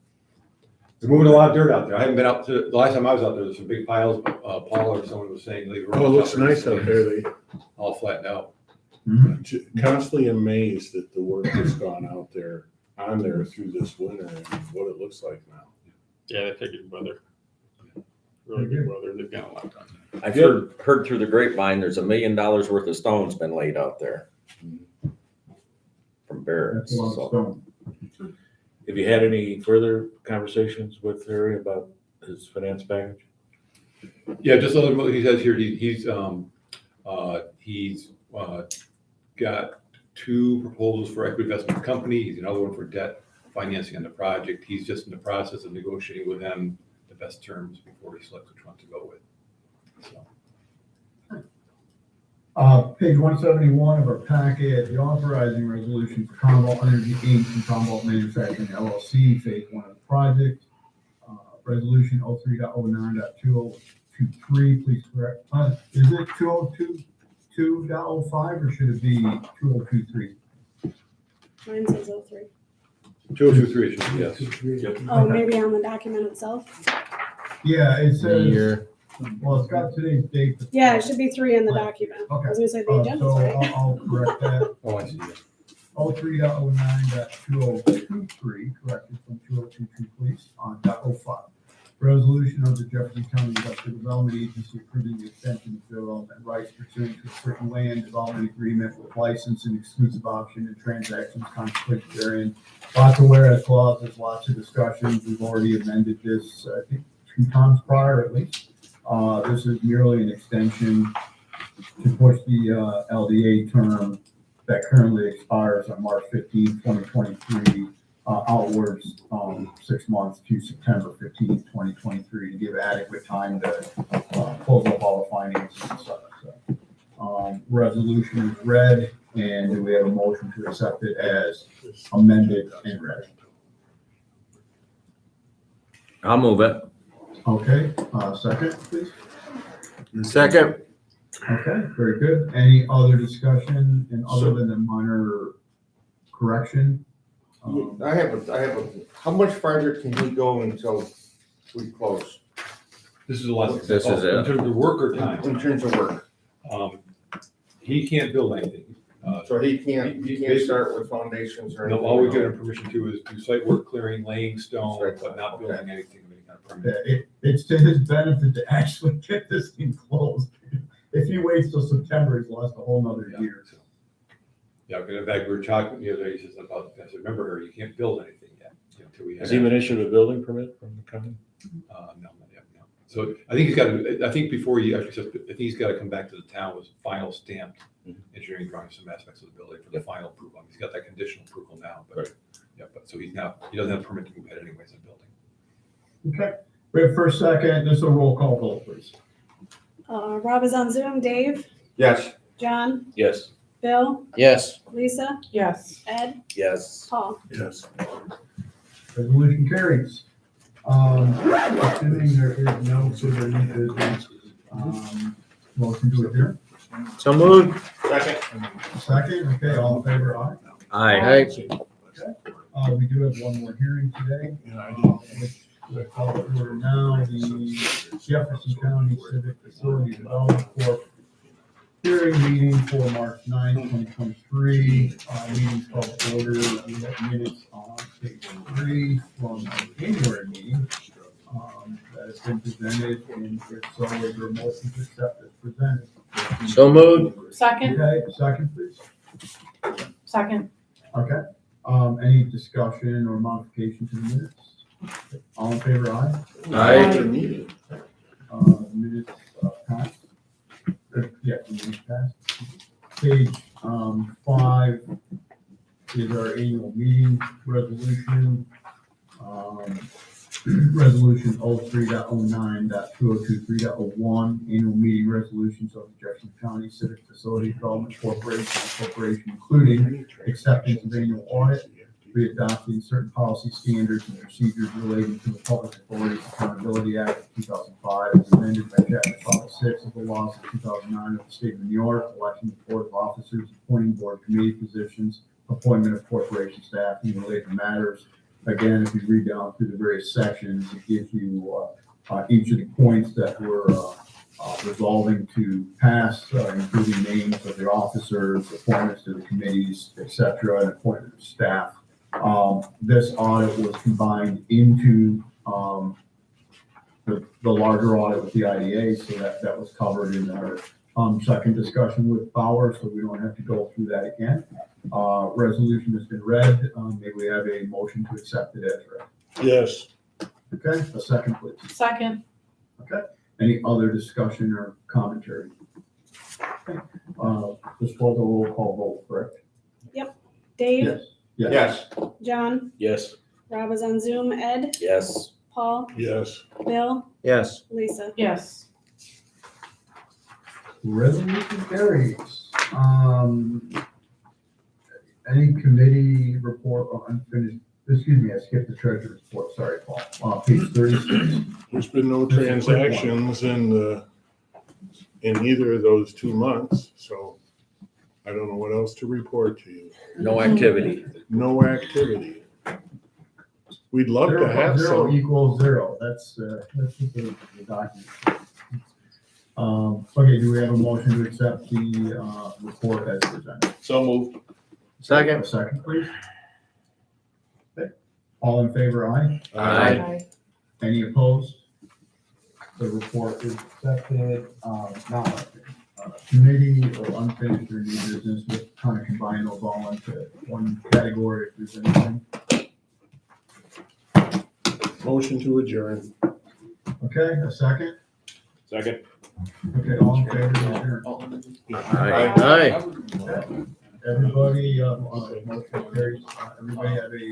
[SPEAKER 12] we're moving a lot of dirt out there. I haven't been out to, the last time I was out there, there's some big piles. Paul or someone was saying.
[SPEAKER 2] Oh, it looks nice out there. They
[SPEAKER 12] all flattened out.
[SPEAKER 2] Constantly amazed at the work that's gone out there on there through this winter and what it looks like now.
[SPEAKER 9] Yeah, they picked good weather. Really good weather. They've got a lot done.
[SPEAKER 6] I've heard through the grapevine, there's $1 million worth of stones been laid out there from Barrett's.
[SPEAKER 3] That's a lot of
[SPEAKER 6] So
[SPEAKER 3] stone.
[SPEAKER 1] Have you had any further conversations with Harry about his finance package?
[SPEAKER 12] Yeah, just a little bit. He says here he's got 2 proposals for equity investment company. He's another one for debt financing on the project. He's just in the process of negotiating with them the best terms before he selects which one to go with. So.
[SPEAKER 3] Page 171 of our packet, the authorizing resolution for Conval Energy Inc. and Conval Manufacturing LLC, phase 1 of the project. Resolution 03.09.2023, please correct. Is it 2022.05 or should it be 2023?
[SPEAKER 7] Mine says 03.
[SPEAKER 12] 2023, yes.
[SPEAKER 7] Oh, maybe on the document itself?
[SPEAKER 3] Yeah, it says,
[SPEAKER 1] Year.
[SPEAKER 3] well, it's got today's date.
[SPEAKER 7] Yeah, it should be 3 in the document. I was gonna say the agenda's
[SPEAKER 3] So
[SPEAKER 7] right.
[SPEAKER 3] I'll correct that.
[SPEAKER 12] Oh, I see.
[SPEAKER 3] 03.09.2023, corrected from 2022, please, on .05. Resolution of the Jefferson County Industrial Development Agency approving the extension of development rights pursuant to a certain land development agreement with license and exclusive option and transactions contemplated therein. Lots of whereas clauses, lots of discussions. We've already amended this, I think, 2 times prior at least. This is merely an extension to push the LDA term that currently expires on March 15, 2023, outwards 6 months to September 15, 2023, to give adequate time to close up all the finances and stuff. So, resolution is read, and do we have a motion to accept it as amended and read?
[SPEAKER 6] I'll move it.
[SPEAKER 3] Okay, second, please.
[SPEAKER 6] Second.
[SPEAKER 3] Okay, very good. Any other discussion, and other than the minor correction?
[SPEAKER 15] I have a, how much farther can he go until we close?
[SPEAKER 12] This is the last.
[SPEAKER 6] This is it.
[SPEAKER 12] In terms of work or time?
[SPEAKER 15] In terms of work?
[SPEAKER 12] He can't build anything.
[SPEAKER 15] So he can't start with foundations or
[SPEAKER 12] No,
[SPEAKER 15] anything?
[SPEAKER 12] all we give him permission to is do site work, clearing, laying stone,
[SPEAKER 15] Right.
[SPEAKER 12] but not
[SPEAKER 15] Okay.
[SPEAKER 12] building anything of any kind of
[SPEAKER 3] Yeah,
[SPEAKER 12] permit.
[SPEAKER 3] it's to his benefit to actually get this thing closed. If he waits till September, he's lost a whole nother year.
[SPEAKER 12] Yeah, because in fact, we were talking the other day, he says about, I said, remember her, you can't build anything yet until we have.
[SPEAKER 2] Has he been issued a building permit from the county?
[SPEAKER 12] No, not yet, no. So I think he's got to, I think before he actually says, I think he's got to come back to the town with final stamped engineering drawings, some aspects of the building for the final approval. He's got that conditional approval now, but, yeah, but so he's now, he doesn't have a permit to move ahead anyways in building.
[SPEAKER 3] Okay, we have first, second, just a roll call vote, please.
[SPEAKER 7] Rob is on Zoom. Dave,
[SPEAKER 15] Yes.
[SPEAKER 7] John,
[SPEAKER 6] Yes.
[SPEAKER 7] Bill,
[SPEAKER 6] Yes.
[SPEAKER 7] Lisa,
[SPEAKER 14] Yes.
[SPEAKER 7] Ed,
[SPEAKER 6] Yes.
[SPEAKER 7] Paul.
[SPEAKER 2] Yes.
[SPEAKER 3] Resolution carries. Assuming there is no further new business, motion to adjourn.
[SPEAKER 6] So moved.
[SPEAKER 15] Second.
[SPEAKER 3] Second, okay, all in favor, aye.
[SPEAKER 6] Aye.
[SPEAKER 3] We do have one more hearing today. Which we'll call to order now, the Jefferson County Civic Facility Development Corp. Hearing meeting for March 9th, 2023. Meeting called to order. We have minutes on page 3 from the January meeting that has been presented, and if so, is there a motion to accept as presented?
[SPEAKER 6] So moved.
[SPEAKER 14] Second,
[SPEAKER 3] Okay, second, please.
[SPEAKER 14] second.
[SPEAKER 3] Okay, any discussion or modification to the minutes? All in favor, aye?
[SPEAKER 6] Aye.
[SPEAKER 3] Minutes passed. Yeah, the minutes passed. Page 5 is our annual meeting resolution. Resolution 03.09.2023.01, annual meeting resolutions of the Jefferson County Civic Facility Development Corporation, including acceptance of annual audit, readopting certain policy standards and procedures relating to the Public Authorities Accountability Act of 2005, as amended by Chapter 506 of the laws of 2009 of the State of New York, election of board of officers, appointing board committee positions, appointment of corporation staff, and related matters. Again, if you read down through the various sections, it gives you each of the points that we're resolving to pass, including names of the officers, appointments to the committees, et cetera, and appointment of staff. This audit was combined into the larger audit with the IDA, so that was covered in our second discussion with Bauer, so we don't have to go through that again. Resolution has been read. May we have a motion to accept it as read?
[SPEAKER 2] Yes.
[SPEAKER 3] Okay, a second, please.
[SPEAKER 14] Second.
[SPEAKER 3] Okay, any other discussion or commentary? Okay. This was a roll call vote, correct?
[SPEAKER 7] Dave,
[SPEAKER 3] Yes.
[SPEAKER 15] Yes.
[SPEAKER 7] John,
[SPEAKER 6] Yes.
[SPEAKER 7] Rob is on Zoom. Ed,
[SPEAKER 6] Yes.
[SPEAKER 7] Paul,
[SPEAKER 2] Yes.
[SPEAKER 7] Bill,
[SPEAKER 6] Yes.
[SPEAKER 7] Lisa.
[SPEAKER 14] Yes.
[SPEAKER 3] Resolution carries. Any committee report or unfinished, excuse me, I skipped the treasurer's report, sorry, Paul. Page 36.
[SPEAKER 2] There's been no transactions in either of those 2 months, so I don't know what else to report to you.
[SPEAKER 6] No activity.
[SPEAKER 2] No activity. We'd love to have
[SPEAKER 3] Zero
[SPEAKER 2] some.
[SPEAKER 3] equals zero. That's just the document. Okay, do we have a motion to accept the report as presented?
[SPEAKER 2] So moved.
[SPEAKER 1] Second.
[SPEAKER 3] A second, please. Okay. All in favor, aye?
[SPEAKER 6] Aye.
[SPEAKER 3] Any opposed? The report is accepted. Now, committee or unfinished or new business, we'll kind of combine those all into one category if there's anything.
[SPEAKER 2] Motion to adjourn.
[SPEAKER 3] Okay, a second?
[SPEAKER 12] Second.
[SPEAKER 3] Okay, all in favor, adjourn.
[SPEAKER 6] Aye.
[SPEAKER 3] Everybody, motion carries. Everybody have a